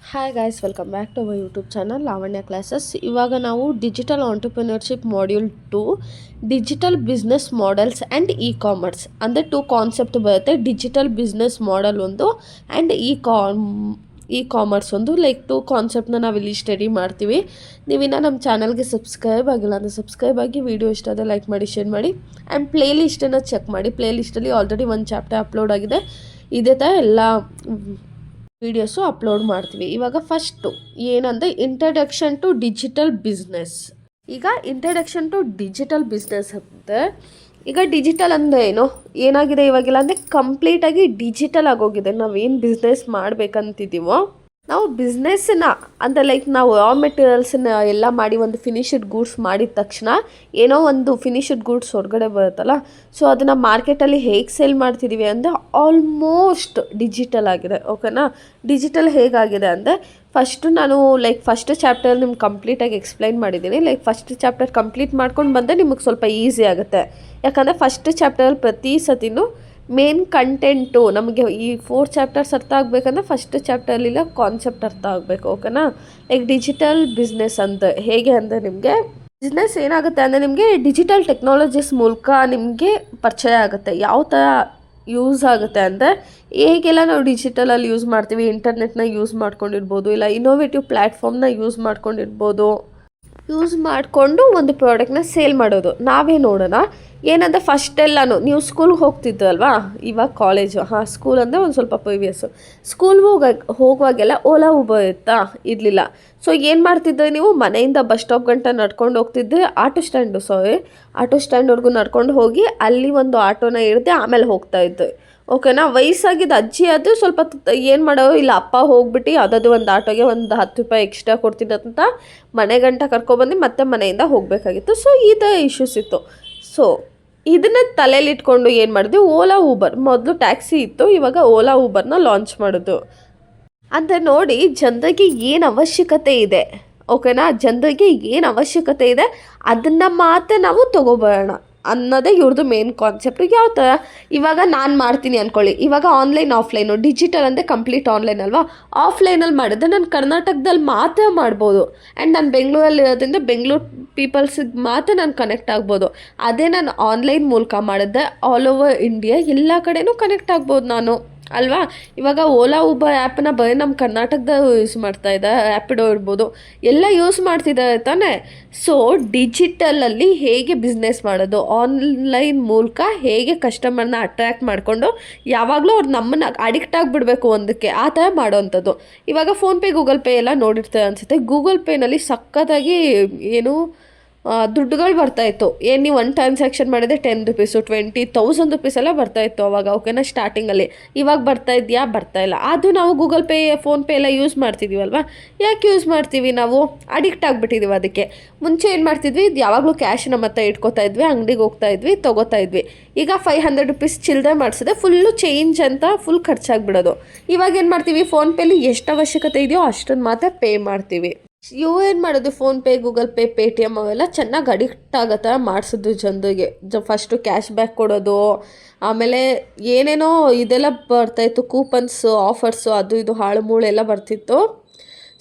Hi guys, welcome back to our YouTube channel Lavanya classes. ಇವಾಗ ನಾವು digital entrepreneurship module 2 digital business models and commerce ಅಂದರೆ 2 concept ಬರುತ್ತೆ. Digital business model ಒಂದು and commerce ಒಂದು, like 2 ಕಾನ್ಸೆಪ್ಟನ್ನ ನಾವಿಲ್ಲಿ ಸ್ಟಡಿ ಮಾಡ್ತೀವಿ. ನೀವಿನ್ನು ನಮ್ಮ ಚಾನಲ್ಗೆ ಸಬ್ಸ್ಕ್ರೈಬ್ ಆಗಿಲ್ಲ ಅಂದರೆ ಸಬ್ಸ್ಕ್ರೈಬ್ ಆಗಿ, ವಿಡಿಯೋ ಇಷ್ಟ ಆದರೆ ಲೈಕ್ ಮಾಡಿ, ಶೇರ್ ಮಾಡಿ ಆ್ಯಂಡ್ ಪ್ಲೇ ಲಿಸ್ಟನ್ನು ಚೆಕ್ ಮಾಡಿ. ಪ್ಲೇ ಲಿಸ್ಟಲ್ಲಿ ಆಲ್ರೆಡಿ ಒಂದು ಚಾಪ್ಟರ್ ಅಪ್ಲೋಡ್ ಆಗಿದೆ. ಇದೇ ಥರ ಎಲ್ಲ ವೀಡಿಯೋಸು ಅಪ್ಲೋಡ್ ಮಾಡ್ತೀವಿ. ಇವಾಗ ಫಸ್ಟು ಏನಂದರೆ ಇಂಟ್ರಡಕ್ಷನ್ ಟು ಡಿಜಿಟಲ್ ಬಿಸ್ನೆಸ್. ಈಗ ಇಂಟ್ರಡಕ್ಷನ್ ಟು ಡಿಜಿಟಲ್ ಬಿಸ್ನೆಸ್ ಅಂದರೆ, ಈಗ ಡಿಜಿಟಲ್ ಅಂದರೆ ಏನಾಗಿದೆ ಇವಾಗೆಲ್ಲ ಅಂದರೆ ಕಂಪ್ಲೀಟಾಗಿ ಡಿಜಿಟಲ್ ಆಗೋಗಿದೆ. ನಾವೇನು ಬಿಸ್ನೆಸ್ ಮಾಡಬೇಕಂತಿದ್ದೀವೋ ನಾವು ಬಿಸ್ನೆಸ್ಸನ್ನ ಅಂದರೆ ಲೈಕ್ ನಾವು ರಾ ಮೆಟೀರಿಯಲ್ಸನ್ನ ಎಲ್ಲ ಮಾಡಿ ಒಂದು ಫಿನಿಶ್ಡ್ ಗೂಡ್ಸ್ ಮಾಡಿದ ತಕ್ಷಣ ಏನೋ ಒಂದು ಫಿನಿಶ್ಡ್ ಗೂಡ್ಸ್ ಹೊರಗಡೆ ಬರುತ್ತಲ್ಲ, ಸೊ ಅದನ್ನು ಮಾರ್ಕೆಟಲ್ಲಿ ಹೇಗೆ ಸೇಲ್ ಮಾಡ್ತಿದ್ದೀವಿ ಅಂದರೆ ಆಲ್ಮೋಸ್ಟ್ ಡಿಜಿಟಲ್ ಆಗಿದೆ. ಓಕೆನಾ? ಡಿಜಿಟಲ್ ಹೇಗಾಗಿದೆ ಅಂದರೆ, ಫಸ್ಟ್ ಚಾಪ್ಟರ್ ನಿಮ್ಗೆ ಕಂಪ್ಲೀಟಾಗಿ ಎಕ್ಸ್ಪ್ಲೈನ್ ಮಾಡಿದ್ದೀನಿ. ಫಸ್ಟ್ ಚಾಪ್ಟರ್ ಕಂಪ್ಲೀಟ್ ಮಾಡ್ಕೊಂಡು ಬಂದರೆ ನಿಮಗೆ ಸ್ವಲ್ಪ ಈಸಿ ಆಗುತ್ತೆ. ಯಾಕಂದರೆ ಫಸ್ಟ್ ಚಾಪ್ಟರಲ್ಲಿ ಪ್ರತಿ ಸತಿನೂ ಮೇನ್ ಕಂಟೆಂಟು ನಮಗೆ ಈ 4 ಚಾಪ್ಟರ್ಸ್ ಅರ್ಥ ಆಗಬೇಕಂದ್ರೆ ಫಸ್ಟ್ ಚಾಪ್ಟರ್ಲಿಲ್ಲ ಕಾನ್ಸೆಪ್ಟ್ ಅರ್ಥ ಆಗಬೇಕು. ಓಕೆನಾ? ಡಿಜಿಟಲ್ ಬಿಸ್ನೆಸ್ ಅಂತ ಹೇಗೆ ಅಂದರೆ, ನಿಮಗೆ ಬಿಸ್ನೆಸ್ ಏನಾಗುತ್ತೆ ಅಂದರೆ ನಿಮಗೆ ಡಿಜಿಟಲ್ ಟೆಕ್ನಾಲಜೀಸ್ ಮೂಲಕ ನಿಮಗೆ ಪರಿಚಯ ಆಗುತ್ತೆ. ಯಾವ ಥರ ಯೂಸ್ ಆಗುತ್ತೆ ಅಂದರೆ, ಹೇಗೆಲ್ಲ ನಾವು ಡಿಜಿಟಲಲ್ಲಿ ಯೂಸ್ ಮಾಡ್ತೀವಿ, ಇಂಟರ್ನೆಟ್ನ ಯೂಸ್ ಮಾಡ್ಕೊಂಡಿರ್ಬೋದು, ಇಲ್ಲ ಇನೋವೇಟಿವ್ ಪ್ಲ್ಯಾಟ್ಫಾರ್ಮ್ನ ಯೂಸ್ ಮಾಡ್ಕೊಂಡಿರ್ಬೋದು. ಯೂಸ್ ಮಾಡಿಕೊಂಡು ಒಂದು ಪ್ರಾಡಕ್ಟ್ನ ಸೇಲ್ ಮಾಡೋದು ನಾವೇ ನೋಡೋಣ. ಏನಂದರೆ ಫಸ್ಟೆಲ್ಲನೂ ನೀವು ಸ್ಕೂಲ್ಗೆ ಹೋಗ್ತಿದ್ದಲ್ವಾ, ಇವಾಗ ಕಾಲೇಜು, ಸ್ಕೂಲ್ ಅಂದರೆ ಒಂದು ಸ್ವಲ್ಪ ಪ್ರಿವಿಯಸ್ಸು. ಸ್ಕೂಲ್ಗೆ ಹೋಗುವಾಗೆಲ್ಲ ಓಲಾ ಊಬರ್ ಇರಲಿಲ್ಲ. ಸೊ ಏನು ಮಾಡ್ತಿದ್ದೆ ನೀವು, ಮನೆಯಿಂದ ಬಸ್ ಸ್ಟಾಪ್ ಗಂಟ ನಡ್ಕೊಂಡು ಹೋಗ್ತಿದ್ದೆ, ಆಟೋ ಸ್ಟ್ಯಾಂಡ್ವರೆಗೂ ನಡ್ಕೊಂಡು ಹೋಗಿ ಅಲ್ಲಿ ಒಂದು ಆಟೋನ ಹಿಡ್ದು ಆಮೇಲೆ ಹೋಗ್ತಾಯಿದ್ದೆ. ಓಕೆನಾ? ವಯಸ್ಸಾಗಿದ್ದು ಅಜ್ಜಿ ಅದು ಸ್ವಲ್ಪ ಏನು ಮಾಡೋರು, ಇಲ್ಲ ಅಪ್ಪ ಹೋಗ್ಬಿಟ್ಟು ಯಾವುದಾದ್ರು ಒಂದು ಆಟೋಗೆ ಒಂದು 10 ರೂಪಾಯಿ ಎಕ್ಸ್ಟ್ರಾ ಕೊಡ್ತೀನಿ ಅಂತ ಮನೆ ಗಂಟ ಕರ್ಕೊಬಂದು ಮತ್ತೆ ಮನೆಯಿಂದ ಹೋಗಬೇಕಾಗಿತ್ತು. ಸೊ ಇದೇ ಇಶ್ಯೂಸ್ ಇತ್ತು. ಸೊ ಇದನ್ನ ತಲೆಯಲ್ಲಿಟ್ಕೊಂಡು ಏನು ಮಾಡಿದ್ವಿ, ಓಲಾ ಊಬರ್, ಮೊದಲು ಟ್ಯಾಕ್ಸಿ ಇತ್ತು, ಇವಾಗ ಓಲಾ ಊಬರ್ನ ಲಾಂಚ್ ಮಾಡೋದು. ಅಂದರೆ ನೋಡಿ, ಜನರಿಗೆ ಏನು ಅವಶ್ಯಕತೆ ಇದೆ, ಓಕೆನಾ, ಜನರಿಗೆ ಏನು ಅವಶ್ಯಕತೆ ಇದೆ ಅದನ್ನು ಮಾತ್ರ ನಾವು ತೊಗೊಬರೋಣ ಅನ್ನೋದೇ ಇವ್ರದ್ದು ಮೇನ್ ಕಾನ್ಸೆಪ್ಟು. ಯಾವ ಥರ, ಇವಾಗ ನಾನು ಮಾಡ್ತೀನಿ ಅಂದ್ಕೊಳ್ಳಿ, ಇವಾಗ ಆನ್ಲೈನ್ ಆಫ್ಲೈನು, ಡಿಜಿಟಲ್ ಅಂದರೆ ಕಂಪ್ಲೀಟ್ ಆನ್ಲೈನ್ ಅಲ್ವಾ. ಆಫ್ಲೈನಲ್ಲಿ ಮಾಡಿದ್ರೆ ನಾನು ಕರ್ನಾಟಕದಲ್ಲಿ ಮಾತ್ರ ಮಾಡ್ಬೋದು ಆ್ಯಂಡ್ ನಾನು ಬೆಂಗಳೂರಲ್ಲಿ ಇರೋದ್ರಿಂದ ಬೆಂಗಳೂರು ಪೀಪಲ್ಸಿಗೆ ಮಾತ್ರ ನಾನು ಕನೆಕ್ಟ್ ಆಗ್ಬೋದು. ಅದೇ ನಾನು ಆನ್ಲೈನ್ ಮೂಲಕ ಮಾಡಿದ್ರೆ ಆಲ್ ಓವರ್ ಇಂಡಿಯಾ ಎಲ್ಲ ಕಡೆನೂ ಕನೆಕ್ಟ್ ಆಗ್ಬೋದು ನಾನು, ಅಲ್ವಾ. ಇವಾಗ ಓಲಾ ಊಬರ್ ಆ್ಯಪನ್ನ ಬರೀ ನಮ್ಮ ಕರ್ನಾಟಕದಾಗ ಯೂಸ್ ಮಾಡ್ತಾಯಿದ್ದಾರೆ, ರ್ಯಾಪಿಡೋ ಇರ್ಬೋದು, ಎಲ್ಲ ಯೂಸ್ ಮಾಡ್ತಿದ್ದಾರೆ ತಾನೇ. ಸೊ ಡಿಜಿಟಲಲ್ಲಿ ಹೇಗೆ ಬಿಸ್ನೆಸ್ ಮಾಡೋದು, ಆನ್ಲೈನ್ ಮೂಲಕ ಹೇಗೆ ಕಸ್ಟಮರ್ನ ಅಟ್ರ್ಯಾಕ್ಟ್ ಮಾಡಿಕೊಂಡು ಯಾವಾಗಲೂ ಅವ್ರು ನಮ್ಮನ್ನು ಅಡಿಕ್ಟ್ ಆಗಿಬಿಡ್ಬೇಕು ಒಂದಕ್ಕೆ, ಆ ಥರ ಮಾಡೋವಂಥದ್ದು. ಇವಾಗ ಫೋನ್ಪೇ, ಗೂಗಲ್ ಪೇ ಎಲ್ಲ ನೋಡಿರ್ತಾರೆ ಅನಿಸುತ್ತೆ. ಗೂಗಲ್ ಪೇನಲ್ಲಿ ಸಖತ್ತಾಗಿ ದುಡ್ಡುಗಳು ಬರ್ತಾಯಿತ್ತು. ಏನು ನೀವು 1 ಟ್ರಾನ್ಸಾಕ್ಷನ್ ಮಾಡಿದ್ರೆ 10 ರೂಪೀಸು, 20,000 ರೂಪೀಸ್ ಎಲ್ಲ ಬರ್ತಾಯಿತ್ತು ಅವಾಗ. ಓಕೆನಾ? ಸ್ಟಾರ್ಟಿಂಗಲ್ಲಿ. ಇವಾಗ ಬರ್ತಾಯಿಲ್ಲ. ಅದು ನಾವು ಗೂಗಲ್ ಪೇ, ಫೋನ್ಪೇ ಎಲ್ಲ ಯೂಸ್ ಮಾಡ್ತಿದ್ದೀವಲ್ವ. ಯಾಕೆ ಯೂಸ್ ಮಾಡ್ತೀವಿ, ನಾವು ಅಡಿಕ್ಟ್ ಆಗಿಬಿಟ್ಟಿದ್ದೀವಿ ಅದಕ್ಕೆ. ಮುಂಚೆ ಏನು ಮಾಡ್ತಿದ್ವಿ, ಇದು ಯಾವಾಗಲೂ ಕ್ಯಾಶ್ ನಮ್ಮ ಹತ್ರ ಇಟ್ಕೋತಾ ಇದ್ವಿ, ಅಂಗಡಿಗೆ ಹೋಗ್ತಾ ಇದ್ವಿ, ತೊಗೋತಾ ಇದ್ವಿ. ಈಗ 500 ರೂಪೀಸ್ ಚಿಲ್ಲರೆ ಮಾಡಿಸಿದ್ರೆ ಫುಲ್ಲು ಚೇಂಜ್ ಅಂತ ಫುಲ್ ಖರ್ಚಾಗಿಬಿಡೋದು. ಇವಾಗ ಏನು ಮಾಡ್ತೀವಿ, ಫೋನ್ಪೇಲಿ ಎಷ್ಟು ಅವಶ್ಯಕತೆ ಇದೆಯೋ ಅಷ್ಟನ್ನು ಮಾತ್ರ ಪೇ ಮಾಡ್ತೀವಿ. ಏನು ಮಾಡೋದು, ಫೋನ್ಪೇ, ಗೂಗಲ್ ಪೇ, ಪೇಟಿಎಮ್ ಅವೆಲ್ಲ ಚೆನ್ನಾಗಿ ಅಡಿಕ್ಟ್ ಆಗೋ ಥರ ಮಾಡಿಸಿದ್ರು ಜನರಿಗೆ. ಫಸ್ಟು ಕ್ಯಾಶ್ ಬ್ಯಾಕ್ ಕೊಡೋದು, ಆಮೇಲೆ ಏನೇನೋ ಇದೆಲ್ಲ ಬರ್ತಾಯಿತ್ತು, ಕೂಪನ್ಸು, ಆಫರ್ಸು, ಅದು ಇದು ಹಾಳು ಮೂಳು ಎಲ್ಲ ಬರ್ತಿತ್ತು.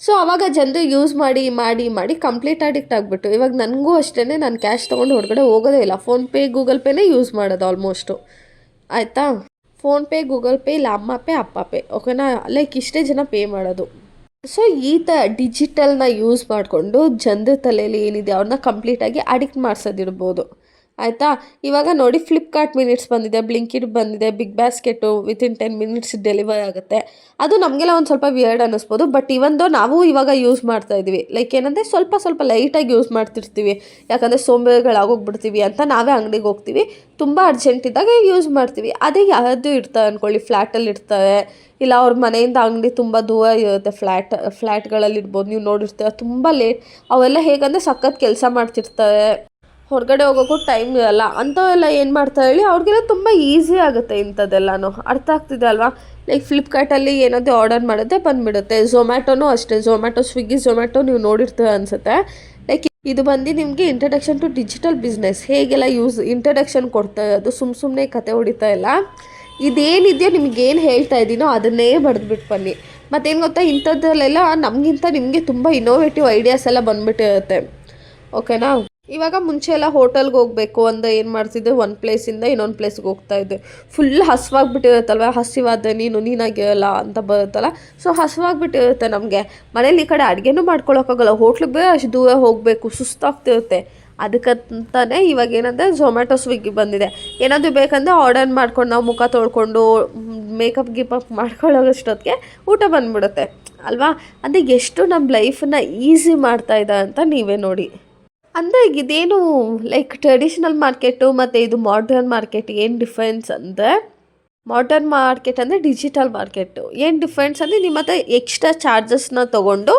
ಸೊ ಆವಾಗ ಜನರು ಯೂಸ್ ಮಾಡಿ ಮಾಡಿ ಮಾಡಿ ಕಂಪ್ಲೀಟ್ ಅಡಿಕ್ಟ್ ಆಗಿಬಿಟ್ಟು, ಇವಾಗ ನನಗೂ ಅಷ್ಟೇ, ನಾನು ಕ್ಯಾಶ್ ತೊಗೊಂಡು ಹೊರಗಡೆ ಹೋಗೋದೇ ಇಲ್ಲ, ಫೋನ್ಪೇ, ಗೂಗಲ್ ಪೇನೇ ಯೂಸ್ ಮಾಡೋದು ಆಲ್ಮೋಸ್ಟು. ಆಯಿತಾ? ಫೋನ್ಪೇ, ಗೂಗಲ್ ಪೇ, ಇಲ್ಲ ಅಮ್ಮ ಪೇ, ಅಪ್ಪ ಪೇ. ಓಕೆನಾ? ಇಷ್ಟೇ ಜನ ಪೇ ಮಾಡೋದು. ಸೊ ಈ ಥರ ಡಿಜಿಟಲ್ನ ಯೂಸ್ ಮಾಡಿಕೊಂಡು ಜನರ ತಲೆಯಲ್ಲಿ ಏನಿದೆ ಅವ್ರನ್ನ ಕಂಪ್ಲೀಟಾಗಿ ಅಡಿಕ್ಟ್ ಮಾಡಿಸೋದಿರ್ಬೋದು. ಆಯಿತಾ? ಇವಾಗ ನೋಡಿ, ಫ್ಲಿಪ್ಕಾರ್ಟ್ ಮಿನಿಟ್ಸ್ ಬಂದಿದೆ, ಬ್ಲಿಂಕಿಟ್ ಬಂದಿದೆ, Big Basket within 10 minutes delivery ಆಗುತ್ತೆ. ಅದು ನಮಗೆಲ್ಲ ಒಂದು ಸ್ವಲ್ಪ ವಿಯರ್ಡ್ ಅನ್ನಿಸ್ಬೋದು, ಬಟ್ ಇವಂದು ನಾವು ಇವಾಗ ಯೂಸ್ ಮಾಡ್ತಾಯಿದ್ವಿ. ಏನಂದರೆ ಸ್ವಲ್ಪ ಲೈಟಾಗಿ ಯೂಸ್ ಮಾಡ್ತಿರ್ತೀವಿ, ಯಾಕಂದರೆ ಸೋಂಬೇರಿಗಳಾಗೋಗ್ಬಿಡ್ತೀವಿ ಅಂತ ನಾವೇ ಅಂಗಡಿಗೆ ಹೋಗ್ತೀವಿ, ತುಂಬ ಅರ್ಜೆಂಟ್ ಇದ್ದಾಗ ಯೂಸ್ ಮಾಡ್ತೀವಿ. ಅದೇ ಯಾವುದು ಇರ್ತಾರೆ ಅಂದ್ಕೊಳ್ಳಿ, ಫ್ಲ್ಯಾಟಲ್ಲಿ ಇರ್ತಾರೆ, ಇಲ್ಲ ಅವ್ರ ಮನೆಯಿಂದ ಅಂಗಡಿ ತುಂಬ ದೂರ ಇರುತ್ತೆ, ಫ್ಲ್ಯಾಟ್ಗಳಲ್ಲಿ ಇರ್ಬೋದು, ನೀವು ನೋಡಿರ್ತೀರ, ತುಂಬ ಲೇಟ್. ಅವೆಲ್ಲ ಹೇಗಂದರೆ ಸಖತ್ ಕೆಲಸ ಮಾಡ್ತಿರ್ತಾರೆ, ಹೊರಗಡೆ ಹೋಗೋಕ್ಕೂ ಟೈಮ್ ಇರಲ್ಲ. ಅಂಥವೆಲ್ಲ ಏನು ಮಾಡ್ತಾರೆ ಹೇಳಿ, ಅವ್ರಿಗೆಲ್ಲ ತುಂಬ ಈಸಿ ಆಗುತ್ತೆ ಇಂಥದ್ದೆಲ್ಲನೂ. ಅರ್ಥ ಆಗ್ತಿದೆ ಅಲ್ವಾ? ಫ್ಲಿಪ್ಕಾರ್ಟಲ್ಲಿ ಏನಾದರೂ ಆರ್ಡರ್ ಮಾಡಿದ್ರೆ ಬಂದುಬಿಡುತ್ತೆ. ಝೊಮ್ಯಾಟೋನೂ ಅಷ್ಟೇ, ಸ್ವಿಗ್ಗಿ ಝೊಮ್ಯಾಟೋ ನೀವು ನೋಡಿರ್ತೀರ ಅನಿಸುತ್ತೆ. ಇದು ಬಂದು ನಿಮಗೆ ಇಂಟ್ರಡಕ್ಷನ್ ಟು ಡಿಜಿಟಲ್ ಬಿಸ್ನೆಸ್ ಹೇಗೆಲ್ಲ ಇಂಟ್ರಡಕ್ಷನ್ ಕೊಡ್ತಾ ಇರೋದು, ಸುಮ್ಮನೆ ಕತೆ ಹೊಡಿತಾ ಇಲ್ಲ. ಇದೇನಿದೆಯೋ ನಿಮಗೇನು ಹೇಳ್ತಾ ಇದ್ದೀನೋ ಅದನ್ನೇ ಬರೆದ್ಬಿಟ್ಟು ಬನ್ನಿ. ಮತ್ತೇನು ಗೊತ್ತಾ, ಇಂಥದ್ರಲ್ಲೆಲ್ಲ ನಮಗಿಂತ ನಿಮಗೆ ತುಂಬ ಇನೋವೇಟಿವ್ ಐಡಿಯಾಸ್ ಎಲ್ಲ ಬಂದ್ಬಿಟ್ಟಿರುತ್ತೆ. ಓಕೆನಾ. ಇವಾಗ ಮುಂಚೆ ಎಲ್ಲ ಹೋಟೆಲ್ಗೆ ಹೋಗಬೇಕು ಅಂದರೆ ಏನು ಮಾಡ್ತಿದ್ದೆ, ಒಂದು ಪ್ಲೇಸಿಂದ ಇನ್ನೊಂದು ಪ್ಲೇಸ್ಗೆ ಹೋಗ್ತಾಯಿದ್ದೆ. ಫುಲ್ ಹಸಿವಾಗ್ಬಿಟ್ಟಿರುತ್ತಲ್ವ, ಹಸಿವಾದ ನೀನಾಗಿರಲ್ಲ ಅಂತ ಬರುತ್ತಲ್ಲ. ಸೊ ಹಸಿವಾಗ್ಬಿಟ್ಟಿರುತ್ತೆ ನಮಗೆ. ಮನೇಲಿ ಈ ಕಡೆ ಅಡುಗೆನೂ ಮಾಡ್ಕೊಳಕ್ಕಾಗಲ್ಲ, ಹೋಟ್ಲಿಗೆ ಅಷ್ಟು ದೂರ ಹೋಗಬೇಕು, ಸುಸ್ತಾಗ್ತಿರುತ್ತೆ. ಅದಕ್ಕಂತಾನೆ ಇವಾಗ ಏನಂದರೆ ಝೊಮ್ಯಾಟೊ ಸ್ವಿಗ್ಗಿ ಬಂದಿದೆ. ಏನಾದರೂ ಬೇಕಂದರೆ ಆರ್ಡರ್ ಮಾಡ್ಕೊಂಡು ನಾವು ಮುಖ ತೊಳ್ಕೊಂಡು ಮೇಕಪ್ ಗಿಪಪ್ ಮಾಡ್ಕೊಳ್ಳೋಷ್ಟೊತ್ತಿಗೆ ಊಟ ಬಂದುಬಿಡುತ್ತೆ ಅಲ್ವಾ. ಅಂದರೆ ಎಷ್ಟು ನಮ್ಮ ಲೈಫನ್ನು ಈಸಿ ಮಾಡ್ತಾಯಿದೆ ಅಂತ ನೀವೇ ನೋಡಿ. ಅಂದರೆ ಇದೇನು ಲೈಕ್ ಟ್ರೆಡಿಷ್ನಲ್ ಮಾರ್ಕೆಟು ಮತ್ತು ಇದು ಮಾಡರ್ನ್ ಮಾರ್ಕೆಟ್ ಏನು ಡಿಫ್ರೆನ್ಸ್ ಅಂದರೆ, ಮಾಡರ್ನ್ ಮಾರ್ಕೆಟ್ ಅಂದರೆ ಡಿಜಿಟಲ್ ಮಾರ್ಕೆಟು ಏನು ಡಿಫ್ರೆನ್ಸ್ ಅಂದರೆ, ನಿಮ್ಮ ಹತ್ರ ಎಕ್ಸ್ಟ್ರಾ ಚಾರ್ಜಸ್ನ ತೊಗೊಂಡು,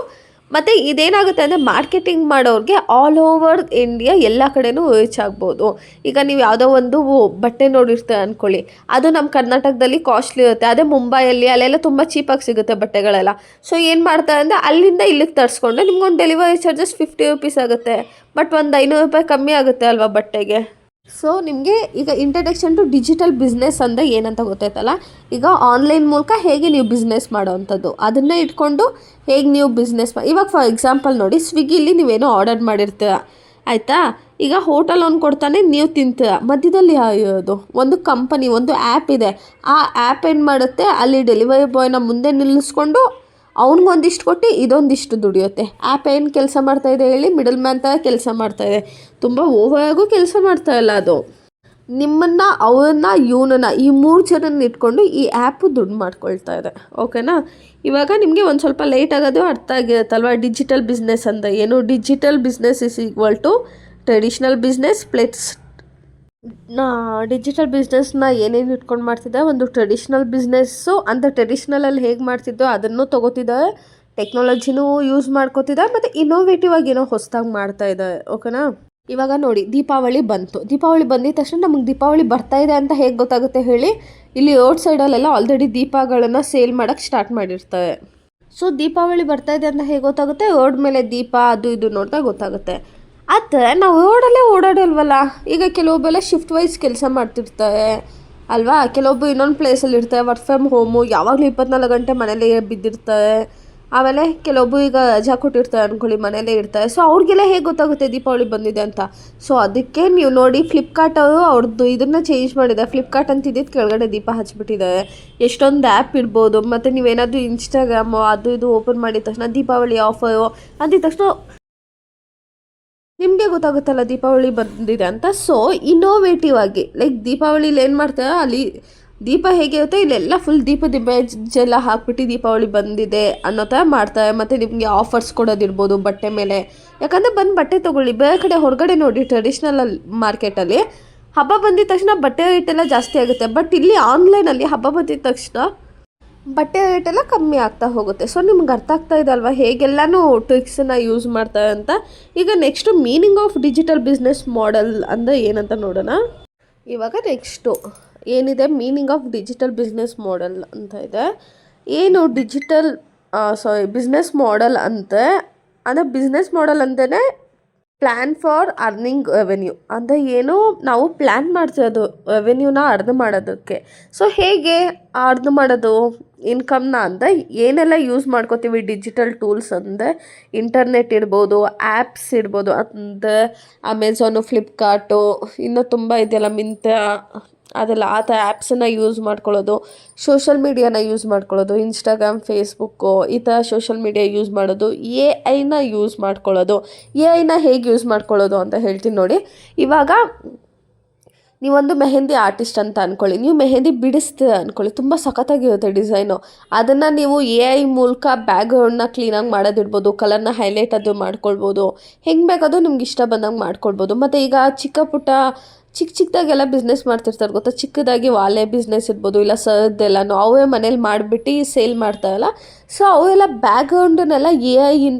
ಮತ್ತು ಇದೇನಾಗುತ್ತೆ ಅಂದರೆ ಮಾರ್ಕೆಟಿಂಗ್ ಮಾಡೋರಿಗೆ ಆಲ್ ಓವರ್ ಇಂಡಿಯಾ ಎಲ್ಲ ಕಡೆನೂ ರೀಚ್ ಆಗ್ಬೋದು. ಈಗ ನೀವು ಯಾವುದೋ ಒಂದು ಬಟ್ಟೆ ನೋಡಿರ್ತೀರ ಅಂದ್ಕೊಳ್ಳಿ, ಅದು ನಮ್ಮ ಕರ್ನಾಟಕದಲ್ಲಿ ಕಾಸ್ಟ್ಲಿ ಇರುತ್ತೆ. ಅದೇ ಮುಂಬೈಯಲ್ಲಿ ಅಲ್ಲೆಲ್ಲ ತುಂಬ ಚೀಪಾಗಿ ಸಿಗುತ್ತೆ ಬಟ್ಟೆಗಳೆಲ್ಲ. ಸೊ ಏನು ಮಾಡ್ತಾರೆ ಅಂದರೆ ಅಲ್ಲಿಂದ ಇಲ್ಲಿಗೆ ತರಿಸ್ಕೊಂಡ್ರೆ ನಿಮ್ಗೊಂದು ಡೆಲಿವರಿ ಚಾರ್ಜಸ್ 50 ರೂಪೀಸ್ ಆಗುತ್ತೆ. ಬಟ್ ಒಂದು 500 ರೂಪಾಯಿ ಕಮ್ಮಿ ಆಗುತ್ತೆ ಅಲ್ವಾ ಬಟ್ಟೆಗೆ. ಸೊ ನಿಮಗೆ ಈಗ ಇಂಟ್ರಡಕ್ಷನ್ ಟು ಡಿಜಿಟಲ್ ಬಿಸ್ನೆಸ್ ಅಂದರೆ ಏನಂತ ಗೊತ್ತಾಯ್ತಲ್ಲ. ಈಗ ಆನ್ಲೈನ್ ಮೂಲಕ ಹೇಗೆ ನೀವು ಬಿಸ್ನೆಸ್ ಮಾಡೋವಂಥದ್ದು, ಅದನ್ನೇ ಇಟ್ಕೊಂಡು ಹೇಗೆ ನೀವು ಬಿಸ್ನೆಸ್ ಇವಾಗ ಫಾರ್ ಎಕ್ಸಾಂಪಲ್ ನೋಡಿ, ಸ್ವಿಗ್ಗಿಲಿ ನೀವೇನೋ ಆರ್ಡರ್ ಮಾಡಿರ್ತೀರ ಆಯಿತಾ. ಈಗ ಹೋಟೆಲ್ ಒಂದು ಕೊಡ್ತಾನೆ, ನೀವು ತಿಂತೀರ. ಮಧ್ಯದಲ್ಲಿ ಇರೋದು ಒಂದು ಕಂಪನಿ, ಒಂದು ಆ್ಯಪ್ ಇದೆ. ಆ ಆ್ಯಪ್ ಏನು ಮಾಡುತ್ತೆ, ಅಲ್ಲಿ ಡೆಲಿವರಿ ಬಾಯ್ನ ಮುಂದೆ ನಿಲ್ಲಿಸ್ಕೊಂಡು ಅವ್ನಿಗೊಂದಿಷ್ಟು ಕೊಟ್ಟು ಇದೊಂದಿಷ್ಟು ದುಡಿಯುತ್ತೆ. ಆ್ಯಪ್ ಏನು ಕೆಲಸ ಮಾಡ್ತಾಯಿದೆ ಹೇಳಿ, ಮಿಡಲ್ ಮ್ಯಾನ್ ಥರ ಕೆಲಸ ಮಾಡ್ತಾಯಿದೆ. ತುಂಬ ಓವರಾಗೂ ಕೆಲಸ ಮಾಡ್ತಾಯಿಲ್ಲ, ಅದು ನಿಮ್ಮನ್ನು, ಅವನ್ನ, ಇವನನ್ನ, ಈ 3 ಜನನ ಇಟ್ಕೊಂಡು ಈ ಆ್ಯಪು ದುಡ್ಡು ಮಾಡ್ಕೊಳ್ತಾ ಇದೆ. ಓಕೆನಾ. ಇವಾಗ ನಿಮಗೆ ಒಂದು ಸ್ವಲ್ಪ ಲೇಟ್ ಆಗೋದು ಅರ್ಥ ಆಗಿರುತ್ತಲ್ವ. ಡಿಜಿಟಲ್ ಬಿಸ್ನೆಸ್ ಅಂದರೆ ಏನು. Digital business is equal to traditional business plus digital ಬಿಸ್ನೆಸ್ನ ಏನೇನು ಇಟ್ಕೊಂಡು ಮಾಡ್ತಿದ್ದೆ, ಒಂದು ಟ್ರೆಡಿಷ್ನಲ್ ಬಿಸ್ನೆಸ್ಸು ಅಂತ ಟ್ರೆಡಿಷ್ನಲಲ್ಲಿ ಹೇಗೆ ಮಾಡ್ತಿದ್ದೋ ಅದನ್ನು ತೊಗೋತಿದ್ದಾರೆ, ಟೆಕ್ನಾಲಜಿನೂ ಯೂಸ್ ಮಾಡ್ಕೋತಿದ್ದಾರೆ, ಮತ್ತು ಇನೋವೇಟಿವ್ ಆಗಿ ಏನೋ ಹೊಸದಾಗಿ ಮಾಡ್ತಾಯಿದ್ದಾರೆ. ಓಕೆನಾ. ಇವಾಗ ನೋಡಿ, ದೀಪಾವಳಿ ಬಂತು. ದೀಪಾವಳಿ ಬಂದಿದ ತಕ್ಷಣ ನಮಗೆ ದೀಪಾವಳಿ ಬರ್ತಾಯಿದೆ ಅಂತ ಹೇಗೆ ಗೊತ್ತಾಗುತ್ತೆ ಹೇಳಿ. ಇಲ್ಲಿ ರೋಡ್ ಸೈಡಲ್ಲೆಲ್ಲ ಆಲ್ರೆಡಿ ದೀಪಗಳನ್ನು ಸೇಲ್ ಮಾಡೋಕ್ಕೆ ಸ್ಟಾರ್ಟ್ ಮಾಡಿರ್ತಾರೆ. ಸೊ ದೀಪಾವಳಿ ಬರ್ತಾಯಿದೆ ಅಂತ ಹೇಗೆ ಗೊತ್ತಾಗುತ್ತೆ, ರೋಡ್ ಮೇಲೆ ದೀಪ ಅದು ಇದು ನೋಡಿದಾಗ ಗೊತ್ತಾಗುತ್ತೆ. ಆದರೆ ನಾವು ರೋಡಲ್ಲೇ ಓಡಾಡಲ್ವಲ್ಲ. ಈಗ ಕೆಲವೊಬ್ಬೆಲ್ಲ ಶಿಫ್ಟ್ ವೈಸ್ ಕೆಲಸ ಮಾಡ್ತಿರ್ತಾರೆ ಅಲ್ವಾ. ಕೆಲವೊಬ್ಬರು ಇನ್ನೊಂದು ಪ್ಲೇಸಲ್ಲಿ ಇರ್ತಾರೆ, ವರ್ಕ್ ಫ್ರಮ್ ಹೋಮು, ಯಾವಾಗಲೂ 24 ಗಂಟೆ ಮನೇಲೇ ಬಿದ್ದಿರ್ತಾರೆ. ಆಮೇಲೆ ಕೆಲವೊಬ್ಬರು ಈಗ ರಜಾ ಕೊಟ್ಟಿರ್ತಾರೆ ಅಂದ್ಕೊಳ್ಳಿ, ಮನೇಲೇ ಇರ್ತಾರೆ. ಸೊ ಅವ್ರಿಗೆಲ್ಲ ಹೇಗೆ ಗೊತ್ತಾಗುತ್ತೆ ದೀಪಾವಳಿ ಬಂದಿದೆ ಅಂತ. ಸೊ ಅದಕ್ಕೆ ನೀವು ನೋಡಿ, ಫ್ಲಿಪ್ಕಾರ್ಟ್ ಅವರು ಅವ್ರದ್ದು ಇದನ್ನು ಚೇಂಜ್ ಮಾಡಿದ್ದಾರೆ. ಫ್ಲಿಪ್ಕಾರ್ಟ್ ಅಂತ ಇದ್ದಿದ್ದು ಕೆಳಗಡೆ ದೀಪ ಹಚ್ಬಿಟ್ಟಿದ್ದಾರೆ. ಎಷ್ಟೊಂದು ಆ್ಯಪ್ ಇರ್ಬೋದು. ಮತ್ತು ನೀವೇನಾದರೂ ಇನ್ಸ್ಟಾಗ್ರಾಮು ಅದು ಇದು ಓಪನ್ ಮಾಡಿದ ತಕ್ಷಣ ದೀಪಾವಳಿ ಆಫರು ಅಂದಿದ ತಕ್ಷಣ ನಿಮಗೆ ಗೊತ್ತಾಗುತ್ತಲ್ಲ ದೀಪಾವಳಿ ಬಂದಿದೆ ಅಂತ. ಸೊ ಇನೋವೇಟಿವ್ ಆಗಿ ಲೈಕ್ ದೀಪಾವಳಿಲಿ ಏನು ಮಾಡ್ತಾರೆ, ಅಲ್ಲಿ ದೀಪ ಹೇಗಿರುತ್ತೆ ಇಲ್ಲೆಲ್ಲ ಫುಲ್ ದೀಪದ ಇಮೇಜ್ ಎಲ್ಲ ಹಾಕ್ಬಿಟ್ಟು ದೀಪಾವಳಿ ಬಂದಿದೆ ಅನ್ನೋ ಥರ ಮಾಡ್ತಾರೆ. ಮತ್ತು ನಿಮಗೆ ಆಫರ್ಸ್ ಕೊಡೋದಿರ್ಬೋದು ಬಟ್ಟೆ ಮೇಲೆ. ಯಾಕಂದರೆ ಬಂದು ಬಟ್ಟೆ ತೊಗೊಳ್ಳಿ. ಬೇರೆ ಕಡೆ ಹೊರಗಡೆ ನೋಡಿ, ಟ್ರೆಡಿಷ್ನಲ್ ಮಾರ್ಕೆಟಲ್ಲಿ ಹಬ್ಬ ಬಂದಿದ ತಕ್ಷಣ ಬಟ್ಟೆ ರೇಟೆಲ್ಲ ಜಾಸ್ತಿ ಆಗುತ್ತೆ. ಬಟ್ ಇಲ್ಲಿ ಆನ್ಲೈನಲ್ಲಿ ಹಬ್ಬ ಬಂದಿದ ತಕ್ಷಣ ಬಟ್ಟೆ ರೇಟೆಲ್ಲ ಕಮ್ಮಿ ಆಗ್ತಾ ಹೋಗುತ್ತೆ. ಸೊ ನಿಮ್ಗೆ ಅರ್ಥ ಆಗ್ತಾ ಇದೆ ಅಲ್ವಾ ಹೇಗೆಲ್ಲನೂ ಟ್ರಿಕ್ಸನ್ನು ಯೂಸ್ ಮಾಡ್ತಾರೆ ಅಂತ. ಈಗ next meaning of digital business model ಅಂದರೆ ಏನಂತ ನೋಡೋಣ. ಇವಾಗ ನೆಕ್ಸ್ಟು ಏನಿದೆ, meaning of digital business model ಅಂತ ಇದೆ. ಏನು ಡಿಜಿಟಲ್ ಬಿಸ್ನೆಸ್ ಮಾಡೆಲ್ ಅಂದರೆ ಬಿಸ್ನೆಸ್ ಮಾಡೆಲ್ ಅಂತಲೇ ಪ್ಲ್ಯಾನ್ ಫಾರ್ ಅರ್ನಿಂಗ್ ರೆವೆನ್ಯೂ ಅಂದರೆ ಏನು, ನಾವು ಪ್ಲ್ಯಾನ್ ಮಾಡ್ತಿರೋದು ರೆವೆನ್ಯೂನ ಅರ್ನ್ ಮಾಡೋದಕ್ಕೆ. ಸೊ ಹೇಗೆ ಅರ್ನ್ ಮಾಡೋದು ಇನ್ಕಮ್ನ ಅಂದರೆ ಏನೆಲ್ಲ ಯೂಸ್ ಮಾಡ್ಕೋತೀವಿ ಡಿಜಿಟಲ್ ಟೂಲ್ಸ್ ಅಂದರೆ ಇಂಟರ್ನೆಟ್ ಇರ್ಬೋದು, ಆ್ಯಪ್ಸ್ ಇರ್ಬೋದು. ಅಂದರೆ ಅಮೆಝಾನು, ಫ್ಲಿಪ್ಕಾರ್ಟು, ಇನ್ನೂ ತುಂಬ ಇದೆಯಲ್ಲ, ಮಿಂತ್ರ, ಅದೆಲ್ಲ ಆ ಥರ ಆ್ಯಪ್ಸನ್ನು ಯೂಸ್ ಮಾಡ್ಕೊಳ್ಳೋದು. ಸೋಷಲ್ ಮೀಡಿಯಾನ ಯೂಸ್ ಮಾಡ್ಕೊಳ್ಳೋದು, ಇನ್ಸ್ಟಾಗ್ರಾಮ್, ಫೇಸ್ಬುಕ್ಕು, ಈ ಥರ ಸೋಷಲ್ ಮೀಡಿಯಾ ಯೂಸ್ ಮಾಡೋದು. AI ಯೂಸ್ ಮಾಡ್ಕೊಳ್ಳೋದು. AI ಹೇಗೆ ಯೂಸ್ ಮಾಡ್ಕೊಳ್ಳೋದು ಅಂತ ಹೇಳ್ತೀನಿ ನೋಡಿ. ಇವಾಗ ನೀವೊಂದು ಮೆಹಂದಿ ಆರ್ಟಿಸ್ಟ್ ಅಂತ ಅಂದ್ಕೊಳ್ಳಿ. ನೀವು ಮೆಹಂದಿ ಬಿಡಿಸ್ತೀರ ಅಂದ್ಕೊಳ್ಳಿ, ತುಂಬ ಸಖತ್ತಾಗಿರುತ್ತೆ ಡಿಸೈನು. ಅದನ್ನು ನೀವು AI ಮೂಲಕ ಬ್ಯಾಕ್ಗ್ರೌಂಡನ್ನ ಕ್ಲೀನಾಗಿ ಮಾಡೋದಿರ್ಬೋದು, ಕಲರ್ನ ಹೈಲೈಟ್ ಅದು ಮಾಡ್ಕೊಳ್ಬೋದು. ಹೆಂಗೆ ಬೇಕಾದರೂ ನಿಮ್ಗೆ ಇಷ್ಟ ಬಂದಂಗೆ ಮಾಡ್ಕೊಳ್ಬೋದು. ಮತ್ತು ಈಗ ಚಿಕ್ಕದಾಗೆಲ್ಲ ಬಿಸ್ನೆಸ್ ಮಾಡ್ತಿರ್ತಾರೆ ಗೊತ್ತಾ. ಚಿಕ್ಕದಾಗಿ ವಾಲೆ ಬಿಸ್ನೆಸ್ ಇರ್ಬೋದು, ಇಲ್ಲ ಸರದ್ದೆಲ್ಲನೂ ಅವರೇ ಮನೇಲಿ ಮಾಡಿಬಿಟ್ಟು ಸೇಲ್ ಮಾಡ್ತಾರಲ್ಲ. ಸೊ ಅವೆಲ್ಲ ಬ್ಯಾಕ್ಗ್ರೌಂಡನ್ನೆಲ್ಲ AI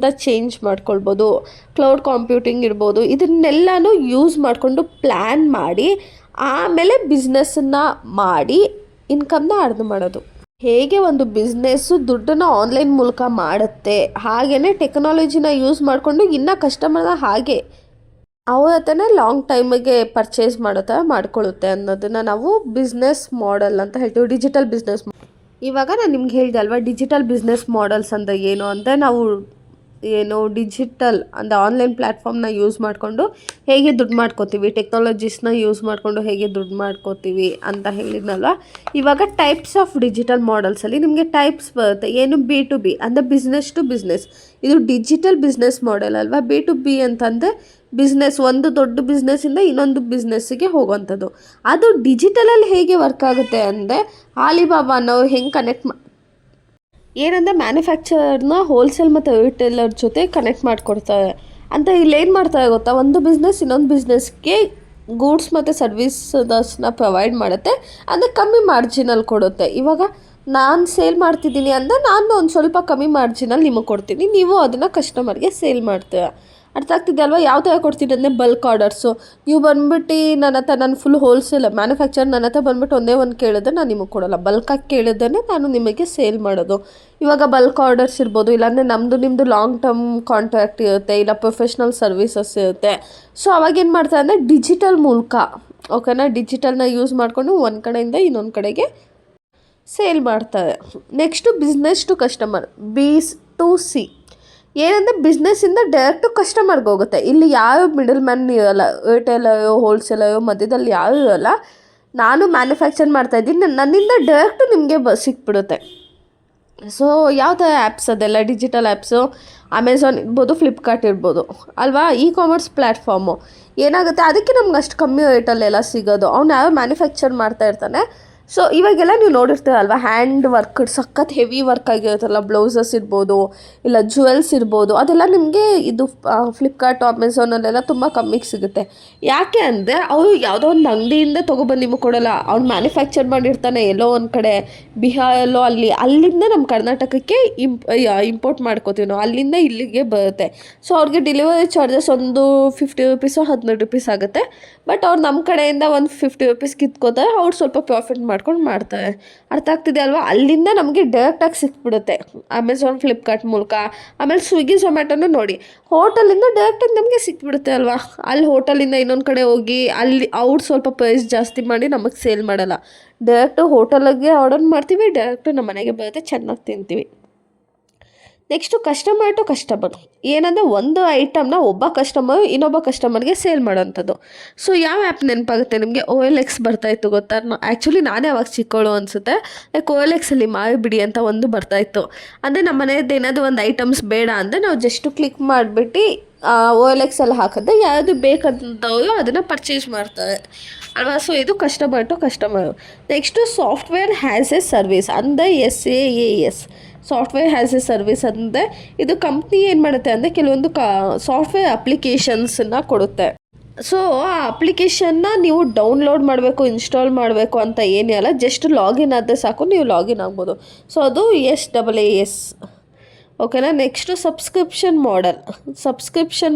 ಚೇಂಜ್ ಮಾಡ್ಕೊಳ್ಬೋದು. ಕ್ಲೌಡ್ ಕಂಪ್ಯೂಟಿಂಗ್ ಇರ್ಬೋದು. ಇದನ್ನೆಲ್ಲನೂ ಯೂಸ್ ಮಾಡಿಕೊಂಡು ಪ್ಲ್ಯಾನ್ ಮಾಡಿ ಆಮೇಲೆ ಬಿಸ್ನೆಸ್ಸನ್ನು ಮಾಡಿ ಇನ್ಕಮ್ನ ಅರ್ನ್ ಮಾಡೋದು. ಹೇಗೆ ಒಂದು ಬಿಸ್ನೆಸ್ಸು ದುಡ್ಡನ್ನು ಆನ್ಲೈನ್ ಮೂಲಕ ಮಾಡುತ್ತೆ, ಹಾಗೆಯೇ ಟೆಕ್ನಾಲಜಿನ ಯೂಸ್ ಮಾಡಿಕೊಂಡು ಇನ್ನೂ ಕಸ್ಟಮರ್ನ ಹಾಗೆ ಅವ್ರ ಹತ್ರನೇ ಲಾಂಗ್ ಟೈಮಿಗೆ ಪರ್ಚೇಸ್ ಮಾಡೋ ಥರ ಮಾಡ್ಕೊಳ್ಳುತ್ತೆ ಅನ್ನೋದನ್ನು ನಾವು ಬಿಸ್ನೆಸ್ ಮಾಡೆಲ್ ಅಂತ ಹೇಳ್ತೀವಿ. ಡಿಜಿಟಲ್ ಬಿಸ್ನೆಸ್ ಇವಾಗ ನಾನು ನಿಮ್ಗೆ ಹೇಳಿದೆ ಅಲ್ವಾ ಡಿಜಿಟಲ್ ಬಿಸ್ನೆಸ್ ಮಾಡೆಲ್ಸ್ ಅಂದರೆ ಏನು ಅಂದರೆ ನಾವು ಡಿಜಿಟಲ್ ಅಂದರೆ ಆನ್ಲೈನ್ ಪ್ಲ್ಯಾಟ್ಫಾರ್ಮ್ನ ಯೂಸ್ ಮಾಡಿಕೊಂಡು ಹೇಗೆ ದುಡ್ಡು ಮಾಡ್ಕೋತೀವಿ, ಟೆಕ್ನಾಲಜೀಸ್ನ ಯೂಸ್ ಮಾಡಿಕೊಂಡು ಹೇಗೆ ದುಡ್ಡು ಮಾಡ್ಕೋತೀವಿ ಅಂತ ಹೇಳಿದ್ನಲ್ವ. ಇವಾಗ ಟೈಪ್ಸ್ ಆಫ್ ಡಿಜಿಟಲ್ ಮಾಡೆಲ್ಸಲ್ಲಿ ನಿಮಗೆ ಟೈಪ್ಸ್ ಬರುತ್ತೆ. ಏನು B2B ಅಂದರೆ ಬಿಸ್ನೆಸ್ ಟು ಬಿಸ್ನೆಸ್, ಇದು ಡಿಜಿಟಲ್ ಬಿಸ್ನೆಸ್ ಮಾಡೆಲ್ ಅಲ್ವಾ. B2B ಅಂತಂದರೆ ಬಿಸ್ನೆಸ್, ಒಂದು ದೊಡ್ಡ ಬಿಸ್ನೆಸ್ಸಿಂದ ಇನ್ನೊಂದು ಬಿಸ್ನೆಸ್ಸಿಗೆ ಹೋಗುವಂಥದ್ದು. ಅದು ಡಿಜಿಟಲಲ್ಲಿ ಹೇಗೆ ವರ್ಕ್ ಆಗುತ್ತೆ ಅಂದರೆ ಆಲಿಬಾಬಾ ನಾವು ಹೆಂಗೆ ಕನೆಕ್ಟ್ ಏನಂದರೆ ಮ್ಯಾನುಫ್ಯಾಕ್ಚರ್ನ ಹೋಲ್ಸೇಲ್ ಮತ್ತು ರಿಟೇಲರ್ ಜೊತೆ ಕನೆಕ್ಟ್ ಮಾಡಿಕೊಡ್ತಾರೆ ಅಂತ. ಇಲ್ಲಿ ಏನು ಮಾಡ್ತಾರೆ ಗೊತ್ತಾ, ಒಂದು ಬಿಸ್ನೆಸ್ ಇನ್ನೊಂದು ಬಿಸ್ನೆಸ್ಗೆ ಗೂಡ್ಸ್ ಮತ್ತು ಸರ್ವಿಸಸ್ನ ಪ್ರೊವೈಡ್ ಮಾಡುತ್ತೆ, ಅಂದರೆ ಕಮ್ಮಿ ಮಾರ್ಜಿನಲ್ಲಿ ಕೊಡುತ್ತೆ. ಇವಾಗ ನಾನು ಸೇಲ್ ಮಾಡ್ತಿದ್ದೀನಿ ಅಂದರೆ ನಾನು ಒಂದು ಸ್ವಲ್ಪ ಕಮ್ಮಿ ಮಾರ್ಜಿನಲ್ಲಿ ನಿಮಗೆ ಕೊಡ್ತೀನಿ, ನೀವು ಅದನ್ನು ಕಸ್ಟಮರ್ಗೆ ಸೇಲ್ ಮಾಡ್ತೀರ. ಅರ್ಥ ಆಗ್ತಿದೆ ಅಲ್ವಾ? ಯಾವ ಥರ ಕೊಡ್ತೀನಿ ಅಂದರೆ ಬಲ್ಕ್ ಆರ್ಡರ್ಸು. ನೀವು ಬಂದ್ಬಿಟ್ಟು ನನ್ನ ಹತ್ರ, ನಾನು ಫುಲ್ ಹೋಲ್ಸೇಲ್ ಮ್ಯಾನುಫ್ಯಾಕ್ಚರ್ ನನ್ನ ಹತ್ರ ಬಂದ್ಬಿಟ್ಟು ಒಂದೇ ಒಂದು ಕೇಳಿದ್ರೆ ನಾನು ನಿಮಗೆ ಕೊಡೋಲ್ಲ, ಬಲ್ಕಾಗಿ ಕೇಳಿದ್ರೆ ನಾನು ನಿಮಗೆ ಸೇಲ್ ಮಾಡೋದು. ಇವಾಗ ಬಲ್ಕ್ ಆರ್ಡರ್ಸ್ ಇರ್ಬೋದು, ಇಲ್ಲಾಂದರೆ ನಿಮ್ಮದು ಲಾಂಗ್ ಟರ್ಮ್ ಕಾಂಟ್ರಾಕ್ಟ್ ಇರುತ್ತೆ, ಇಲ್ಲ ಪ್ರೊಫೆಷ್ನಲ್ ಸರ್ವಿಸಸ್ ಇರುತ್ತೆ. ಸೊ ಅವಾಗೇನು ಮಾಡ್ತಾರೆ ಅಂದರೆ ಡಿಜಿಟಲ್ ಮೂಲಕ, ಓಕೆನಾ, ಡಿಜಿಟಲ್ನ ಯೂಸ್ ಮಾಡಿಕೊಂಡು ಒಂದು ಕಡೆಯಿಂದ ಇನ್ನೊಂದು ಕಡೆಗೆ ಸೇಲ್ ಮಾಡ್ತಾರೆ. Next business to customer, B2C ಏನಂದರೆ ಬಿಸ್ನೆಸ್ಸಿಂದ ಡೈರೆಕ್ಟು ಕಸ್ಟಮರ್ಗೆ ಹೋಗುತ್ತೆ. ಇಲ್ಲಿ ಯಾವ ಮಿಡಲ್ ಮ್ಯಾನ್ ಇರೋಲ್ಲ, ರಿಟೇಲರು ಹೋಲ್ಸೇಲರು ಮಧ್ಯದಲ್ಲಿ ಯಾರೂ ಇರೋಲ್ಲ. ನಾನು ಮ್ಯಾನುಫ್ಯಾಕ್ಚರ್ ಮಾಡ್ತಾಯಿದ್ದೀನಿ, ನನ್ನಿಂದ ಡೈರೆಕ್ಟು ನಿಮಗೆ ಸಿಕ್ಬಿಡುತ್ತೆ. ಸೊ ಯಾವ ಥರ ಆ್ಯಪ್ಸ್ ಅದೆಲ್ಲ ಡಿಜಿಟಲ್ ಆ್ಯಪ್ಸು, ಅಮೆಝಾನ್ ಇರ್ಬೋದು, ಫ್ಲಿಪ್ಕಾರ್ಟ್ ಇರ್ಬೋದು ಅಲ್ವಾ. ಕಾಮರ್ಸ್ ಪ್ಲ್ಯಾಟ್ಫಾರ್ಮು ಏನಾಗುತ್ತೆ, ಅದಕ್ಕೆ ನಮ್ಗೆ ಅಷ್ಟು ಕಮ್ಮಿ ರೇಟಲ್ಲೆಲ್ಲ ಸಿಗೋದು. ಅವ್ನು ಯಾವ ಮ್ಯಾನುಫ್ಯಾಕ್ಚರ್ ಮಾಡ್ತಾ ಇರ್ತಾನೆ. ಸೊ ಇವಾಗೆಲ್ಲ ನೀವು ನೋಡಿರ್ತೀರಲ್ವ, ಹ್ಯಾಂಡ್ ವರ್ಕ್ ಸಖತ್ ಹೆವಿ ವರ್ಕ್ ಆಗಿರುತ್ತಲ್ಲ, ಬ್ಲೌಸಸ್ ಇರ್ಬೋದು, ಇಲ್ಲ ಜುವೆಲ್ಸ್ ಇರ್ಬೋದು, ಅದೆಲ್ಲ ನಿಮಗೆ ಇದು ಫ್ಲಿಪ್ಕಾರ್ಟ್ ಅಮೆಝಾನಲ್ಲೆಲ್ಲ ತುಂಬ ಕಮ್ಮಿಗೆ ಸಿಗುತ್ತೆ. ಯಾಕೆ ಅಂದರೆ ಅವರು ಯಾವುದೋ ಒಂದು ಅಂಗಡಿಯಿಂದ ತೊಗೊಬಂದು ನಿಮಗೆ ಕೊಡೋಲ್ಲ, ಅವ್ನು ಮ್ಯಾನುಫ್ಯಾಕ್ಚರ್ ಮಾಡಿರ್ತಾನೆ ಎಲ್ಲೋ ಒಂದು ಕಡೆ ಬಿಹಾರಲ್ಲೋ, ಅಲ್ಲಿಂದ ನಮ್ಮ ಕರ್ನಾಟಕಕ್ಕೆ ಇಂಪೋರ್ಟ್ ಮಾಡ್ಕೋತೀವಿ ನಾವು, ಅಲ್ಲಿಂದ ಇಲ್ಲಿಗೆ ಬರುತ್ತೆ. ಸೊ ಅವ್ರಿಗೆ ಡೆಲಿವರಿ ಚಾರ್ಜಸ್ ಒಂದು ₹50 ₹15 ಆಗುತ್ತೆ. ಬಟ್ ಅವ್ರು ನಮ್ಮ ಕಡೆಯಿಂದ ಒಂದು ₹50 ಕಿತ್ಕೋತಾರೆ, ಅವ್ರು ಸ್ವಲ್ಪ ಪ್ರಾಫಿಟ್ ಮಾಡ್ಕೊಂಡು ಮಾಡ್ತಾರೆ. ಅರ್ಥ ಆಗ್ತಿದೆ ಅಲ್ವಾ? ಅಲ್ಲಿಂದ ನಮಗೆ ಡೈರೆಕ್ಟಾಗಿ ಸಿಕ್ಬಿಡುತ್ತೆ ಅಮೆಝಾನ್ ಫ್ಲಿಪ್ಕಾರ್ಟ್ ಮೂಲಕ. ಆಮೇಲೆ ಸ್ವಿಗ್ಗಿ ಝೊಮ್ಯಾಟೋನು ನೋಡಿ, ಹೋಟೆಲಿಂದ ಡೈರೆಕ್ಟಾಗಿ ನಮಗೆ ಸಿಕ್ಬಿಡುತ್ತೆ ಅಲ್ವಾ. ಅಲ್ಲಿ ಹೋಟೆಲಿಂದ ಇನ್ನೊಂದು ಕಡೆ ಹೋಗಿ ಅಲ್ಲಿ ಅವ್ರು ಸ್ವಲ್ಪ ಪ್ರೈಸ್ ಜಾಸ್ತಿ ಮಾಡಿ ನಮಗೆ ಸೇಲ್ ಮಾಡಲ್ಲ, ಡೈರೆಕ್ಟು ಹೋಟೆಲಿಗೆ ಆರ್ಡರ್ ಮಾಡ್ತೀವಿ, ಡೈರೆಕ್ಟು ನಮ್ಮ ಮನೆಗೆ ಬರುತ್ತೆ, ಚೆನ್ನಾಗಿ ತಿಂತೀವಿ. ನೆಕ್ಸ್ಟು ಕಸ್ಟಮರ್ ಟು ಕಸ್ಟಮರ್ ಏನಂದರೆ ಒಂದು ಐಟಮ್ನ ಒಬ್ಬ ಕಸ್ಟಮರು ಇನ್ನೊಬ್ಬ ಕಸ್ಟಮರ್ಗೆ ಸೇಲ್ ಮಾಡೋವಂಥದ್ದು. ಸೊ ಯಾವ ಆ್ಯಪ್ ನೆನಪಾಗುತ್ತೆ ನಿಮಗೆ? OLX ಬರ್ತಾಯಿತ್ತು ಗೊತ್ತಾ? ಆ್ಯಕ್ಚುಲಿ ನಾನೇ ಅವಾಗ ಚಿಕ್ಕವಳು ಅನಿಸುತ್ತೆ. ಲೈಕ್ OLXಲ್ಲಿ ಮಾರಿಬಿಡಿ ಅಂತ ಒಂದು ಬರ್ತಾಯಿತ್ತು. ಅಂದರೆ ನಮ್ಮ ಮನೆಯದ್ದು ಏನಾದರೂ ಒಂದು ಐಟಮ್ಸ್ ಬೇಡ ಅಂದರೆ ನಾವು ಜಸ್ಟು ಕ್ಲಿಕ್ ಮಾಡಿಬಿಟ್ಟು OLXಲ್ಲಿ ಹಾಕಿದ್ರೆ ಯಾವುದು ಬೇಕಂತವ್ರು ಅದನ್ನು ಪರ್ಚೇಸ್ ಮಾಡ್ತಾರೆ ಅಲ್ವಾ. ಸೊ ಇದು customer to customer. Next software as a service ಅಂದರೆ SaaS, software as a service ಅಂದರೆ ಇದು ಕಂಪ್ನಿ ಏನು ಮಾಡುತ್ತೆ ಅಂದರೆ ಕೆಲವೊಂದು ಸಾಫ್ಟ್ವೇರ್ ಅಪ್ಲಿಕೇಶನ್ಸನ್ನು ಕೊಡುತ್ತೆ. ಸೊ ಆ ಅಪ್ಲಿಕೇಶನ್ನ ನೀವು ಡೌನ್ಲೋಡ್ ಮಾಡಬೇಕು, ಇನ್ಸ್ಟಾಲ್ ಮಾಡಬೇಕು ಅಂತ ಏನೇ ಅಲ್ಲ, ಜಸ್ಟ್ ಲಾಗಿನ್ ಆದರೆ ಸಾಕು, ನೀವು ಲಾಗಿನ್ ಆಗ್ಬೋದು. ಸೊ ಅದು SaaS, ಓಕೆನಾ. ನೆಕ್ಸ್ಟು ಸಬ್ಸ್ಕ್ರಿಪ್ಷನ್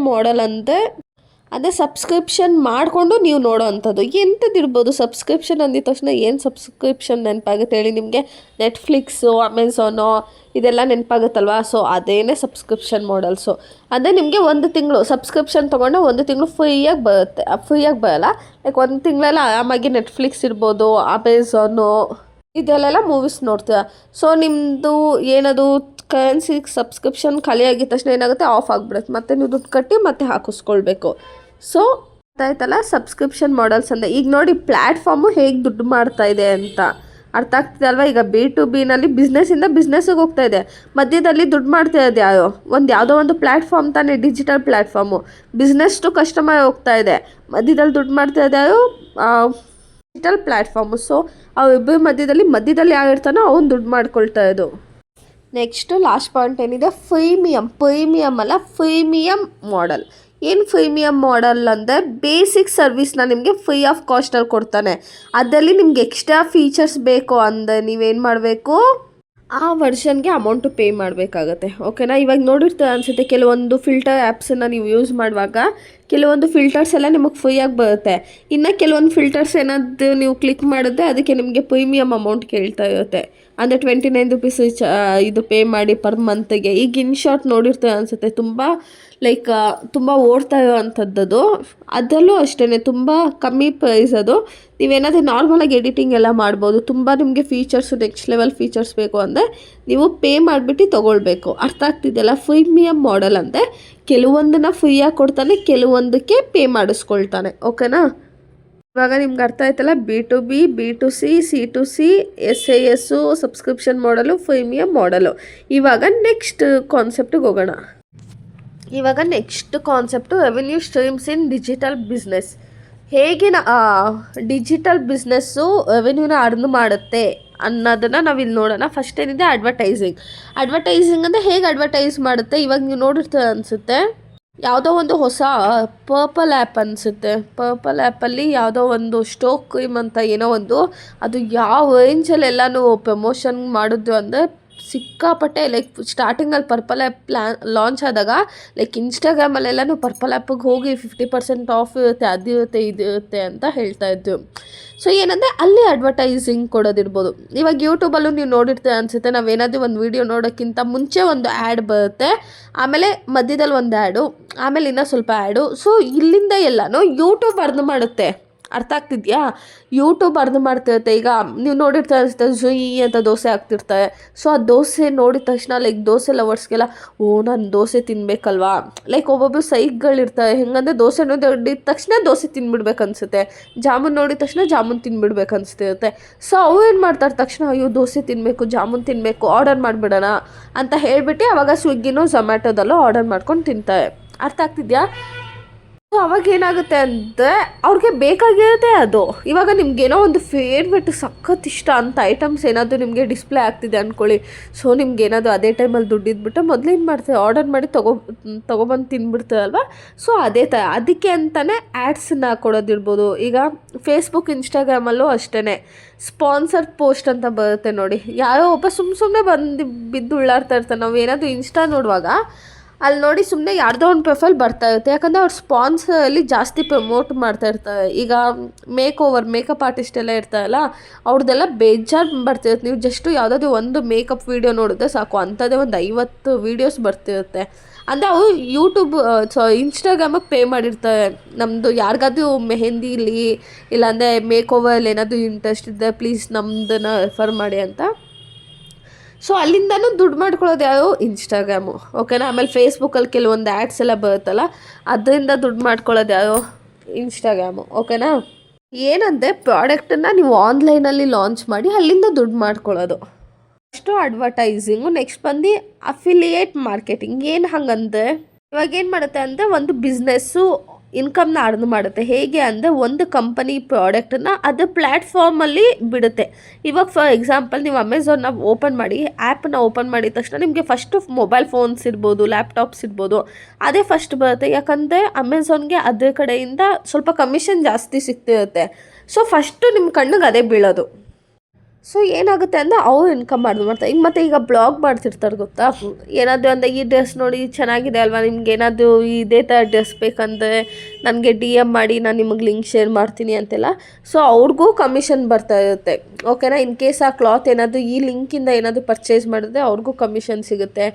ಮಾಡೆಲ್ ಅಂದರೆ ಅದೇ ಸಬ್ಸ್ಕ್ರಿಪ್ಷನ್ ಮಾಡಿಕೊಂಡು ನೀವು ನೋಡೋ ಅಂಥದ್ದು. ಎಂಥದ್ದಿರ್ಬೋದು ಸಬ್ಸ್ಕ್ರಿಪ್ಷನ್ ಅಂದಿದ ತಕ್ಷಣ ಏನು ಸಬ್ಸ್ಕ್ರಿಪ್ಷನ್ ನೆನಪಾಗುತ್ತೆ ಹೇಳಿ ನಿಮಗೆ? ನೆಟ್ಫ್ಲಿಕ್ಸು, ಅಮೆಝಾನೋ ಇದೆಲ್ಲ ನೆನಪಾಗುತ್ತಲ್ವಾ. ಸೊ ಅದೇನೇ ಸಬ್ಸ್ಕ್ರಿಪ್ಷನ್ ಮಾಡೆಲ್ಸು. ಅದೇ ನಿಮಗೆ ಒಂದು ತಿಂಗಳು ಸಬ್ಸ್ಕ್ರಿಪ್ಷನ್ ತೊಗೊಂಡು ಒಂದು ತಿಂಗಳು ಫ್ರೀಯಾಗಿ ಬರುತ್ತೆ. ಫ್ರೀಯಾಗಿ ಬರೋಲ್ಲ, ಲೈಕ್ ಒಂದು ತಿಂಗಳೆಲ್ಲ ಆರಾಮಾಗಿ ನೆಟ್ಫ್ಲಿಕ್ಸ್ ಇರ್ಬೋದು, ಅಮೆಝಾನು ಇದೆಲ್ಲ ಮೂವೀಸ್ ನೋಡ್ತೀರ. ಸೊ ನಿಮ್ಮದು ಏನದು ಕರೆನ್ಸಿ ಸಬ್ಸ್ಕ್ರಿಪ್ಷನ್ ಖಾಲಿ ಆಗಿದ ತಕ್ಷಣ ಏನಾಗುತ್ತೆ, ಆಫ್ ಆಗಿಬಿಡುತ್ತೆ, ಮತ್ತು ನೀವು ದುಡ್ಡು ಕಟ್ಟಿ ಮತ್ತೆ ಹಾಕಿಸ್ಕೊಳ್ಬೇಕು. ಸೊ ಗೊತ್ತಾಯ್ತಲ್ಲ ಸಬ್ಸ್ಕ್ರಿಪ್ಷನ್ ಮಾಡೆಲ್ಸ್ ಅಂದರೆ. ಈಗ ನೋಡಿ ಪ್ಲ್ಯಾಟ್ಫಾರ್ಮು ಹೇಗೆ ದುಡ್ಡು ಮಾಡ್ತಾ ಇದೆ ಅಂತ ಅರ್ಥ ಆಗ್ತಿದೆ ಅಲ್ವಾ. ಈಗ B2Bನಲ್ಲಿ ಬಿಸ್ನೆಸ್ಸಿಂದ ಬಿಸ್ನೆಸ್ಸಿಗೆ ಹೋಗ್ತಾ ಇದೆ, ಮಧ್ಯದಲ್ಲಿ ದುಡ್ಡು ಮಾಡ್ತಾ ಇದೆ ಯಾವುದೋ ಒಂದು ಪ್ಲ್ಯಾಟ್ಫಾರ್ಮ್ ತಾನೇ, digital platform. Business to customer ಹೋಗ್ತಾ ಇದೆ, ಮಧ್ಯದಲ್ಲಿ ದುಡ್ಡು ಮಾಡ್ತಾ ಇದೆ ಡಿಜಿಟಲ್ ಪ್ಲ್ಯಾಟ್ಫಾರ್ಮು. ಸೊ ಅವಿಬ್ಬರ ಮಧ್ಯದಲ್ಲಿ ಯಾರಿರ್ತಾನೋ ಅವ್ನು ದುಡ್ಡು ಮಾಡ್ಕೊಳ್ತಾ ಇದ್ದು. ನೆಕ್ಸ್ಟು ಲಾಸ್ಟ್ ಪಾಯಿಂಟ್ ಏನಿದೆ, ಪ್ರೀಮಿಯಮ್ ಅಲ್ಲ, ಫ್ರೀಮಿಯಮ್ ಮಾಡೆಲ್. ಏನು ಫ್ರೀಮಿಯಮ್ ಮಾಡೆಲ್ ಅಂದರೆ ಬೇಸಿಕ್ ಸರ್ವಿಸ್ನ ನಿಮಗೆ ಫ್ರೀ ಆಫ್ ಕಾಸ್ಟಲ್ಲಿ ಕೊಡ್ತಾನೆ. ಅದರಲ್ಲಿ ನಿಮ್ಗೆ ಎಕ್ಸ್ಟ್ರಾ ಫೀಚರ್ಸ್ ಬೇಕು ಅಂದರೆ ನೀವೇನು ಮಾಡಬೇಕು, ಆ ವರ್ಷನ್ಗೆ ಅಮೌಂಟು ಪೇ ಮಾಡಬೇಕಾಗತ್ತೆ, ಓಕೆನಾ. ಇವಾಗ ನೋಡಿರ್ತೀರ ಅನಿಸುತ್ತೆ, ಕೆಲವೊಂದು ಫಿಲ್ಟರ್ ಆ್ಯಪ್ಸನ್ನು ನೀವು ಯೂಸ್ ಮಾಡುವಾಗ ಕೆಲವೊಂದು ಫಿಲ್ಟರ್ಸ್ ಎಲ್ಲ ನಿಮಗೆ ಫ್ರೀಯಾಗಿ ಬರುತ್ತೆ. ಇನ್ನು ಕೆಲವೊಂದು ಫಿಲ್ಟರ್ಸ್ ಏನಾದರೂ ನೀವು ಕ್ಲಿಕ್ ಮಾಡಿದ್ರೆ ಅದಕ್ಕೆ ನಿಮಗೆ ಪ್ರೀಮಿಯಮ್ ಅಮೌಂಟ್ ಕೇಳ್ತಾ ಇರುತ್ತೆ. ಅಂದರೆ 29 ರುಪೀಸ್ ಇದು ಪೇ ಮಾಡಿ ಪರ್ ಮಂತ್ಗೆ. ಈಗ ಇನ್ ಶಾರ್ಟ್ ನೋಡಿರ್ತೇವೆ ಅನಿಸುತ್ತೆ, ತುಂಬ ಲೈಕ್ ತುಂಬ ಓಡ್ತಾ ಇರೋವಂಥದ್ದು. ಅದರಲ್ಲೂ ಅಷ್ಟೇ ತುಂಬ ಕಮ್ಮಿ ಪ್ರೈಸ್ ಅದು. ನೀವೇನಾದರೂ ನಾರ್ಮಲಾಗಿ ಎಡಿಟಿಂಗ್ ಎಲ್ಲ ಮಾಡ್ಬೋದು. ತುಂಬ ನಿಮಗೆ ಫೀಚರ್ಸು ನೆಕ್ಸ್ಟ್ ಲೆವೆಲ್ ಫೀಚರ್ಸ್ ಬೇಕು ಅಂದರೆ ನೀವು ಪೇ ಮಾಡಿಬಿಟ್ಟು ತೊಗೊಳ್ಬೇಕು. ಅರ್ಥ ಆಗ್ತಿದೆಯಲ್ಲ? ಪ್ರೀಮಿಯಮ್ ಮಾಡೆಲ್ ಅಂತೆ. ಕೆಲವೊಂದನ್ನು ಫ್ರೀಯಾಗಿ ಕೊಡ್ತಾನೆ, ಕೆಲವೊಂದಕ್ಕೆ ಪೇ ಮಾಡಿಸ್ಕೊಳ್ತಾನೆ. ಓಕೆನಾ? ಇವಾಗ ನಿಮ್ಗೆ ಅರ್ಥ ಆಯ್ತಲ್ಲ, B2B, B2C, C2C, SAS, subscription ಮಾಡಲು, ಪ್ರೀಮಿಯಮ್ ಮಾಡಲು. ಇವಾಗ ನೆಕ್ಸ್ಟ್ ಕಾನ್ಸೆಪ್ಟಿಗೆ ಹೋಗೋಣ. ಇವಾಗ next concept revenue streams in digital business. ಹೇಗೆ ಡಿಜಿಟಲ್ ಬಿಸ್ನೆಸ್ಸು ರೆವೆನ್ಯೂನ ಅರ್ನ್ ಮಾಡುತ್ತೆ ಅನ್ನೋದನ್ನು ನಾವಿಲ್ಲಿ ನೋಡೋಣ. ಫಸ್ಟ್ ಏನಿದೆ ಅಡ್ವರ್ಟೈಸಿಂಗ್. ಅಡ್ವರ್ಟೈಸಿಂಗ್ ಅಂದರೆ ಹೇಗೆ ಅಡ್ವರ್ಟೈಸ್ ಮಾಡುತ್ತೆ. ಇವಾಗ ನೀವು ನೋಡಿರ್ತೀರ ಅನಿಸುತ್ತೆ, ಯಾವುದೋ ಒಂದು ಹೊಸ ಪರ್ಪಲ್ ಆ್ಯಪ್ ಅನಿಸುತ್ತೆ. ಪರ್ಪಲ್ ಆ್ಯಪಲ್ಲಿ ಯಾವುದೋ ಒಂದು ಸ್ಟೋಕ್ ಕ್ರೀಮ್ ಅಂತ ಏನೋ ಒಂದು, ಅದು ಯಾವ ರೇಂಜಲ್ಲೆಲ್ಲನೂ ಪ್ರಮೋಷನ್ ಮಾಡಿದ್ರು ಅಂದರೆ ಸಿಕ್ಕಾಪಟ್ಟೆ. ಲೈಕ್ ಸ್ಟಾರ್ಟಿಂಗಲ್ಲಿ ಪರ್ಪಲ್ ಆ್ಯಪ್ ಲಾಂಚ್ ಆದಾಗ ಲೈಕ್ ಇನ್ಸ್ಟಾಗ್ರಾಮಲ್ಲೆಲ್ಲನೂ ಪರ್ಪಲ್ ಆ್ಯಪಿಗೆ ಹೋಗಿ 50% ಆಫ್ ಇರುತ್ತೆ, ಅದಿರುತ್ತೆ, ಇದಿರುತ್ತೆ ಅಂತ ಹೇಳ್ತಾ ಇದ್ರು. ಸೊ ಏನಂದರೆ ಅಲ್ಲಿ ಅಡ್ವರ್ಟೈಸಿಂಗ್ ಕೊಡೋದಿರ್ಬೋದು. ಇವಾಗ ಯೂಟ್ಯೂಬಲ್ಲೂ ನೀವು ನೋಡಿರ್ತೀರ ಅನಿಸುತ್ತೆ, ನಾವೇನಾದರೂ ಒಂದು ವೀಡಿಯೋ ನೋಡೋಕ್ಕಿಂತ ಮುಂಚೆ ಒಂದು ಆ್ಯಡ್ ಬರುತ್ತೆ, ಆಮೇಲೆ ಮಧ್ಯದಲ್ಲಿ ಒಂದು ಆ್ಯಡು, ಆಮೇಲೆ ಇನ್ನೂ ಸ್ವಲ್ಪ ಆ್ಯಡು. ಸೊ ಇಲ್ಲಿಂದ ಎಲ್ಲನೂ ಯೂಟ್ಯೂಬ್ ಅರ್ನ್ ಮಾಡುತ್ತೆ. ಅರ್ಥ ಆಗ್ತಿದೆಯಾ? YouTube earn ಮಾಡ್ತಿರುತ್ತೆ. ಈಗ ನೀವು ನೋಡಿರ್ತಾರೆ ಅನಿಸುತ್ತೆ, ಜುಯಿ ಅಂತ ದೋಸೆ ಹಾಕ್ತಿರ್ತಾರೆ. ಸೊ ಆ ದೋಸೆ ನೋಡಿದ ತಕ್ಷಣ ಲೈಕ್ ದೋಸೆ ಲವರ್ಸ್ಗೆಲ್ಲ ನಾನು ದೋಸೆ ತಿನ್ನಬೇಕಲ್ವಾ, ಲೈಕ್ ಒಬ್ಬೊಬ್ಬರು ಸೈಕ್ಗಳಿರ್ತಾರೆ. ಹೆಂಗಂದರೆ ದೋಸೆ ನೋಡಿದ ತಕ್ಷಣ ದೋಸೆ ತಿನ್ಬಿಡ್ಬೇಕು ಅನಿಸುತ್ತೆ, ಜಾಮೂನ್ ನೋಡಿದ ತಕ್ಷಣ ಜಾಮೂನ್ ತಿನ್ಬಿಡ್ಬೇಕು ಅನಿಸ್ತಿರುತ್ತೆ. ಸೊ ಅವು ಏನು ಮಾಡ್ತಾರೆ, ತಕ್ಷಣ ಅಯ್ಯೋ ದೋಸೆ ತಿನ್ನಬೇಕು, ಜಾಮೂನ್ ತಿನ್ನಬೇಕು, ಆರ್ಡರ್ ಮಾಡಿಬಿಡೋಣ ಅಂತ ಹೇಳ್ಬಿಟ್ಟು ಅವಾಗ ಸ್ವಿಗ್ಗಿನೋ ಝೊಮ್ಯಾಟೋದಲ್ಲೋ ಆರ್ಡರ್ ಮಾಡ್ಕೊಂಡು ತಿಂತಾರೆ. ಅರ್ಥ ಆಗ್ತಿದೆಯಾ? ಸೊ ಅವಾಗ ಏನಾಗುತ್ತೆ ಅಂದರೆ ಅವ್ರಿಗೆ ಬೇಕಾಗಿರುತ್ತೆ ಅದು. ಇವಾಗ ನಿಮ್ಗೇನೋ ಒಂದು ಫೇವ್ರೆಟ್ ಸಖತ್ ಇಷ್ಟ ಅಂತ ಐಟಮ್ಸ್ ಏನಾದರೂ ನಿಮಗೆ ಡಿಸ್ಪ್ಲೇ ಆಗ್ತಿದೆ ಅಂದ್ಕೊಳ್ಳಿ. ಸೊ ನಿಮ್ಗೇನಾದರೂ ಅದೇ ಟೈಮಲ್ಲಿ ದುಡ್ಡಿದ್ಬಿಟ್ಟು ಮೊದಲೇನು ಮಾಡ್ತಾರೆ, ಆರ್ಡರ್ ಮಾಡಿ ತೊಗೊಬಂದು ತಿನ್ಬಿಡ್ತಾರಲ್ವ. ಸೊ ಅದೇ ಥರ ಅದಕ್ಕೆ ಅಂತಲೇ ಆ್ಯಡ್ಸನ್ನ ಕೊಡೋದಿರ್ಬೋದು. ಈಗ ಫೇಸ್ಬುಕ್, ಇನ್ಸ್ಟಾಗ್ರಾಮಲ್ಲೂ ಅಷ್ಟೇ ಸ್ಪಾನ್ಸರ್ಡ್ ಪೋಸ್ಟ್ ಅಂತ ಬರುತ್ತೆ ನೋಡಿ. ಯಾರೋ ಒಬ್ಬ ಸುಮ್ಮನೆ ಬಂದು ಬಿದ್ದು ಉಳ್ಳಾಡ್ತಾ ಇರ್ತಾರೆ. ನಾವು ಏನಾದರೂ ಇನ್ಸ್ಟಾ ನೋಡುವಾಗ ಅಲ್ಲಿ ನೋಡಿ ಸುಮ್ಮನೆ ಯಾರ್ದೋ ಒಂದು ಪ್ರೊಫೈಲ್ ಬರ್ತಾ ಇರುತ್ತೆ, ಯಾಕಂದರೆ ಅವ್ರು ಸ್ಪಾನ್ಸರಲ್ಲಿ ಜಾಸ್ತಿ ಪ್ರಮೋಟ್ ಮಾಡ್ತಾ ಇರ್ತಾರೆ. ಈಗ ಮೇಕಪ್ ಆರ್ಟಿಸ್ಟ್ ಎಲ್ಲ ಇರ್ತಾರಲ್ಲ, ಅವ್ರದ್ದೆಲ್ಲ ಬೇಜಾರು ಬರ್ತಿರುತ್ತೆ. ನೀವು ಜಸ್ಟು ಯಾವುದಾದ್ರು ಒಂದು ಮೇಕಪ್ ವೀಡಿಯೋ ನೋಡಿದ್ರೆ ಸಾಕು, ಅಂಥದ್ದೇ ಒಂದು 50 ವೀಡಿಯೋಸ್ ಬರ್ತಿರುತ್ತೆ. ಅಂದರೆ ಅವು ಯೂಟ್ಯೂಬ್ ಇನ್ಸ್ಟಾಗ್ರಾಮಿಗೆ ಪೇ ಮಾಡಿರ್ತಾರೆ. ನಮ್ಮದು ಯಾರಿಗಾದ್ರೂ ಮೆಹಂದಿಲಿ ಇಲ್ಲಾಂದರೆ ಮೇಕೋವರಲ್ಲಿ ಏನಾದರೂ ಇಂಟ್ರೆಸ್ಟ್ ಇದ್ದರೆ ಪ್ಲೀಸ್ ನಮ್ಮದನ್ನು ರೆಫರ್ ಮಾಡಿ ಅಂತ. ಸೊ ಅಲ್ಲಿಂದನೂ ದುಡ್ಡು ಮಾಡ್ಕೊಳ್ಳೋದು ಯಾರು, ಇನ್ಸ್ಟಾಗ್ರಾಮು. ಓಕೆನಾ? ಆಮೇಲೆ ಫೇಸ್ಬುಕ್ಕಲ್ಲಿ ಕೆಲವೊಂದು ಆ್ಯಡ್ಸ್ ಎಲ್ಲ ಬರುತ್ತಲ್ಲ, ಅದರಿಂದ ದುಡ್ಡು ಮಾಡ್ಕೊಳ್ಳೋದು ಯಾರು, ಇನ್ಸ್ಟಾಗ್ರಾಮು. ಓಕೆನಾ? ಏನಂದರೆ ಪ್ರಾಡಕ್ಟನ್ನು ನೀವು ಆನ್ಲೈನಲ್ಲಿ ಲಾಂಚ್ ಮಾಡಿ ಅಲ್ಲಿಂದ ದುಡ್ಡು ಮಾಡ್ಕೊಳ್ಳೋದು ಅಷ್ಟು ಅಡ್ವರ್ಟೈಸಿಂಗು. ನೆಕ್ಸ್ಟ್ ಬಂದು ಅಫಿಲಿಯೇಟ್ ಮಾರ್ಕೆಟಿಂಗ್. ಏನು ಹಂಗಂದರೆ ಇವಾಗ ಏನು ಮಾಡುತ್ತೆ ಅಂದರೆ ಒಂದು ಬಿಸ್ನೆಸ್ಸು ಇನ್ಕಮ್ನ ಅರ್ನ್ ಮಾಡುತ್ತೆ. ಹೇಗೆ ಅಂದರೆ ಒಂದು ಕಂಪನಿ ಪ್ರಾಡಕ್ಟನ್ನು ಅದು ಪ್ಲ್ಯಾಟ್ಫಾರ್ಮಲ್ಲಿ ಬಿಡುತ್ತೆ. ಇವಾಗ ಫಾರ್ ಎಕ್ಸಾಂಪಲ್ ನೀವು ಅಮೆಝಾನ್ನ ಓಪನ್ ಮಾಡಿ, ಆ್ಯಪನ್ನು ಓಪನ್ ಮಾಡಿದ ತಕ್ಷಣ ನಿಮಗೆ ಫಸ್ಟು ಮೊಬೈಲ್ ಫೋನ್ಸ್ ಇರ್ಬೋದು, ಲ್ಯಾಪ್ಟಾಪ್ಸ್ ಇರ್ಬೋದು, ಅದೇ ಫಸ್ಟ್ ಬರುತ್ತೆ. ಯಾಕಂದರೆ ಅಮೆಝಾನ್ಗೆ ಅದ್ರ ಕಡೆಯಿಂದ ಸ್ವಲ್ಪ ಕಮಿಷನ್ ಜಾಸ್ತಿ ಸಿಗ್ತಿರುತ್ತೆ. ಸೊ ಫಸ್ಟು ನಿಮ್ಮ ಕಣ್ಣಿಗೆ ಅದೇ ಬೀಳೋದು. ಸೊ ಏನಾಗುತ್ತೆ ಅಂದರೆ ಅವ್ರು ಇನ್ಕಮ್ ಮಾಡ್ತಾರೆ. ಈಗ ಬ್ಲಾಗ್ ಮಾಡ್ತಿರ್ತಾರೆ ಗೊತ್ತಾ, ಏನಾದರೂ ಅಂದರೆ ಈ ಡ್ರೆಸ್ ನೋಡಿ ಚೆನ್ನಾಗಿದೆ ಅಲ್ವಾ, ನಿಮ್ಗೆ ಏನಾದರೂ ಇದೇ ಥರ ಡ್ರೆಸ್ ಬೇಕಂದರೆ ನನಗೆ DM ಮಾಡಿ, ನಾನು ನಿಮಗೆ ಲಿಂಕ್ ಶೇರ್ ಮಾಡ್ತೀನಿ ಅಂತೆಲ್ಲ. ಸೊ ಅವ್ರಿಗೂ ಕಮಿಷನ್ ಬರ್ತಾ ಇರುತ್ತೆ. ಓಕೆನಾ? ಇನ್ ಕೇಸ್ ಆ ಕ್ಲಾತ್ ಏನಾದರೂ ಈ ಲಿಂಕಿಂದ ಏನಾದರೂ ಪರ್ಚೇಸ್ ಮಾಡಿದ್ರೆ ಅವ್ರಿಗೂ ಕಮಿಷನ್ ಸಿಗುತ್ತೆ.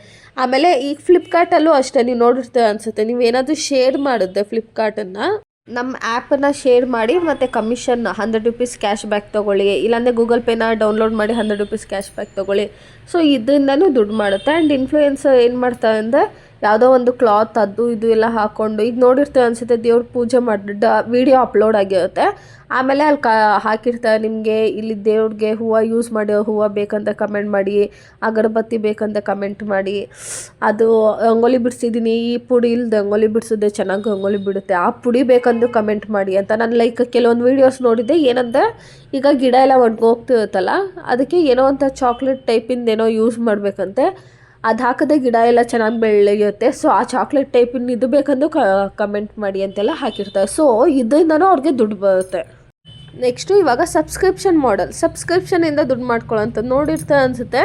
ಆಮೇಲೆ ಈಗ ಫ್ಲಿಪ್ಕಾರ್ಟಲ್ಲೂ ಅಷ್ಟೇ, ನೀವು ನೋಡಿರ್ತೀರ ಅನಿಸುತ್ತೆ, ನೀವು ಏನಾದರೂ ಶೇರ್ ಮಾಡಿದ್ರೆ ಫ್ಲಿಪ್ಕಾರ್ಟನ್ನು, ನಮ್ಮ ಆ್ಯಪನ್ನು ಶೇರ್ ಮಾಡಿ ಮತ್ತು ಕಮಿಷನ್ 100 ರುಪೀಸ್ ಕ್ಯಾಶ್ ಬ್ಯಾಕ್ ತೊಗೊಳ್ಳಿ, ಇಲ್ಲಾಂದರೆ ಗೂಗಲ್ ಪೇನ ಡೌನ್ಲೋಡ್ ಮಾಡಿ 100 ರುಪೀಸ್ ಕ್ಯಾಶ್ ಬ್ಯಾಕ್ ತೊಗೊಳ್ಳಿ. ಸೊ ಇದರಿಂದನೂ ದುಡ್ಡು ಮಾಡುತ್ತೆ. ಆ್ಯಂಡ್ ಇನ್ಫ್ಲೂಯೆನ್ಸರ್ ಏನು ಮಾಡ್ತಾರೆ ಅಂದರೆ ಯಾವುದೋ ಒಂದು ಕ್ಲಾತ್ ಅದು ಇದು ಎಲ್ಲ ಹಾಕ್ಕೊಂಡು, ಈಗ ನೋಡಿರ್ತಾರೆ ಅನಿಸುತ್ತೆ, ದೇವ್ರ ಪೂಜೆ ಮಾಡಿ ವೀಡಿಯೋ ಅಪ್ಲೋಡ್ ಆಗಿರುತ್ತೆ. ಆಮೇಲೆ ಅಲ್ಲಿ ಹಾಕಿರ್ತಾರೆ ನಿಮಗೆ ಇಲ್ಲಿ ದೇವ್ರಿಗೆ ಹೂವು ಯೂಸ್ ಮಾಡಿ, ಹೂವು ಬೇಕಂತ ಕಮೆಂಟ್ ಮಾಡಿ, ಅಗರಬತ್ತಿ ಬೇಕಂತ ಕಮೆಂಟ್ ಮಾಡಿ, ಅದು ರಂಗೋಲಿ ಬಿಡಿಸಿದ್ದೀನಿ, ಈ ಪುಡಿ ಇಲ್ಲದೆ ರಂಗೋಲಿ ಬಿಡಿಸಿದ್ರೆ ಚೆನ್ನಾಗಿ ರಂಗೋಲಿ ಬಿಡುತ್ತೆ, ಆ ಪುಡಿ ಬೇಕಂದು ಕಮೆಂಟ್ ಮಾಡಿ ಅಂತ. ನಾನು ಲೈಕ್ ಕೆಲವೊಂದು ವೀಡಿಯೋಸ್ ನೋಡಿದ್ದೆ. ಏನಂದರೆ ಈಗ ಗಿಡ ಎಲ್ಲ ಒಣಗೋಗ್ತಿರುತ್ತಲ್ಲ, ಅದಕ್ಕೆ ಏನೋ ಒಂದು ಚಾಕ್ಲೇಟ್ ಟೈಪಿಂದ ಏನೋ ಯೂಸ್ ಮಾಡಬೇಕಂತೆ, ಅದು ಹಾಕಿದ್ರೆ ಗಿಡ ಎಲ್ಲ ಚೆನ್ನಾಗಿ ಬೆಳೆಯುತ್ತೆ. ಸೊ ಆ ಚಾಕ್ಲೇಟ್ ಟೈಪಿನ ಇದು ಬೇಕಂದು ಕಮೆಂಟ್ ಮಾಡಿ ಅಂತೆಲ್ಲ ಹಾಕಿರ್ತಾರೆ. ಸೊ ಇದರಿಂದನೂ ಅವ್ರಿಗೆ ದುಡ್ಡು ಬರುತ್ತೆ. ನೆಕ್ಸ್ಟು ಇವಾಗ ಸಬ್ಸ್ಕ್ರಿಪ್ಷನ್ ಮಾಡೆಲ್. ಸಬ್ಸ್ಕ್ರಿಪ್ಷನಿಂದ ದುಡ್ಡು ಮಾಡ್ಕೊಳ್ಳೋಂಥದ್ದು ನೋಡಿರ್ತಾರೆ ಅನಿಸುತ್ತೆ.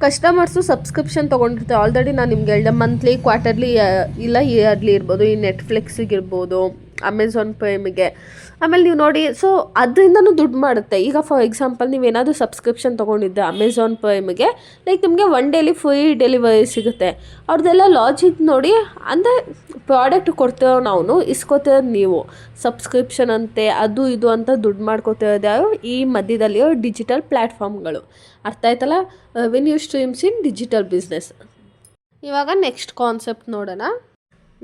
Customers subscription ತೊಗೊಂಡಿರ್ತಾರೆ. ಆಲ್ರೆಡಿ ನಾನು ನಿಮ್ಗೆ ಹೇಳಿದೆ, ಮಂತ್ಲಿ, ಕ್ವಾರ್ಟರ್ಲಿ ಇಲ್ಲ ಇಯರ್ಲಿ ಇರ್ಬೋದು. ಈ ನೆಟ್ಫ್ಲಿಕ್ಸಿಗಿರ್ಬೋದು, ಅಮೆಝಾನ್ ಪ್ರೈಮಿಗೆ. ಆಮೇಲೆ ನೀವು ನೋಡಿ, ಸೊ ಅದರಿಂದನೂ ದುಡ್ಡು ಮಾಡುತ್ತೆ. ಈಗ ಫಾರ್ ಎಕ್ಸಾಂಪಲ್ ನೀವೇನಾದರೂ ಸಬ್ಸ್ಕ್ರಿಪ್ಷನ್ ತೊಗೊಂಡಿದ್ದೆ ಅಮೆಝಾನ್ ಪ್ರೈಮಿಗೆ, ಲೈಕ್ ನಿಮಗೆ 1 ಡೇಲಿ ಫ್ರೀ ಡೆಲಿವರಿ ಸಿಗುತ್ತೆ. ಅವ್ರದ್ದೆಲ್ಲ ಲಾಜಿಕ್ ನೋಡಿ. ಅಂದರೆ ಪ್ರಾಡಕ್ಟ್ ಕೊಡ್ತಿರೋ ನಾವು, ಇಸ್ಕೊತಿರೋದು ನೀವು. ಸಬ್ಸ್ಕ್ರಿಪ್ಷನ್ ಅಂತೆ ಅದು ಇದು ಅಂತ ದುಡ್ಡು ಮಾಡ್ಕೊತಿರೋದು ಯಾರು? ಈ ಮಧ್ಯದಲ್ಲಿರೋ ಡಿಜಿಟಲ್ ಪ್ಲ್ಯಾಟ್ಫಾರ್ಮ್ಗಳು. ಅರ್ಥ ಆಯ್ತಲ್ಲ? Revenue streams in digital business. ಇವಾಗ ನೆಕ್ಸ್ಟ್ ಕಾನ್ಸೆಪ್ಟ್ ನೋಡೋಣ.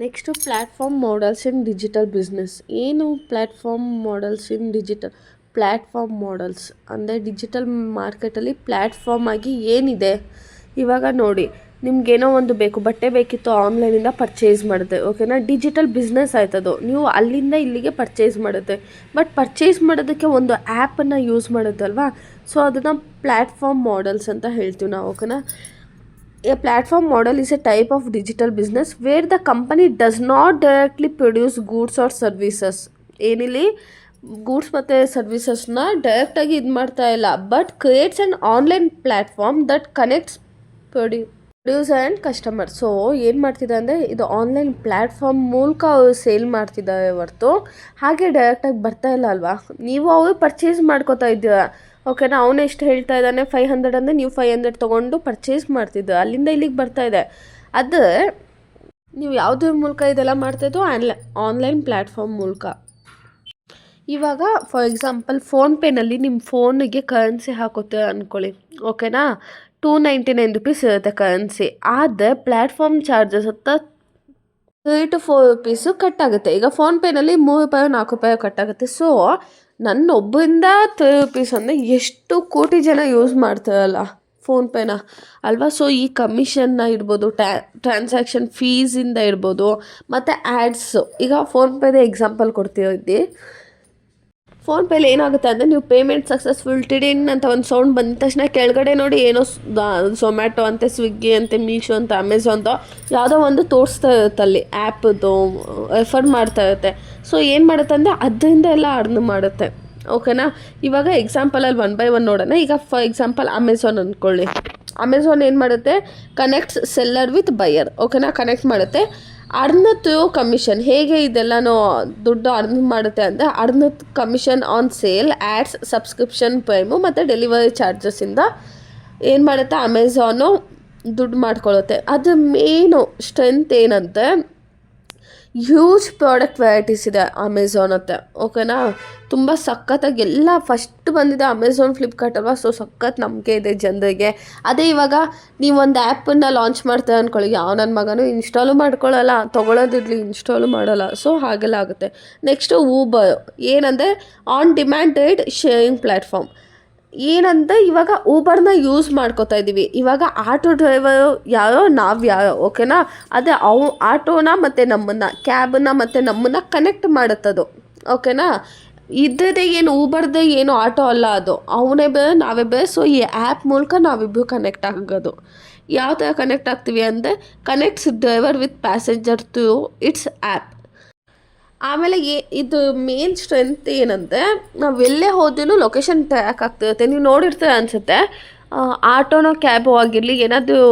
Next platform models in digital business. ಏನು platform models in digital? Platform models ಅಂದರೆ ಡಿಜಿಟಲ್ ಮಾರ್ಕೆಟಲ್ಲಿ ಪ್ಲ್ಯಾಟ್ಫಾರ್ಮ್ ಆಗಿ ಏನಿದೆ. ಇವಾಗ ನೋಡಿ, ನಿಮ್ಗೇನೋ ಒಂದು ಬೇಕು, ಬಟ್ಟೆ ಬೇಕಿತ್ತು, ಆನ್ಲೈನಿಂದ ಪರ್ಚೇಸ್ ಮಾಡಿದೆ, ಓಕೆನಾ? ಡಿಜಿಟಲ್ ಬಿಸ್ನೆಸ್ ಆಯ್ತದು. ನೀವು ಅಲ್ಲಿಂದ ಇಲ್ಲಿಗೆ ಪರ್ಚೇಸ್ ಮಾಡುತ್ತೆ. ಬಟ್ ಪರ್ಚೇಸ್ ಮಾಡೋದಕ್ಕೆ ಒಂದು ಆ್ಯಪನ್ನು ಯೂಸ್ ಮಾಡೋದಲ್ವಾ? ಸೊ ಅದನ್ನು ಪ್ಲ್ಯಾಟ್ಫಾರ್ಮ್ ಮಾಡೆಲ್ಸ್ ಅಂತ ಹೇಳ್ತೀವಿ ನಾವು, ಓಕೆನಾ? A platform model is a type of digital business where the company does not directly produce goods or services. ಏನಿಲ್ಲಿ ಗೂಡ್ಸ್ ಮತ್ತು ಸರ್ವಿಸಸ್ನ ಡೈರೆಕ್ಟಾಗಿ ಇದು ಮಾಡ್ತಾ ಇಲ್ಲ, but creates an online platform that connects producer and customer. So ಏನು ಮಾಡ್ತಿದೆ ಅಂದರೆ, ಇದು ಆನ್ಲೈನ್ ಪ್ಲ್ಯಾಟ್ಫಾರ್ಮ್ ಮೂಲಕ ಅವರು ಸೇಲ್ ಮಾಡ್ತಿದ್ದಾರೆ ಹೊರತು ಹಾಗೆ ಡೈರೆಕ್ಟಾಗಿ ಬರ್ತಾ ಇಲ್ಲ ಅಲ್ವಾ? ನೀವು ಅವರು ಪರ್ಚೇಸ್ ಮಾಡ್ಕೋತಾ ಇದ್ದೀರಾ, ಓಕೆನಾ? ಅವನು ಎಷ್ಟು ಹೇಳ್ತಾ ಇದ್ದಾನೆ, 500 ಅಂದರೆ ನೀವು 500 ತೊಗೊಂಡು ಪರ್ಚೇಸ್ ಮಾಡ್ತಿದ್ದು, ಅಲ್ಲಿಂದ ಇಲ್ಲಿಗೆ ಬರ್ತಾ ಇದೆ. ಅದು ನೀವು ಯಾವುದ್ರ ಮೂಲಕ ಇದೆಲ್ಲ ಮಾಡ್ತಾಯಿದ್ದು? ಆನ್ಲೈನ್ ಪ್ಲ್ಯಾಟ್ಫಾರ್ಮ್ ಮೂಲಕ. ಇವಾಗ ಫಾರ್ ಎಕ್ಸಾಂಪಲ್ ಫೋನ್ಪೇನಲ್ಲಿ ನಿಮ್ಮ ಫೋನಿಗೆ ಕರೆನ್ಸಿ ಹಾಕೋತೀರ ಅಂದ್ಕೊಳ್ಳಿ, ಓಕೆನಾ? 299 ರುಪೀಸ್ ಇರುತ್ತೆ ಕರೆನ್ಸಿ. ಆದರೆ ಪ್ಲ್ಯಾಟ್ಫಾರ್ಮ್ ಚಾರ್ಜಸ್ ಅಂತ 3 to 4 ರುಪೀಸು ಕಟ್ಟಾಗುತ್ತೆ. ಈಗ ಫೋನ್ಪೇನಲ್ಲಿ 3 ರೂಪಾಯಿ 4 ರೂಪಾಯಿ ಕಟ್ಟಾಗುತ್ತೆ. ಸೊ ನನ್ನೊಬ್ಬರಿಂದ 3 ರುಪೀಸ್ ಅಂದರೆ ಎಷ್ಟು ಕೋಟಿ ಜನ ಯೂಸ್ ಮಾಡ್ತಾರಲ್ಲ ಫೋನ್ಪೇನ, ಅಲ್ವಾ? ಸೊ ಈ ಕಮಿಷನ್ನ ಇಡ್ಬೋದು, ಟ್ರಾನ್ಸಾಕ್ಷನ್ ಫೀಸಿಂದ ಇಡ್ಬೋದು, ಮತ್ತು ಆ್ಯಡ್ಸು. ಈಗ ಫೋನ್ಪೇದ ಎಕ್ಸಾಂಪಲ್ ಕೊಡ್ತಿದ್ದೆ. ಫೋನ್ಪೇಲಿ ಏನಾಗುತ್ತೆ ಅಂದರೆ, ನೀವು ಪೇಮೆಂಟ್ ಸಕ್ಸಸ್ಫುಲ್ ಟಿಡಿನ್ ಅಂತ ಒಂದು ಸೌಂಡ್ ಬಂದ ತಕ್ಷಣ ಕೆಳಗಡೆ ನೋಡಿ ಏನೋ ಝೊಮ್ಯಾಟೊ ಅಂತೆ, ಸ್ವಿಗ್ಗಿ ಅಂತೆ, ಮೀಶೋ ಅಂತ, ಅಮೆಝಾನ್ದು ಯಾವುದೋ ಒಂದು ತೋರಿಸ್ತಾ ಇರುತ್ತೆ ಅಲ್ಲಿ, ಆ್ಯಪದು ರೆಫರ್ ಮಾಡ್ತಾ ಇರುತ್ತೆ. ಸೊ ಏನು ಮಾಡುತ್ತೆ ಅಂದರೆ ಅದರಿಂದ ಎಲ್ಲ ಅರ್ನ್ ಮಾಡುತ್ತೆ, ಓಕೆನಾ? ಇವಾಗ ಎಕ್ಸಾಂಪಲಲ್ಲಿ 1 by 1 ನೋಡೋಣ. ಈಗ ಫಾರ್ ಎಕ್ಸಾಂಪಲ್ ಅಮೆಝಾನ್ ಅಂದ್ಕೊಳ್ಳಿ. ಅಮೆಝಾನ್ ಏನು ಮಾಡುತ್ತೆ? ಕನೆಕ್ಟ್ಸ್ ಸೆಲ್ಲರ್ ವಿತ್ ಬೈಯರ್, ಓಕೆನಾ? ಕನೆಕ್ಟ್ ಮಾಡುತ್ತೆ. Earn through commission. ಹೇಗೆ ಇದೆಲ್ಲನೂ ದುಡ್ಡು ಅರ್ನ್ ಮಾಡುತ್ತೆ ಅಂದರೆ, earn commission on sale, ads, subscription Prime ಮತ್ತು ಡೆಲಿವರಿ ಚಾರ್ಜಸ್ಸಿಂದ ಏನು ಮಾಡುತ್ತೆ? ಅಮೆಝಾನು ದುಡ್ಡು ಮಾಡ್ಕೊಳ್ಳುತ್ತೆ. ಅದು ಮೇನು ಸ್ಟ್ರೆಂತ್ ಏನಂತೆ, ಹ್ಯೂಜ್ ಪ್ರಾಡಕ್ಟ್ ವೆರೈಟೀಸ್ ಇದೆ ಅಮೆಝಾನ್ ಹತ್ರ, ಓಕೆನಾ? ತುಂಬ ಸಖತ್ತಾಗಿ ಎಲ್ಲ ಫಸ್ಟ್ ಬಂದಿದೆ ಅಮೆಝಾನ್, ಫ್ಲಿಪ್ಕಾರ್ಟ್ ಅಲ್ವಾ? ಸೊ ಸಖತ್ ನಂಬಿಕೆ ಇದೆ ಜನರಿಗೆ. ಅದೇ ಇವಾಗ ನೀವೊಂದು ಆ್ಯಪನ್ನು ಲಾಂಚ್ ಮಾಡ್ತಾರೆ ಅಂದ್ಕೊಳ್ಳಿ, ಯಾವ ನನ್ನ ಮಗನೂ ಇನ್ಸ್ಟಾಲು ಮಾಡ್ಕೊಳ್ಳಲ್ಲ, ತೊಗೊಳೋದಿರಲಿ ಇನ್ಸ್ಟಾಲು ಮಾಡೋಲ್ಲ. ಸೊ ಹಾಗೆಲ್ಲ ಆಗುತ್ತೆ. Next Uber. ಏನಂದರೆ on demand ride sharing platform. ಏನಂತ ಇವಾಗ ಊಬರ್ನ ಯೂಸ್ ಮಾಡ್ಕೋತಾ ಇದ್ದೀವಿ. ಇವಾಗ ಆಟೋ ಡ್ರೈವರು ಯಾರೋ, ನಾವು ಯಾರೋ, ಓಕೆನಾ? ಅದೇ ಆಟೋನ ಮತ್ತು ನಮ್ಮನ್ನು, ಕ್ಯಾಬನ್ನು ಮತ್ತು ನಮ್ಮನ್ನು ಕನೆಕ್ಟ್ ಮಾಡುತ್ತದು, ಓಕೆನಾ? ಇದ್ರದ್ದೇ ಏನು ಊಬರ್ದೇ ಏನು ಆಟೋ ಅಲ್ಲ ಅದು, ಅವನೇ ಬೇರೆ ನಾವೇ ಬೇರೆ. ಸೊ ಈ ಆ್ಯಪ್ ಮೂಲಕ ನಾವಿಬ್ಬರು ಕನೆಕ್ಟ್ ಆಗೋದು. ಯಾವ ಥರ ಕನೆಕ್ಟ್ ಆಗ್ತೀವಿ ಅಂದರೆ, connects driver with passenger through it's app. ಆಮೇಲೆ ಇದು ಮೇನ್ ಸ್ಟ್ರೆಂತ್ ಏನಂದರೆ, ನಾವು ಎಲ್ಲೇ ಹೋದ್ರೂ ಲೊಕೇಶನ್ ಟ್ರ್ಯಾಕ್ ಆಗ್ತಿರುತ್ತೆ. ನೀವು ನೋಡಿರ್ತೀರ ಅನಿಸುತ್ತೆ, ಆಟೋನೋ ಕ್ಯಾಬೋ ಆಗಿರಲಿ, ಏನಾದರೂ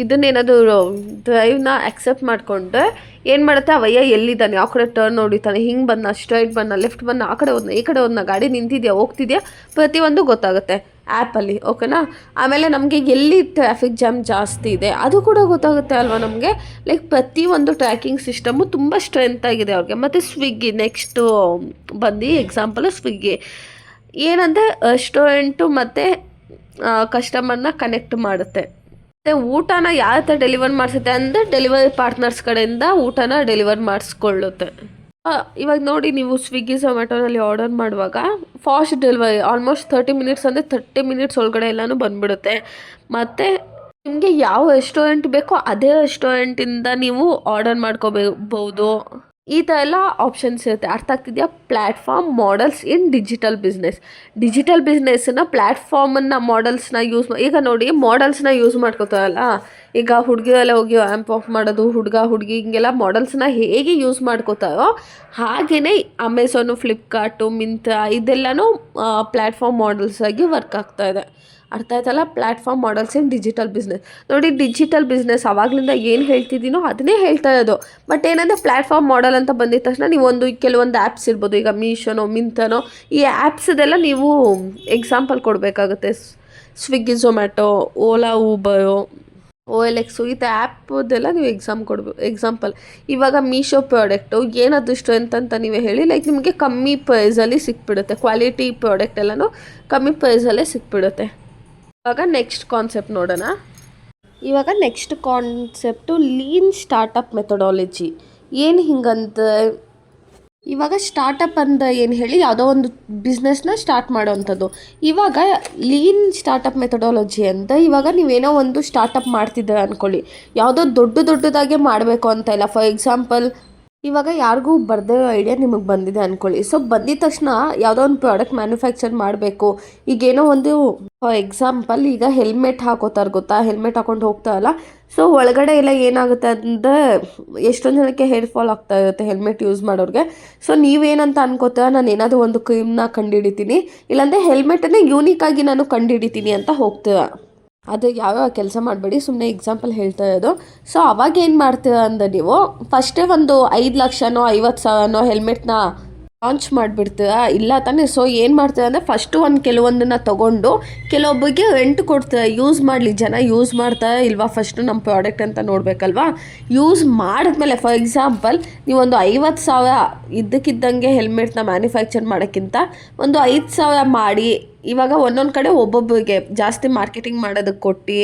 ಇದನ್ನೇನಾದರೂ ಡ್ರೈವ್ನ ಆಕ್ಸೆಪ್ಟ್ ಮಾಡಿಕೊಂಡ್ರೆ ಏನು ಮಾಡುತ್ತೆ, ಅವಯ್ಯ ಎಲ್ಲಿದ್ದಾನೆ, ಯಾವ ಕಡೆ ಟರ್ನ್ ಹೊಡಿತಾನೆ, ಹಿಂಗೆ ಬಂದ, ಸ್ಟ್ರೈಟ್ ಬಂದ, ಲೆಫ್ಟ್ ಬಂದ, ಆ ಕಡೆ ಹೋದ್ನ, ಈ ಕಡೆ ಹೋದ್ನ, ಗಾಡಿ ನಿಂತಿದೆಯಾ, ಹೋಗ್ತಿದೆಯಾ, ಪ್ರತಿಯೊಂದು ಗೊತ್ತಾಗುತ್ತೆ ಆ್ಯಪಲ್ಲಿ, ಓಕೆನಾ? ಆಮೇಲೆ ನಮಗೆ ಎಲ್ಲಿ ಟ್ರಾಫಿಕ್ ಜಾಮ್ ಜಾಸ್ತಿ ಇದೆ ಅದು ಕೂಡ ಗೊತ್ತಾಗುತ್ತೆ ಅಲ್ವಾ ನಮಗೆ. ಲೈಕ್ ಪ್ರತಿಯೊಂದು ಟ್ರ್ಯಾಕಿಂಗ್ ಸಿಸ್ಟಮು ತುಂಬ ಸ್ಟ್ರೆಂತ್ ಆಗಿದೆ ಅವ್ರಿಗೆ. ಮತ್ತು ಸ್ವಿಗ್ಗಿ ನೆಕ್ಸ್ಟು ಬಂದು ಎಕ್ಸಾಂಪಲು ಸ್ವಿಗ್ಗಿ ಏನಂದರೆ ರೆಸ್ಟೋರೆಂಟು ಮತ್ತು ಕಸ್ಟಮರ್ನ ಕನೆಕ್ಟ್ ಮಾಡುತ್ತೆ. ಮತ್ತು ಊಟನ ಯಾವ ಥರ ಡೆಲಿವರ್ ಮಾಡಿಸುತ್ತೆ ಅಂದರೆ, ಡೆಲಿವರಿ ಪಾರ್ಟ್ನರ್ಸ್ ಕಡೆಯಿಂದ ಊಟನ ಡೆಲಿವರ್ ಮಾಡಿಸ್ಕೊಳ್ಳುತ್ತೆ. ಇವಾಗ ನೋಡಿ, ನೀವು ಸ್ವಿಗ್ಗಿ ಝೊಮ್ಯಾಟೋನಲ್ಲಿ ಆರ್ಡರ್ ಮಾಡುವಾಗ ಫಾಸ್ಟ್ ಡೆಲಿವರಿ, ಆಲ್ಮೋಸ್ಟ್ 30 ಮಿನಿಟ್ಸ್ ಅಂದರೆ 30 ಮಿನಿಟ್ಸ್ ಒಳಗಡೆ ಎಲ್ಲನೂ ಬಂದುಬಿಡುತ್ತೆ. ಮತ್ತು ನಿಮಗೆ ಯಾವ ರೆಸ್ಟೋರೆಂಟ್ ಬೇಕೋ ಅದೇ ರೆಸ್ಟೋರೆಂಟಿಂದ ನೀವು ಆರ್ಡರ್ ಮಾಡ್ಕೋಬಹುದು. ಈ ಥರ ಎಲ್ಲ ಆಪ್ಷನ್ಸ್ ಇರುತ್ತೆ. ಅರ್ಥ ಆಗ್ತಿದೆಯಾ? Platform models in digital business. Digital ಬಿಸ್ನೆಸ್ನ ಪ್ಲ್ಯಾಟ್ಫಾರ್ಮನ್ನು ಮಾಡೆಲ್ಸ್ನ ಯೂಸ್ ಈಗ ನೋಡಿ, ಮಾಡೆಲ್ಸ್ನ ಯೂಸ್ ಮಾಡ್ಕೋತಾರಲ್ಲ, ಈಗ ಹುಡುಗಿರೆಲ್ಲ ಹೋಗಿ ಆ್ಯಂಪ್ ಆಫ್ ಮಾಡೋದು, ಹುಡುಗಿ ಹಿಂಗೆಲ್ಲ ಮಾಡೆಲ್ಸ್ನ ಹೇಗೆ ಯೂಸ್ ಮಾಡ್ಕೋತಾರೋ ಹಾಗೆಯೇ ಅಮೆಝಾನು, ಫ್ಲಿಪ್ಕಾರ್ಟು, ಮಿಂತ್ರಾ ಇದೆಲ್ಲನೂ ಪ್ಲ್ಯಾಟ್ಫಾರ್ಮ್ ಮಾಡೆಲ್ಸ್ ಆಗಿ ವರ್ಕ್ ಆಗ್ತಾಯಿದೆ. ಅರ್ಥ ಆಯ್ತಲ್ಲ? Platform models in digital business. ನೋಡಿ, ಡಿಜಿಟಲ್ ಬಿಸ್ನೆಸ್ ಆವಾಗಲಿಂದ ಏನು ಹೇಳ್ತಿದ್ದೀನೋ ಅದನ್ನೇ ಹೇಳ್ತಾ ಇರೋದು. ಬಟ್ ಏನಂದರೆ ಪ್ಲ್ಯಾಟ್ಫಾರ್ಮ್ ಮಾಡೆಲ್ ಅಂತ ಬಂದಿದ ತಕ್ಷಣ ನೀವು ಕೆಲವೊಂದು ಆ್ಯಪ್ಸ್ ಇರ್ಬೋದು, ಈಗ ಮೀಶೋನೋ ಮಿಂತನೋ, ಈ ಆ್ಯಪ್ಸ್ದೆಲ್ಲ ನೀವು ಎಕ್ಸಾಂಪಲ್ ಕೊಡಬೇಕಾಗುತ್ತೆ. Swiggy, Zomato, Ola, Uber, OLX ಈ ಥರ ಆ್ಯಪ್ದೆಲ್ಲ ನೀವು ಎಕ್ಸಾಂಪಲ್. ಇವಾಗ ಮೀಶೋ ಪ್ರಾಡಕ್ಟು ಏನದು ಸ್ಟ್ರೆಂತ್ ಅಂತ ನೀವೇ ಹೇಳಿ. ಲೈಕ್ ನಿಮಗೆ ಕಮ್ಮಿ ಪ್ರೈಸಲ್ಲಿ ಸಿಕ್ಬಿಡುತ್ತೆ, ಕ್ವಾಲಿಟಿ ಪ್ರಾಡಕ್ಟ್ ಎಲ್ಲನೂ ಕಮ್ಮಿ ಪ್ರೈಸಲ್ಲೇ ಸಿಕ್ಬಿಡುತ್ತೆ. ಇವಾಗ ನೆಕ್ಸ್ಟ್ ಕಾನ್ಸೆಪ್ಟ್ ನೋಡೋಣ. ಇವಾಗ next concept lean startup methodology. ಏನು ಹಿಂಗಂತ, ಇವಾಗ ಸ್ಟಾರ್ಟಪ್ ಅಂತ ಏನು ಹೇಳಿ ಯಾವುದೋ ಒಂದು ಬಿಸ್ನೆಸ್ನ ಸ್ಟಾರ್ಟ್ ಮಾಡೋವಂಥದ್ದು. ಇವಾಗ ಲೀನ್ ಸ್ಟಾರ್ಟಪ್ ಮೆಥಡಾಲಜಿ ಅಂತ, ಇವಾಗ ನೀವೇನೋ ಒಂದು ಸ್ಟಾರ್ಟಪ್ ಮಾಡ್ತಿದ್ದೀರ ಅಂದ್ಕೊಳ್ಳಿ. ಯಾವುದೋ ದೊಡ್ಡದಾಗೆ ಮಾಡಬೇಕು ಅಂತ ಇಲ್ಲ. ಫಾರ್ ಎಕ್ಸಾಂಪಲ್, ಇವಾಗ ಯಾರಿಗೂ ಬರದೇ ಐಡಿಯಾ ನಿಮಗೆ ಬಂದಿದೆ ಅಂದ್ಕೊಳ್ಳಿ. ಸೊ ಬಂದಿದ ತಕ್ಷಣ ಯಾವುದೋ ಒಂದು ಪ್ರಾಡಕ್ಟ್ ಮ್ಯಾನುಫ್ಯಾಕ್ಚರ್ ಮಾಡಬೇಕು. ಈಗೇನೋ ಒಂದು ಫಾರ್ ಎಕ್ಸಾಂಪಲ್, ಈಗ ಹೆಲ್ಮೆಟ್ ಹಾಕೋತಾರೆ ಗೊತ್ತಾ, ಹೆಲ್ಮೆಟ್ ಹಾಕೊಂಡು ಹೋಗ್ತಾರಲ್ಲ. ಸೊ ಒಳಗಡೆ ಎಲ್ಲ ಏನಾಗುತ್ತೆ ಅಂದರೆ ಎಷ್ಟೊಂದು ಜನಕ್ಕೆ ಹೇರ್ ಫಾಲ್ ಆಗ್ತಾ ಇರುತ್ತೆ ಹೆಲ್ಮೆಟ್ ಯೂಸ್ ಮಾಡೋರಿಗೆ. ಸೊ ನೀವೇನಂತ ಅನ್ಕೋತೀರ, ನಾನು ಏನಾದರೂ ಒಂದು ಕ್ರೀಮ್ನ ಕಂಡುಹಿಡಿತೀನಿ, ಇಲ್ಲಾಂದರೆ ಹೆಲ್ಮೆಟನ್ನೇ ಯೂನಿಕಾಗಿ ನಾನು ಕಂಡುಹಿಡಿತೀನಿ ಅಂತ ಹೋಗ್ತೀರ. ಅದು ಯಾವ್ಯಾವ ಕೆಲಸ ಮಾಡಬೇಡಿ, ಸುಮ್ಮನೆ ಎಕ್ಸಾಂಪಲ್ ಹೇಳ್ತಾ ಇರೋದು. ಸೊ ಅವಾಗ ಏನು ಮಾಡ್ತೀರ ಅಂದರೆ, ನೀವು ಫಸ್ಟೇ ಒಂದು 5 ಲಕ್ಷನೋ 50,000ನೋ ಹೆಲ್ಮೆಟ್ನ ಲಾಂಚ್ ಮಾಡಿಬಿಡ್ತೀರಾ, ಇಲ್ಲ ತಾನೇ? ಸೊ ಏನು ಮಾಡ್ತೀರ ಅಂದರೆ, ಫಸ್ಟು ಕೆಲವೊಂದನ್ನು ತೊಗೊಂಡು ಕೆಲವೊಬ್ಬರಿಗೆ ರೆಂಟ್ ಕೊಡ್ತೀರ. ಯೂಸ್ ಮಾಡಲಿ, ಜನ ಯೂಸ್ ಮಾಡ್ತಾರೆ ಇಲ್ವಾ ಫಸ್ಟು ನಮ್ಮ ಪ್ರಾಡಕ್ಟ್ ಅಂತ ನೋಡಬೇಕಲ್ವಾ. ಯೂಸ್ ಮಾಡಿದ್ಮೇಲೆ ಫಾರ್ ಎಕ್ಸಾಂಪಲ್ ನೀವೊಂದು 50,000 ಇದ್ದಕ್ಕಿದ್ದಂಗೆ ಹೆಲ್ಮೆಟ್ನ ಮ್ಯಾನುಫ್ಯಾಕ್ಚರ್ ಮಾಡೋಕ್ಕಿಂತ ಒಂದು 5,000 ಮಾಡಿ, ಇವಾಗ ಒಂದೊಂದು ಕಡೆ ಒಬ್ಬೊಬ್ಬರಿಗೆ ಜಾಸ್ತಿ ಮಾರ್ಕೆಟಿಂಗ್ ಮಾಡೋದಕ್ಕೆ ಕೊಟ್ಟು,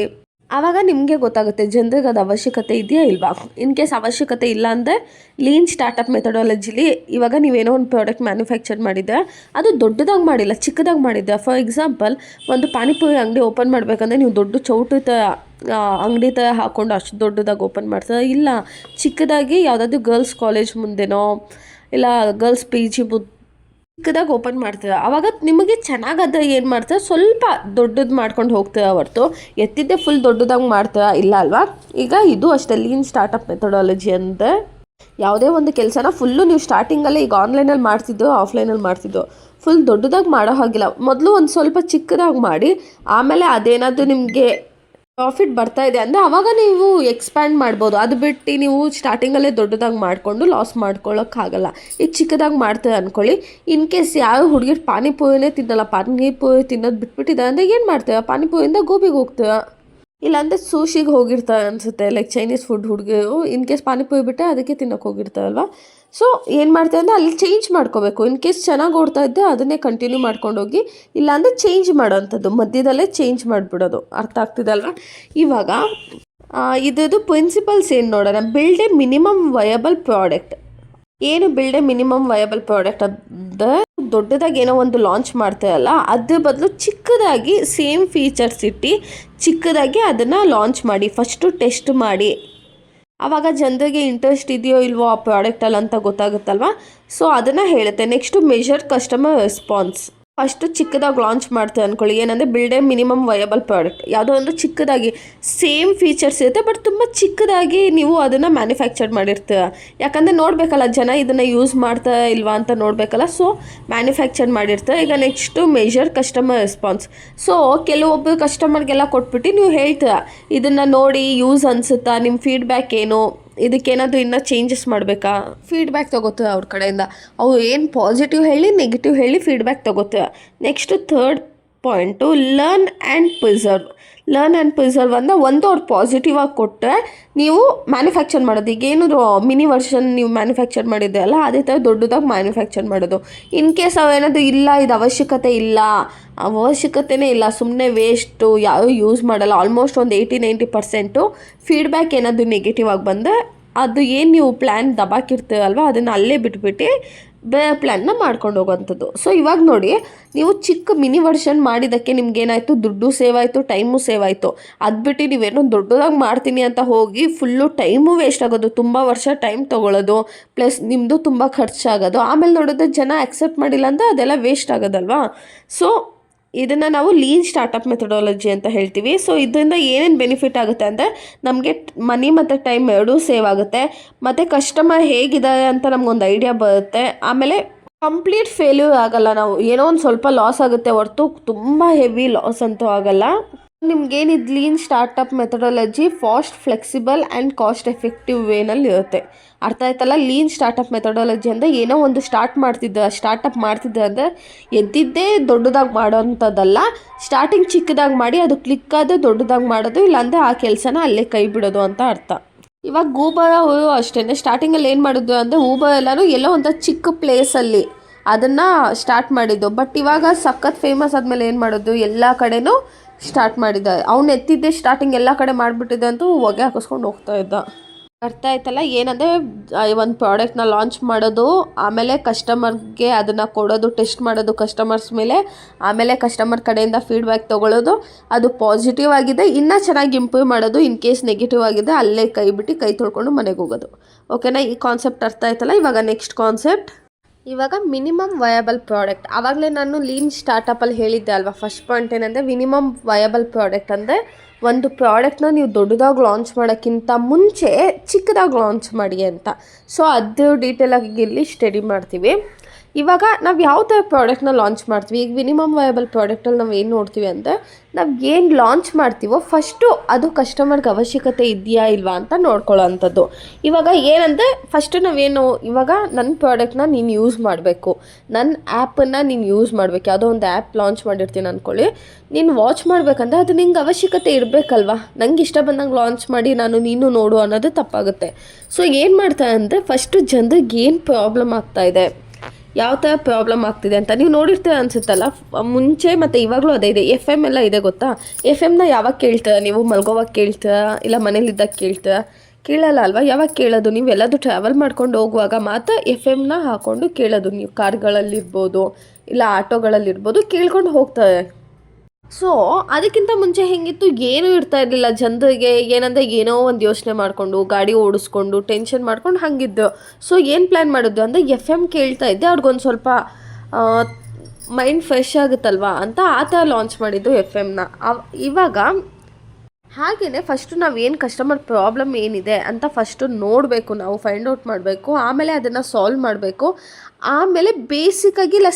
ಆವಾಗ ನಿಮಗೆ ಗೊತ್ತಾಗುತ್ತೆ ಜನರಿಗೆ ಅದು ಅವಶ್ಯಕತೆ ಇದೆಯಾ ಇಲ್ವಾ. ಇನ್ ಕೇಸ್ ಅವಶ್ಯಕತೆ ಇಲ್ಲ ಅಂದರೆ ಲೀನ್ ಸ್ಟಾರ್ಟಪ್ ಮೆಥಡಾಲಜಿಲಿ ಇವಾಗ ನೀವೇನೋ ಒಂದು ಪ್ರಾಡಕ್ಟ್ ಮ್ಯಾನುಫ್ಯಾಕ್ಚರ್ ಮಾಡಿದ್ದೆ, ಅದು ದೊಡ್ಡದಾಗಿ ಮಾಡಿಲ್ಲ, ಚಿಕ್ಕದಾಗಿ ಮಾಡಿದ್ದೆ. ಫಾರ್ ಎಕ್ಸಾಂಪಲ್, ಒಂದು ಪಾನಿಪುರಿ ಅಂಗಡಿ ಓಪನ್ ಮಾಡಬೇಕಂದ್ರೆ ನೀವು ದೊಡ್ಡ ಚೌಟು ಅಂಗಡಿ ಥರ ಹಾಕ್ಕೊಂಡು ಅಷ್ಟು ದೊಡ್ಡದಾಗಿ ಓಪನ್ ಮಾಡ್ತಾರೆ. ಇಲ್ಲ, ಚಿಕ್ಕದಾಗಿ ಯಾವುದಾದ್ರು ಗರ್ಲ್ಸ್ ಕಾಲೇಜ್ ಮುಂದೆನೋ ಇಲ್ಲ ಗರ್ಲ್ಸ್ PG ಚಿಕ್ಕದಾಗಿ ಓಪನ್ ಮಾಡ್ತೀರ. ಆವಾಗ ನಿಮಗೆ ಚೆನ್ನಾಗದ ಏನು ಮಾಡ್ತೀರ, ಸ್ವಲ್ಪ ದೊಡ್ಡದು ಮಾಡ್ಕೊಂಡು ಹೋಗ್ತೀರ ಹೊರತು ಎತ್ತಿದ್ದೆ ಫುಲ್ ದೊಡ್ಡದಾಗಿ ಮಾಡ್ತೀರಾ ಇಲ್ಲ ಅಲ್ವಾ. ಈಗ ಇದು ಅಷ್ಟೇ ಲೀನ್ ಸ್ಟಾರ್ಟಪ್ ಮೆಥಡಾಲಜಿ ಅಂದರೆ, ಯಾವುದೇ ಒಂದು ಕೆಲಸನ ಫುಲ್ಲು ನೀವು ಸ್ಟಾರ್ಟಿಂಗಲ್ಲೇ, ಈಗ ಆನ್ಲೈನಲ್ಲಿ ಮಾಡ್ತಿದ್ದೋ ಆಫ್ಲೈನಲ್ಲಿ ಮಾಡ್ತಿದ್ದೋ, ಫುಲ್ ದೊಡ್ಡದಾಗಿ ಮಾಡೋ ಹಾಗಿಲ್ಲ. ಮೊದಲು ಒಂದು ಸ್ವಲ್ಪ ಚಿಕ್ಕದಾಗಿ ಮಾಡಿ, ಆಮೇಲೆ ಅದೇನಾದರೂ ನಿಮಗೆ ಪ್ರಾಫಿಟ್ ಬರ್ತಾ ಇದೆ ಅಂದರೆ ಆವಾಗ ನೀವು ಎಕ್ಸ್ಪ್ಯಾಂಡ್ ಮಾಡ್ಬೋದು. ಅದು ಬಿಟ್ಟು ನೀವು ಸ್ಟಾರ್ಟಿಂಗಲ್ಲೇ ದೊಡ್ಡದಾಗಿ ಮಾಡಿಕೊಂಡು ಲಾಸ್ ಮಾಡ್ಕೊಳ್ಳೋಕ್ಕಾಗಲ್ಲ. ಈಗ ಚಿಕ್ಕದಾಗಿ ಮಾಡ್ತೀರ ಅಂದ್ಕೊಳ್ಳಿ. ಇನ್ ಕೇಸ್ ಯಾವ ಹುಡುಗಿರು ಪಾನಿಪುರಿನೇ ತಿನ್ನಲ್ಲ, ಪಾನಿಪುರಿ ತಿನ್ನೋದು ಬಿಟ್ಬಿಟ್ಟಿದ್ದಾರೆ ಅಂದರೆ ಏನು ಮಾಡ್ತೀರಾ, ಪಾನಿಪುರಿಯಿಂದ ಗೋಬಿಗೆ ಹೋಗ್ತೀರಾ, ಇಲ್ಲಾಂದರೆ ಸೂಶಿಗೆ ಹೋಗಿರ್ತಾರೆ ಅನಿಸುತ್ತೆ, ಲೈಕ್ ಚೈನೀಸ್ ಫುಡ್ ಹುಡುಗಿರು. ಇನ್ ಕೇಸ್ ಪಾನಿಪುರಿ ಬಿಟ್ಟರೆ ಅದಕ್ಕೆ ತಿನ್ನೋಕೆ ಹೋಗಿರ್ತಾರಲ್ವ. ಸೊ ಏನು ಮಾಡ್ತಾರೆ ಅಂದರೆ ಅಲ್ಲಿ ಚೇಂಜ್ ಮಾಡ್ಕೋಬೇಕು. ಇನ್ ಕೇಸ್ ಚೆನ್ನಾಗಿ ಓಡ್ತಾ ಇದ್ದೆ ಅದನ್ನೇ ಕಂಟಿನ್ಯೂ ಮಾಡ್ಕೊಂಡೋಗಿ, ಇಲ್ಲಾಂದರೆ ಚೇಂಜ್ ಮಾಡೋವಂಥದ್ದು, ಮಧ್ಯದಲ್ಲೇ ಚೇಂಜ್ ಮಾಡಿಬಿಡೋದು. ಅರ್ಥ ಆಗ್ತಿದಲ್ವ. ಇವಾಗ ಇದ್ದು ಪ್ರಿನ್ಸಿಪಲ್ಸ್ ಏನು ನೋಡೋಣ. Build a minimum viable product. ಏನು build a minimum viable product ಅಂದರೆ, ದೊಡ್ಡದಾಗಿ ಏನೋ ಒಂದು ಲಾಂಚ್ ಮಾಡ್ತಾರಲ್ಲ, ಅದ್ರ ಬದಲು ಚಿಕ್ಕದಾಗಿ ಸೇಮ್ ಫೀಚರ್ಸ್ ಇಟ್ಟು ಚಿಕ್ಕದಾಗಿ ಅದನ್ನು ಲಾಂಚ್ ಮಾಡಿ, ಫಸ್ಟು ಟೆಸ್ಟ್ ಮಾಡಿ. ಆವಾಗ ಜನರಿಗೆ ಇಂಟ್ರೆಸ್ಟ್ ಇದೆಯೋ ಇಲ್ವೋ ಆ ಪ್ರಾಡಕ್ಟಲ್ಲಿ ಅಂತ ಗೊತ್ತಾಗುತ್ತಲ್ವ. ಸೊ ಅದನ್ನು ಹೇಳುತ್ತೆ. Next measure customer response. First ಚಿಕ್ಕದಾಗಿ ಲಾಂಚ್ ಮಾಡ್ತೀವಿ ಅಂದ್ಕೊಳ್ಳಿ. ಏನಂದರೆ build a minimum viable product. ಯಾವುದೋ ಒಂದು ಚಿಕ್ಕದಾಗಿ ಸೇಮ್ ಫೀಚರ್ಸ್ ಇರುತ್ತೆ, ಬಟ್ ತುಂಬ ಚಿಕ್ಕದಾಗಿ ನೀವು ಅದನ್ನು ಮ್ಯಾನುಫ್ಯಾಕ್ಚರ್ ಮಾಡಿರ್ತೀರ. ಯಾಕಂದರೆ ನೋಡಬೇಕಲ್ಲ ಜನ ಇದನ್ನು ಯೂಸ್ ಮಾಡ್ತಾ ಇಲ್ವಾ ಅಂತ ನೋಡಬೇಕಲ್ಲ. ಸೊ ಮ್ಯಾನುಫ್ಯಾಕ್ಚರ್ ಮಾಡಿರ್ತಾರೆ. ಈಗ next measure customer response. So ಕೆಲವೊಬ್ಬರು ಕಸ್ಟಮರ್ಗೆಲ್ಲ ಕೊಟ್ಬಿಟ್ಟು ನೀವು ಹೇಳ್ತೀರ, ಇದನ್ನು ನೋಡಿ ಯೂಸ್ ಅನಿಸುತ್ತಾ, ನಿಮ್ಮ ಫೀಡ್ಬ್ಯಾಕ್ ಏನು, ಇದಕ್ಕೇನಾದರೂ ಇನ್ನೂ ಚೇಂಜಸ್ ಮಾಡಬೇಕಾ, ಫೀಡ್ಬ್ಯಾಕ್ ತೊಗೋತೀರ ಅವ್ರ ಕಡೆಯಿಂದ. ಅವ್ರು ಏನು ಪಾಸಿಟಿವ್ ಹೇಳಿ ನೆಗೆಟಿವ್ ಹೇಳಿ ಫೀಡ್ಬ್ಯಾಕ್ ತೊಗೋತೀರ. Next third point learn and preserve. Learn and preserve ಅಂದರೆ ಒಂದು ಅವ್ರು ಪಾಸಿಟಿವ್ ಆಗಿ ಕೊಟ್ಟರೆ ನೀವು ಮ್ಯಾನುಫ್ಯಾಕ್ಚರ್ ಮಾಡೋದು. ಈಗೇನು ಮಿನಿ ವರ್ಷನ್ ನೀವು ಮ್ಯಾನುಫ್ಯಾಕ್ಚರ್ ಮಾಡಿದ್ದೆ ಅಲ್ಲ, ಅದೇ ಥರ ದೊಡ್ಡದಾಗಿ ಮ್ಯಾನುಫ್ಯಾಕ್ಚರ್ ಮಾಡೋದು. ಇನ್ ಕೇಸ್ ಅವೇನಾದರೂ ಇಲ್ಲ, ಇದು ಅವಶ್ಯಕತೆನೇ ಇಲ್ಲ, ಸುಮ್ಮನೆ ವೇಸ್ಟು, ಯಾರೂ ಯೂಸ್ ಮಾಡಲ್ಲ, ಆಲ್ಮೋಸ್ಟ್ ಒಂದು 80-90% ಫೀಡ್ಬ್ಯಾಕ್ ಏನಾದರೂ ನೆಗೆಟಿವ್ ಆಗಿ ಬಂದರೆ ಅದು ಏನು ನೀವು ಪ್ಲ್ಯಾನ್ ದಬಾಕಿರ್ತೀರಲ್ವ ಅದನ್ನು ಅಲ್ಲೇ ಬಿಟ್ಬಿಟ್ಟು ಬೇರೆ ಪ್ಲ್ಯಾನ್ನ ಮಾಡ್ಕೊಂಡು ಹೋಗೋವಂಥದ್ದು. ಸೊ ಇವಾಗ ನೋಡಿ, ನೀವು ಚಿಕ್ಕ ಮಿನಿ ವರ್ಷನ್ ಮಾಡಿದ್ದಕ್ಕೆ ನಿಮ್ಗೇನಾಯಿತು, ದುಡ್ಡು ಸೇವ್ ಆಯಿತು, ಟೈಮು ಸೇವ್ ಆಯಿತು. ಅದು ಬಿಟ್ಟು ನೀವೇನೋ ದೊಡ್ಡದಾಗಿ ಮಾಡ್ತೀನಿ ಅಂತ ಹೋಗಿ ಫುಲ್ಲು ಟೈಮು ವೇಸ್ಟ್ ಆಗೋದು, ತುಂಬ ವರ್ಷ ಟೈಮ್ ತೊಗೊಳ್ಳೋದು, ಪ್ಲಸ್ ನಿಮ್ಮದು ತುಂಬ ಖರ್ಚಾಗೋದು. ಆಮೇಲೆ ನೋಡಿದ್ರೆ ಜನ ಆಕ್ಸೆಪ್ಟ್ ಮಾಡಿಲ್ಲ ಅಂದರೆ ಅದೆಲ್ಲ ವೇಸ್ಟ್ ಆಗೋದಲ್ವಾ. ಸೊ ಇದನ್ನು ನಾವು ಲೀನ್ ಸ್ಟಾರ್ಟಪ್ ಮೆಥಡಾಲಜಿ ಅಂತ ಹೇಳ್ತೀವಿ. ಸೊ ಇದರಿಂದ ಏನೇನು ಬೆನಿಫಿಟ್ ಆಗುತ್ತೆ ಅಂದರೆ, ನಮಗೆ ಮನಿ ಮತ್ತು ಟೈಮ್ ಎರಡೂ ಸೇವ್ ಆಗುತ್ತೆ, ಮತ್ತು ಕಸ್ಟಮರ್ ಹೇಗಿದ್ದಾರೆ ಅಂತ ನಮಗೊಂದು ಐಡಿಯಾ ಬರುತ್ತೆ. ಆಮೇಲೆ ಕಂಪ್ಲೀಟ್ ಫೇಲ್ಯೂರ್ ಆಗಲ್ಲ. ನಾವು ಏನೋ ಒಂದು ಸ್ವಲ್ಪ ಲಾಸ್ ಆಗುತ್ತೆ ಹೊರತು ತುಂಬ ಹೆವಿ ಲಾಸ್ ಅಂತೂ ಆಗಲ್ಲ. ನಿಮ್ಗೇನಿದು lean startup methodology fast, flexible and cost effective ವೇನಲ್ಲಿ ಇರುತ್ತೆ. ಅರ್ಥ ಆಯ್ತಲ್ಲ? ಲೀನ್ ಸ್ಟಾರ್ಟಪ್ ಮೆಥಡಾಲಜಿ ಅಂದರೆ ಏನೋ ಒಂದು ಸ್ಟಾರ್ಟಪ್ ಮಾಡ್ತಿದ್ದೆ ಅಂದರೆ ಎದ್ದಿದ್ದೇ ದೊಡ್ಡದಾಗಿ ಮಾಡೋವಂಥದ್ದಲ್ಲ. ಸ್ಟಾರ್ಟಿಂಗ್ ಚಿಕ್ಕದಾಗಿ ಮಾಡಿ ಅದು ಕ್ಲಿಕ್ ಆದರೆ ದೊಡ್ಡದಾಗಿ ಮಾಡೋದು, ಇಲ್ಲಾಂದರೆ ಆ ಕೆಲಸನ ಅಲ್ಲೇ ಕೈ ಬಿಡೋದು ಅಂತ ಅರ್ಥ. ಇವಾಗ ಊಬರ್ ಅವರು ಅಷ್ಟೇ, ಸ್ಟಾರ್ಟಿಂಗಲ್ಲಿ ಏನು ಮಾಡಿದ್ದು ಅಂದರೆ ಊಬರ್ ಎಲ್ಲೋ ಒಂದು ಚಿಕ್ಕ ಪ್ಲೇಸಲ್ಲಿ ಅದನ್ನು ಸ್ಟಾರ್ಟ್ ಮಾಡಿದ್ದು. ಬಟ್ ಇವಾಗ ಸಖತ್ ಫೇಮಸ್ ಆದಮೇಲೆ ಏನು ಮಾಡೋದು, ಎಲ್ಲ ಕಡೆನೂ ಸ್ಟಾರ್ಟ್ ಮಾಡಿದ್ದಾರೆ. ಅವ್ನು ಎತ್ತಿದ್ದೆ ಸ್ಟಾರ್ಟಿಂಗ್ ಎಲ್ಲ ಕಡೆ ಮಾಡಿಬಿಟ್ಟಿದ್ದೆ ಅಂತೂ ಹೊಗೆ ಹಾಕಿಸ್ಕೊಂಡು ಹೋಗ್ತಾ ಇದ್ದ. ಅರ್ಥ ಆಯ್ತಲ್ಲ? ಏನಂದರೆ ಒಂದು ಪ್ರಾಡಕ್ಟ್ನ ಲಾಂಚ್ ಮಾಡೋದು, ಆಮೇಲೆ ಕಸ್ಟಮರ್ಗೆ ಅದನ್ನು ಕೊಡೋದು, ಟೆಸ್ಟ್ ಮಾಡೋದು ಕಸ್ಟಮರ್ಸ್ ಮೇಲೆ, ಆಮೇಲೆ ಕಸ್ಟಮರ್ ಕಡೆಯಿಂದ ಫೀಡ್ಬ್ಯಾಕ್ ತೊಗೊಳ್ಳೋದು. ಅದು ಪಾಸಿಟಿವ್ ಆಗಿದೆ ಇನ್ನೂ ಚೆನ್ನಾಗಿ ಇಂಪ್ರೂವ್ ಮಾಡೋದು, ಇನ್ ಕೇಸ್ ನೆಗೆಟಿವ್ ಆಗಿದೆ ಅಲ್ಲೇ ಕೈ ತೊಳ್ಕೊಂಡು ಮನೆಗೆ ಹೋಗೋದು. ಓಕೆನಾ? ಈ ಕಾನ್ಸೆಪ್ಟ್ ಅರ್ಥ ಆಯ್ತಲ್ಲ? ಇವಾಗ ನೆಕ್ಸ್ಟ್ ಕಾನ್ಸೆಪ್ಟ್, ಇವಾಗ ಮಿನಿಮಮ್ ವಯಬಲ್ ಪ್ರಾಡಕ್ಟ್. ಆವಾಗಲೇ ನಾನು ಲೀನ್ ಸ್ಟಾರ್ಟಪ್ಪಲ್ಲಿ ಹೇಳಿದ್ದೆ ಅಲ್ವಾ, ಫಸ್ಟ್ ಪಾಯಿಂಟ್ ಏನಂದರೆ ಮಿನಿಮಮ್ ವಯಬಲ್ ಪ್ರಾಡಕ್ಟ್ ಅಂದರೆ ಒಂದು ಪ್ರಾಡಕ್ಟ್ನ ನೀವು ದೊಡ್ಡದಾಗಿ ಲಾಂಚ್ ಮಾಡೋಕ್ಕಿಂತ ಮುಂಚೆ ಚಿಕ್ಕದಾಗಿ ಲಾಂಚ್ ಮಾಡಿ ಅಂತ. ಸೊ ಅದು ಡೀಟೇಲಾಗಿ ಇಲ್ಲಿ ಸ್ಟಡಿ ಮಾಡ್ತೀವಿ. ಇವಾಗ ನಾವು ಯಾವ ಥರ ಪ್ರಾಡಕ್ಟ್ನ ಲಾಂಚ್ ಮಾಡ್ತೀವಿ, ಈಗ ಮಿನಿಮಮ್ ವಯಬಲ್ ಪ್ರಾಡಕ್ಟಲ್ಲಿ ನಾವು ಏನು ನೋಡ್ತೀವಿ ಅಂದರೆ, ನಾವು ಏನು ಲಾಂಚ್ ಮಾಡ್ತೀವೋ ಫಸ್ಟು ಅದು ಕಸ್ಟಮರ್ಗೆ ಅವಶ್ಯಕತೆ ಇದೆಯಾ ಇಲ್ವಾ ಅಂತ ನೋಡ್ಕೊಳ್ಳೋ ಅಂಥದ್ದು. ಇವಾಗ ಏನಂದರೆ ಫಸ್ಟು ನಾವೇನು, ಇವಾಗ ನನ್ನ ಪ್ರಾಡಕ್ಟ್ನ ನೀನು ಯೂಸ್ ಮಾಡಬೇಕು, ನನ್ನ ಆ್ಯಪನ್ನು ನೀನು ಯೂಸ್ ಮಾಡಬೇಕು. ಯಾವುದೋ ಒಂದು ಆ್ಯಪ್ ಲಾಂಚ್ ಮಾಡಿರ್ತೀನಿ ಅಂದ್ಕೊಳ್ಳಿ, ನೀನು ವಾಚ್ ಮಾಡಬೇಕಂದ್ರೆ ಅದು ನಿಂಗೆ ಅವಶ್ಯಕತೆ ಇರಬೇಕಲ್ವಾ. ನಂಗೆ ಇಷ್ಟ ಬಂದಂಗೆ ಲಾಂಚ್ ಮಾಡಿ ನೀನು ನೋಡು ಅನ್ನೋದು ತಪ್ಪಾಗುತ್ತೆ. ಸೊ ಏನು ಮಾಡ್ತಾರೆ ಅಂದರೆ ಫಸ್ಟು ಜನರಿಗೆ ಏನು ಪ್ರಾಬ್ಲಮ್ ಆಗ್ತಾಯಿದೆ, ಯಾವ ಥರ ಪ್ರಾಬ್ಲಮ್ ಆಗ್ತಿದೆ ಅಂತ ನೀವು ನೋಡಿರ್ತೀರ ಅನಿಸುತ್ತಲ್ಲ. ಮುಂಚೆ ಮತ್ತು ಇವಾಗಲೂ ಅದೇ ಇದೆ. FM ಎಲ್ಲ ಇದೆ ಗೊತ್ತಾ? FM ಯಾವಾಗ ಕೇಳ್ತೀರ ನೀವು? ಮಲ್ಗೋವಾಗ ಕೇಳ್ತೀರ, ಇಲ್ಲ ಮನೇಲಿದ್ದಾಗ ಕೇಳ್ತೀರ? ಕೇಳಲ್ಲ ಅಲ್ವಾ? ಯಾವಾಗ ಕೇಳೋದು? ನೀವು ಎಲ್ಲದೂ ಟ್ರಾವೆಲ್ ಮಾಡ್ಕೊಂಡು ಹೋಗುವಾಗ ಮಾತ್ರ FM ಹಾಕ್ಕೊಂಡು ಕೇಳೋದು. ನೀವು ಕಾರ್ಗಳಲ್ಲಿರ್ಬೋದು, ಇಲ್ಲ ಆಟೋಗಳಲ್ಲಿರ್ಬೋದು, ಕೇಳ್ಕೊಂಡು ಹೋಗ್ತಾರೆ. ಸೊ ಅದಕ್ಕಿಂತ ಮುಂಚೆ ಹೆಂಗಿತ್ತು, ಏನೂ ಇರ್ತಾ ಇರಲಿಲ್ಲ ಜನರಿಗೆ. ಏನಂದರೆ ಏನೋ ಒಂದು ಯೋಚನೆ ಮಾಡಿಕೊಂಡು ಗಾಡಿ ಓಡಿಸ್ಕೊಂಡು ಟೆನ್ಷನ್ ಮಾಡ್ಕೊಂಡು ಹಾಗಿದ್ದು. ಸೊ ಏನು ಪ್ಲ್ಯಾನ್ ಮಾಡಿದ್ದು ಅಂದರೆ FM ಕೇಳ್ತಾ ಇದ್ದೆ, ಅವ್ರಿಗೊಂದು ಸ್ವಲ್ಪ ಮೈಂಡ್ ಫ್ರೆಶ್ ಆಗುತ್ತಲ್ವಾ ಅಂತ ಆ ಥರ ಲಾಂಚ್ ಮಾಡಿದ್ದು FM. ಇವಾಗ ಹಾಗೆಯೇ ಫಸ್ಟು ನಾವೇನು ಕಸ್ಟಮರ್ ಪ್ರಾಬ್ಲಮ್ ಏನಿದೆ ಅಂತ ಫಸ್ಟು ನೋಡಬೇಕು, ನಾವು ಫೈಂಡ್ ಔಟ್ ಮಾಡಬೇಕು. ಆಮೇಲೆ ಅದನ್ನು ಸಾಲ್ವ್ ಮಾಡಬೇಕು. ಆಮೇಲೆ ಬೇಸಿಕ್ಕಾಗಿ ಇಲ್ಲ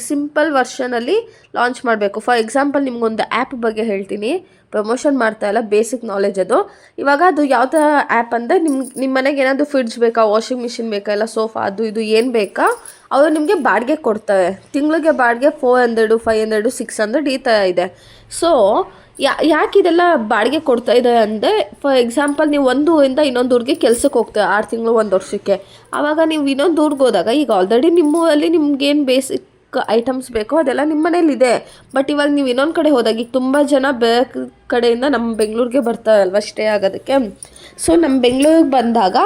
ಸಿಂಪಲ್ ವರ್ಷನಲ್ಲಿ ಲಾಂಚ್ ಮಾಡಬೇಕು. ಫಾರ್ ಎಕ್ಸಾಂಪಲ್ ನಿಮ್ಗೊಂದು ಆ್ಯಪ್ ಬಗ್ಗೆ ಹೇಳ್ತೀನಿ, ಪ್ರಮೋಷನ್ ಮಾಡ್ತಾ ಇಲ್ಲ, ಬೇಸಿಕ್ ನಾಲೆಜ್ ಅದು. ಇವಾಗ ಅದು ಯಾವ ಥರ ಆ್ಯಪ್ ಅಂದರೆ, ನಿಮ್ಮ ಮನೆಗೆ ಏನಾದರೂ ಫ್ರಿಡ್ಜ್ ಬೇಕಾ, ವಾಷಿಂಗ್ ಮಿಷಿನ್ ಬೇಕಾ, ಇಲ್ಲ ಸೋಫಾ ಅದು ಇದು ಏನು ಬೇಕಾ ಅವರು ನಿಮಗೆ ಬಾಡಿಗೆ ಕೊಡ್ತಾರೆ. ತಿಂಗಳಿಗೆ ಬಾಡಿಗೆ 400, 500, 600 ಈ ಥರ ಇದೆ. ಸೊ ಯಾಕೆ ಇದೆಲ್ಲ ಬಾಡಿಗೆ ಕೊಡ್ತಾ ಇದೆ ಅಂದರೆ, ಫಾರ್ ಎಕ್ಸಾಂಪಲ್ ನೀವು ಒಂದು ಊರಿಂದ ಇನ್ನೊಂದು ಊರಿಗೆ ಕೆಲಸಕ್ಕೆ ಹೋಗ್ತೀರ 6 ತಿಂಗಳು 1 ವರ್ಷಕ್ಕೆ. ಆವಾಗ ನೀವು ಇನ್ನೊಂದು ಊರಿಗೆ ಹೋದಾಗ, ಈಗ ಆಲ್ರೆಡಿ ನಿಮ್ಮೂರಲ್ಲಿ ನಿಮ್ಗೇನು ಬೇಸಿಕ್ ಐಟಮ್ಸ್ ಬೇಕೋ ಅದೆಲ್ಲ ನಿಮ್ಮ ಮನೇಲಿದೆ. ಬಟ್ ಇವಾಗ ನೀವು ಇನ್ನೊಂದು ಕಡೆ ಹೋದಾಗ, ಈಗ ತುಂಬ ಜನ ಬೇರೆ ಕಡೆಯಿಂದ ನಮ್ಮ ಬೆಂಗಳೂರಿಗೆ ಬರ್ತಾರಲ್ವ ಸ್ಟೇ ಆಗೋದಕ್ಕೆ. ಸೊ ನಮ್ಮ ಬೆಂಗಳೂರಿಗೆ ಬಂದಾಗ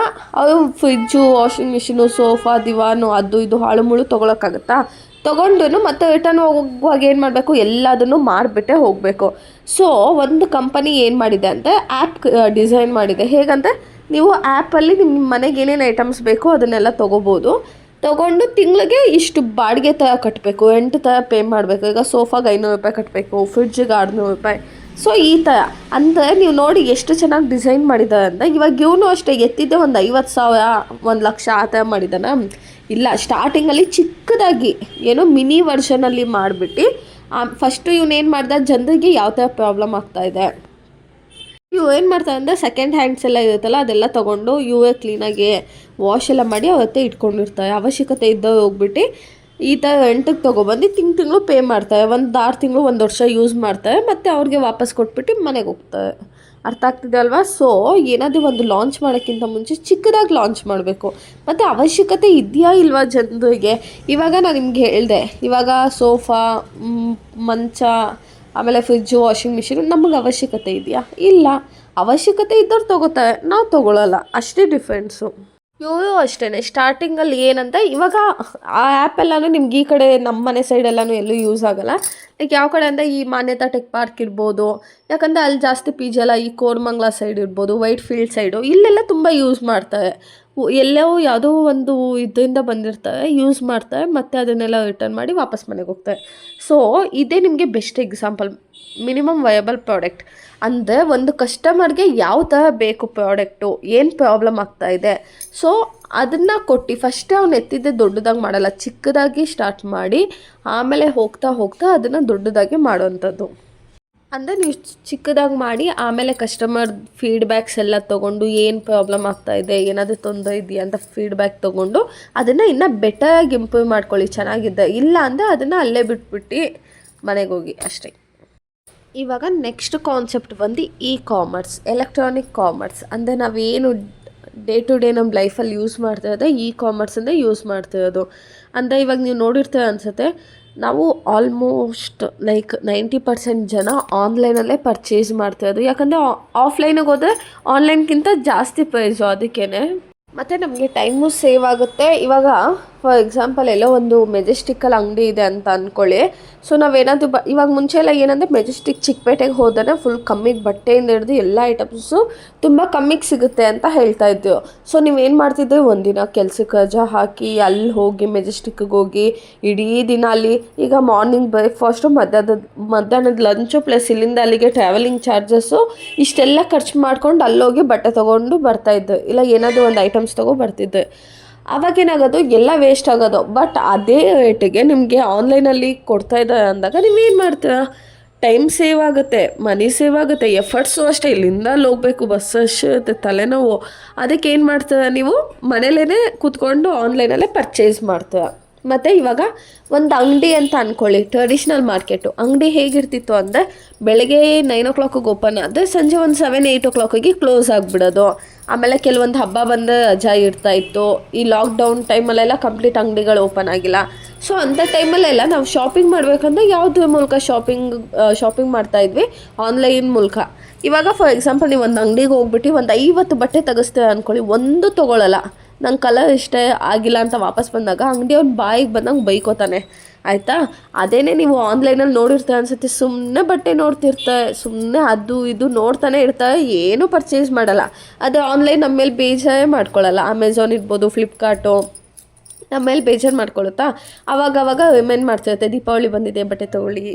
ಅವರು ಫ್ರಿಜ್ಜು, ವಾಷಿಂಗ್ ಮಿಷಿನು, ಸೋಫಾ, ದಿವಾನು ಅದು ಇದು ಹಾಳು ಮುಳು ತೊಗೊಳಕ್ಕಾಗತ್ತಾ? ತೊಗೊಂಡು ಮತ್ತೆ ರಿಟರ್ನ್ ಹೋಗುವಾಗ ಏನು ಮಾಡಬೇಕು, ಎಲ್ಲದನ್ನು ಮಾರಿಬಿಟ್ಟೆ ಹೋಗಬೇಕು. ಸೊ ಒಂದು ಕಂಪನಿ ಏನು ಮಾಡಿದೆ ಅಂದರೆ ಆ್ಯಪ್ ಡಿಸೈನ್ ಮಾಡಿದೆ. ಹೇಗಂದರೆ ನೀವು ಆ್ಯಪಲ್ಲಿ ನಿಮ್ಮ ಮನೆಗೆ ಏನೇನು ಐಟಮ್ಸ್ ಬೇಕೋ ಅದನ್ನೆಲ್ಲ ತೊಗೋಬೋದು. ತೊಗೊಂಡು ತಿಂಗಳಿಗೆ ಇಷ್ಟು ಬಾಡಿಗೆ ಥರ ಕಟ್ಟಬೇಕು, ರೆಂಟ್ ಥರ ಪೇ ಮಾಡಬೇಕು. ಈಗ ಸೋಫಾಗೆ 500 ರೂಪಾಯಿ ಕಟ್ಟಬೇಕು, ಫ್ರಿಡ್ಜಿಗೆ 600 ರೂಪಾಯಿ. ಸೊ ಈ ಥರ ಅಂದರೆ ನೀವು ನೋಡಿ ಎಷ್ಟು ಚೆನ್ನಾಗಿ ಡಿಸೈನ್ ಮಾಡಿದ್ದಾರೆ ಅಂತ. ಇವಾಗ ಇವನು ಅಷ್ಟೇ ಎತ್ತಿದ್ದೆ ಒಂದು 50,000, 1,00,000 ಆ ಥರ ಮಾಡಿದ್ದಾನೆ. ಇಲ್ಲ, ಸ್ಟಾರ್ಟಿಂಗಲ್ಲಿ ಚಿಕ್ಕದಾಗಿ ಏನೋ ಮಿನಿ ವರ್ಷನಲ್ಲಿ ಮಾಡಿಬಿಟ್ಟು ಫಸ್ಟು ಇವನೇನು ಮಾಡ್ದೆ, ಜನರಿಗೆ ಯಾವ ಥರ ಪ್ರಾಬ್ಲಮ್ ಆಗ್ತಾಯಿದೆ, ಇವು ಏನು ಮಾಡ್ತಾರೆ ಅಂದರೆ ಸೆಕೆಂಡ್ ಹ್ಯಾಂಡ್ಸ್ ಎಲ್ಲ ಇರುತ್ತಲ್ಲ ಅದೆಲ್ಲ ತೊಗೊಂಡು ಕ್ಲೀನಾಗಿ ವಾಶ್ ಎಲ್ಲ ಮಾಡಿ ಅವತ್ತೇ ಇಟ್ಕೊಂಡಿರ್ತಾರೆ. ಅವಶ್ಯಕತೆ ಇದ್ದವ್ರು ಹೋಗ್ಬಿಟ್ಟು ಈ ಥರ ರೆಂಟಿಗೆ ತೊಗೊಬಂದು ತಿಂಗಳು ಪೇ ಮಾಡ್ತಾರೆ. 6 ತಿಂಗಳು 1 ವರ್ಷ ಯೂಸ್ ಮಾಡ್ತಾರೆ, ಮತ್ತು ಅವ್ರಿಗೆ ವಾಪಸ್ ಕೊಟ್ಬಿಟ್ಟು ಮನೆಗೆ ಹೋಗ್ತಾರೆ. ಅರ್ಥ ಆಗ್ತಿದೆ ಅಲ್ವಾ? ಸೊ ಏನಾದರೂ ಒಂದು ಲಾಂಚ್ ಮಾಡೋಕ್ಕಿಂತ ಮುಂಚೆ ಚಿಕ್ಕದಾಗಿ ಲಾಂಚ್ ಮಾಡಬೇಕು. ಮತ್ತು ಅವಶ್ಯಕತೆ ಇದೆಯಾ ಇಲ್ವಾ ಜನರಿಗೆ. ಇವಾಗ ನಾನು ನಿಮ್ಗೆ ಹೇಳಿದೆ, ಇವಾಗ ಸೋಫಾ, ಮಂಚ, ಆಮೇಲೆ ಫ್ರಿಜ್ಜು, ವಾಷಿಂಗ್ ಮಿಷಿನ್ ನಮಗೆ ಅವಶ್ಯಕತೆ ಇದೆಯಾ? ಇಲ್ಲ. ಅವಶ್ಯಕತೆ ಇದ್ದವ್ರು ತೊಗೋತಾರೆ, ನಾವು ತೊಗೊಳ್ಳಲ್ಲ, ಅಷ್ಟೇ ಡಿಫ್ರೆನ್ಸು. ಇವರು ಅಷ್ಟೇ ಸ್ಟಾರ್ಟಿಂಗಲ್ಲಿ ಏನಂತ, ಇವಾಗ ಆ ಆ್ಯಪೆಲ್ಲನೂ ನಿಮ್ಗೆ ಈ ಕಡೆ ನಮ್ಮ ಮನೆ ಸೈಡೆಲ್ಲನೂ ಎಲ್ಲೂ ಯೂಸ್ ಆಗೋಲ್ಲ. ಲೈಕ್ ಯಾವ ಕಡೆ ಅಂದರೆ ಈ ಮಾನ್ಯತಾ ಟೆಕ್ ಪಾರ್ಕ್ ಇರ್ಬೋದು, ಯಾಕಂದರೆ ಅಲ್ಲಿ ಜಾಸ್ತಿ PG ಎಲ್ಲ, ಈ ಕೋರಮಂಗ್ಲ ಸೈಡ್ ಇರ್ಬೋದು, ವೈಟ್ ಫೀಲ್ಡ್ ಸೈಡು, ಇಲ್ಲೆಲ್ಲ ತುಂಬ ಯೂಸ್ ಮಾಡ್ತಾರೆ. ಎಲ್ಲೋ ಯಾವುದೋ ಒಂದು ಇದರಿಂದ ಬಂದಿರ್ತಾರೆ, ಯೂಸ್ ಮಾಡ್ತಾರೆ, ಮತ್ತು ಅದನ್ನೆಲ್ಲ ರಿಟರ್ನ್ ಮಾಡಿ ವಾಪಸ್ ಮನೆಗೆ ಹೋಗ್ತಾರೆ. ಸೊ ಇದೇ ನಿಮಗೆ best example. Minimum viable product ಅಂದರೆ ಒಂದು ಕಸ್ಟಮರ್ಗೆ ಯಾವ ಥರ ಬೇಕು ಪ್ರಾಡಕ್ಟು, ಏನು ಪ್ರಾಬ್ಲಮ್ ಆಗ್ತಾಯಿದೆ, ಸೊ ಅದನ್ನು ಕೊಟ್ಟು ಫಸ್ಟೇ ಅವ್ನು ಎತ್ತಿದ್ದೆ ದೊಡ್ಡದಾಗಿ ಮಾಡಲ್ಲ, ಚಿಕ್ಕದಾಗಿ ಸ್ಟಾರ್ಟ್ ಮಾಡಿ ಆಮೇಲೆ ಹೋಗ್ತಾ ಹೋಗ್ತಾ ಅದನ್ನು ದೊಡ್ಡದಾಗಿ ಮಾಡೋವಂಥದ್ದು. ಅಂದರೆ ನೀವು ಚಿಕ್ಕದಾಗಿ ಮಾಡಿ ಆಮೇಲೆ ಕಸ್ಟಮರ್ ಫೀಡ್ಬ್ಯಾಕ್ಸ್ ಎಲ್ಲ ತೊಗೊಂಡು ಏನು ಪ್ರಾಬ್ಲಮ್ ಆಗ್ತಾಯಿದೆ, ಏನಾದರೂ ತೊಂದರೆ ಇದೆಯಾ ಅಂತ ಫೀಡ್ಬ್ಯಾಕ್ ತೊಗೊಂಡು ಅದನ್ನು ಇನ್ನೂ ಬೆಟರಾಗಿ ಇಂಪ್ರೂವ್ ಮಾಡ್ಕೊಳ್ಳಿ. ಚೆನ್ನಾಗಿದೆ, ಇಲ್ಲ ಅಂದರೆ ಅದನ್ನು ಅಲ್ಲೇ ಬಿಟ್ಬಿಟ್ಟು ಮನೆಗೆ ಹೋಗಿ ಅಷ್ಟೇ. ಇವಾಗ ನೆಕ್ಸ್ಟ್ ಕಾನ್ಸೆಪ್ಟ್ ಬಂದು ಕಾಮರ್ಸ್, ಎಲೆಕ್ಟ್ರಾನಿಕ್ ಕಾಮರ್ಸ್. ಅಂದರೆ ನಾವೇನು ಡೇ ಟು ಡೇ ನಮ್ಮ ಲೈಫಲ್ಲಿ ಯೂಸ್ ಮಾಡ್ತಿರೋದು ಕಾಮರ್ಸಿಂದ ಯೂಸ್ ಮಾಡ್ತಿರೋದು. ಅಂದರೆ ಇವಾಗ ನೀವು ನೋಡಿರ್ತೀರ ಅನಿಸುತ್ತೆ, ನಾವು ಆಲ್ಮೋಸ್ಟ್ ಲೈಕ್ 90% ಜನ ಆನ್ಲೈನಲ್ಲೇ ಪರ್ಚೇಸ್ ಮಾಡ್ತಿರೋದು. ಯಾಕಂದರೆ ಆಫ್ಲೈನಿಗೆ ಹೋದರೆ ಆನ್ಲೈನ್ಗಿಂತ ಜಾಸ್ತಿ ಪ್ರೈಸು, ಅದಕ್ಕೇ ಮತ್ತು ನಮಗೆ ಟೈಮು ಸೇವ್ ಆಗುತ್ತೆ. ಇವಾಗ ಫಾರ್ ಎಕ್ಸಾಂಪಲ್ ಎಲ್ಲೋ ಒಂದು ಮೆಜೆಸ್ಟಿಕ್ಕಲ್ಲಿ ಅಂಗಡಿ ಇದೆ ಅಂತ ಅಂದ್ಕೊಳ್ಳಿ. ಸೊ ನಾವೇನಾದರೂ ಇವಾಗ ಮುಂಚೆ ಎಲ್ಲ ಏನಂದರೆ ಮೆಜೆಸ್ಟಿಕ್ ಚಿಕ್ಕಪೇಟೆಗೆ ಹೋದರೆ ಫುಲ್ ಕಮ್ಮಿಗೆ ಬಟ್ಟೆಯಿಂದ ಹಿಡಿದು ಎಲ್ಲ ಐಟಮ್ಸು ತುಂಬ ಕಮ್ಮಿಗೆ ಸಿಗುತ್ತೆ ಅಂತ ಹೇಳ್ತಾ ಇದ್ದೆವು. ಸೊ ನೀವೇನು ಮಾಡ್ತಿದ್ದೆ, ಒಂದಿನ ಕೆಲ್ಸಕ್ಕೆ ರಜಾ ಹಾಕಿ ಅಲ್ಲಿ ಹೋಗಿ ಮೆಜೆಸ್ಟಿಕ್ಕಿಗೆ ಹೋಗಿ ಇಡೀ ದಿನ ಅಲ್ಲಿ, ಈಗ ಮಾರ್ನಿಂಗ್ ಬ್ರೇಕ್ಫಾಸ್ಟು, ಮಧ್ಯಾಹ್ನದ ಲಂಚು ಪ್ಲಸ್ ಇಲ್ಲಿಂದ ಅಲ್ಲಿಗೆ ಟ್ರಾವೆಲಿಂಗ್ ಚಾರ್ಜಸ್ಸು ಇಷ್ಟೆಲ್ಲ ಖರ್ಚು ಮಾಡ್ಕೊಂಡು ಅಲ್ಲೋಗಿ ಬಟ್ಟೆ ತೊಗೊಂಡು ಬರ್ತಾಯಿದ್ದೆ, ಇಲ್ಲ ಏನಾದರೂ ಒಂದು ಐಟಮ್ಸ್ ಬರ್ತಿದ್ದೆ. ಅವಾಗೇನಾಗೋದು, ಎಲ್ಲ ವೇಸ್ಟ್ ಆಗೋದು. ಬಟ್ ಅದೇ ರೇಟಿಗೆ ನಿಮಗೆ ಆನ್ಲೈನಲ್ಲಿ ಕೊಡ್ತಾಯಿದ್ದಾರೆ ಅಂದಾಗ ನೀವೇನು ಮಾಡ್ತೀರಾ, ಟೈಮ್ ಸೇವ್ ಆಗುತ್ತೆ, ಮನಿ ಸೇವ್ ಆಗುತ್ತೆ, ಎಫರ್ಟ್ಸು ಅಷ್ಟೇ. ಇಲ್ಲಿಂದ ಅಲ್ಲಿ ಹೋಗಬೇಕು, ಬಸ್ ಅಷ್ಟೇ ತಲೆನೋವು. ಅದಕ್ಕೆ ಏನು ಮಾಡ್ತೀರಾ, ನೀವು ಮನೇಲೇ ಕೂತ್ಕೊಂಡು ಆನ್ಲೈನಲ್ಲೇ ಪರ್ಚೇಸ್ ಮಾಡ್ತೀರಾ. ಮತ್ತು ಇವಾಗ ಒಂದು ಅಂಗಡಿ ಅಂತ ಅಂದ್ಕೊಳ್ಳಿ, ಟ್ರೆಡಿಷ್ನಲ್ ಮಾರ್ಕೆಟು ಅಂಗಡಿ ಹೇಗಿರ್ತಿತ್ತು ಅಂದರೆ ಬೆಳಗ್ಗೆ 9 o'clock ಓಪನ್ ಆದರೆ ಸಂಜೆ ಒಂದು 7-8 o'clock ಕ್ಲೋಸ್ ಆಗಿಬಿಡೋದು. ಆಮೇಲೆ ಕೆಲವೊಂದು ಹಬ್ಬ ಬಂದರೆ ರಜಾ ಇರ್ತಾಯಿತ್ತು. ಈ ಲಾಕ್ಡೌನ್ ಟೈಮಲ್ಲೆಲ್ಲ ಕಂಪ್ಲೀಟ್ ಅಂಗಡಿಗಳು ಓಪನ್ ಆಗಿಲ್ಲ. ಸೊ ಅಂಥ ಟೈಮಲ್ಲೆಲ್ಲ ನಾವು ಶಾಪಿಂಗ್ ಮಾಡಬೇಕಂದ್ರೆ ಯಾವುದ್ರ ಮೂಲಕ ಶಾಪಿಂಗ್ ಮಾಡ್ತಾಯಿದ್ವಿ, ಆನ್ಲೈನ್ ಮೂಲಕ. ಇವಾಗ ಫಾರ್ ಎಕ್ಸಾಂಪಲ್ ನೀವು ಒಂದು ಅಂಗಡಿಗೆ ಹೋಗ್ಬಿಟ್ಟು ಒಂದು 50 ಬಟ್ಟೆ ತೆಗೆಸ್ತೀರ ಅಂದ್ಕೊಳ್ಳಿ, ಒಂದು ತೊಗೊಳ್ಳಲ್ಲ, ನಂಗೆ ಕಲರ್ ಇಷ್ಟ ಆಗಿಲ್ಲ ಅಂತ ವಾಪಸ್ ಬಂದಾಗ ಅಂಗಡಿಯವ್ನು ಬಾಯಿಗೆ ಬಂದಂಗೆ ಬೈಕೋತಾನೆ, ಆಯಿತಾ. ಅದೇನೇ ನೀವು ಆನ್ಲೈನಲ್ಲಿ ನೋಡಿರ್ತಾರೆ ಅನಿಸುತ್ತೆ, ಸುಮ್ಮನೆ ಬಟ್ಟೆ ನೋಡ್ತಿರ್ತಾರೆ, ಸುಮ್ಮನೆ ಅದು ಇದು ನೋಡ್ತಾನೆ ಇರ್ತಾರೆ, ಏನೂ ಪರ್ಚೇಸ್ ಮಾಡಲ್ಲ. ಅದು ಆನ್ಲೈನ್ ನಮ್ಮ ಮೇಲೆ ಬೇಜಾರೇ ಮಾಡ್ಕೊಳ್ಳಲ್ಲ. ಅಮೆಝಾನ್ ಇರ್ಬೋದು, ಫ್ಲಿಪ್ಕಾರ್ಟು ನಮ್ಮ ಮೇಲೆ ಬೇಜಾರು ಮಾಡ್ಕೊಳ್ಳುತ್ತಾ. ಆವಾಗವಾಗ ರಿಮೈಂಡ್ ಮಾಡ್ತಿರುತ್ತೆ, ದೀಪಾವಳಿ ಬಂದಿದೆ ಬಟ್ಟೆ ತೊಗೊಳ್ಳಿ,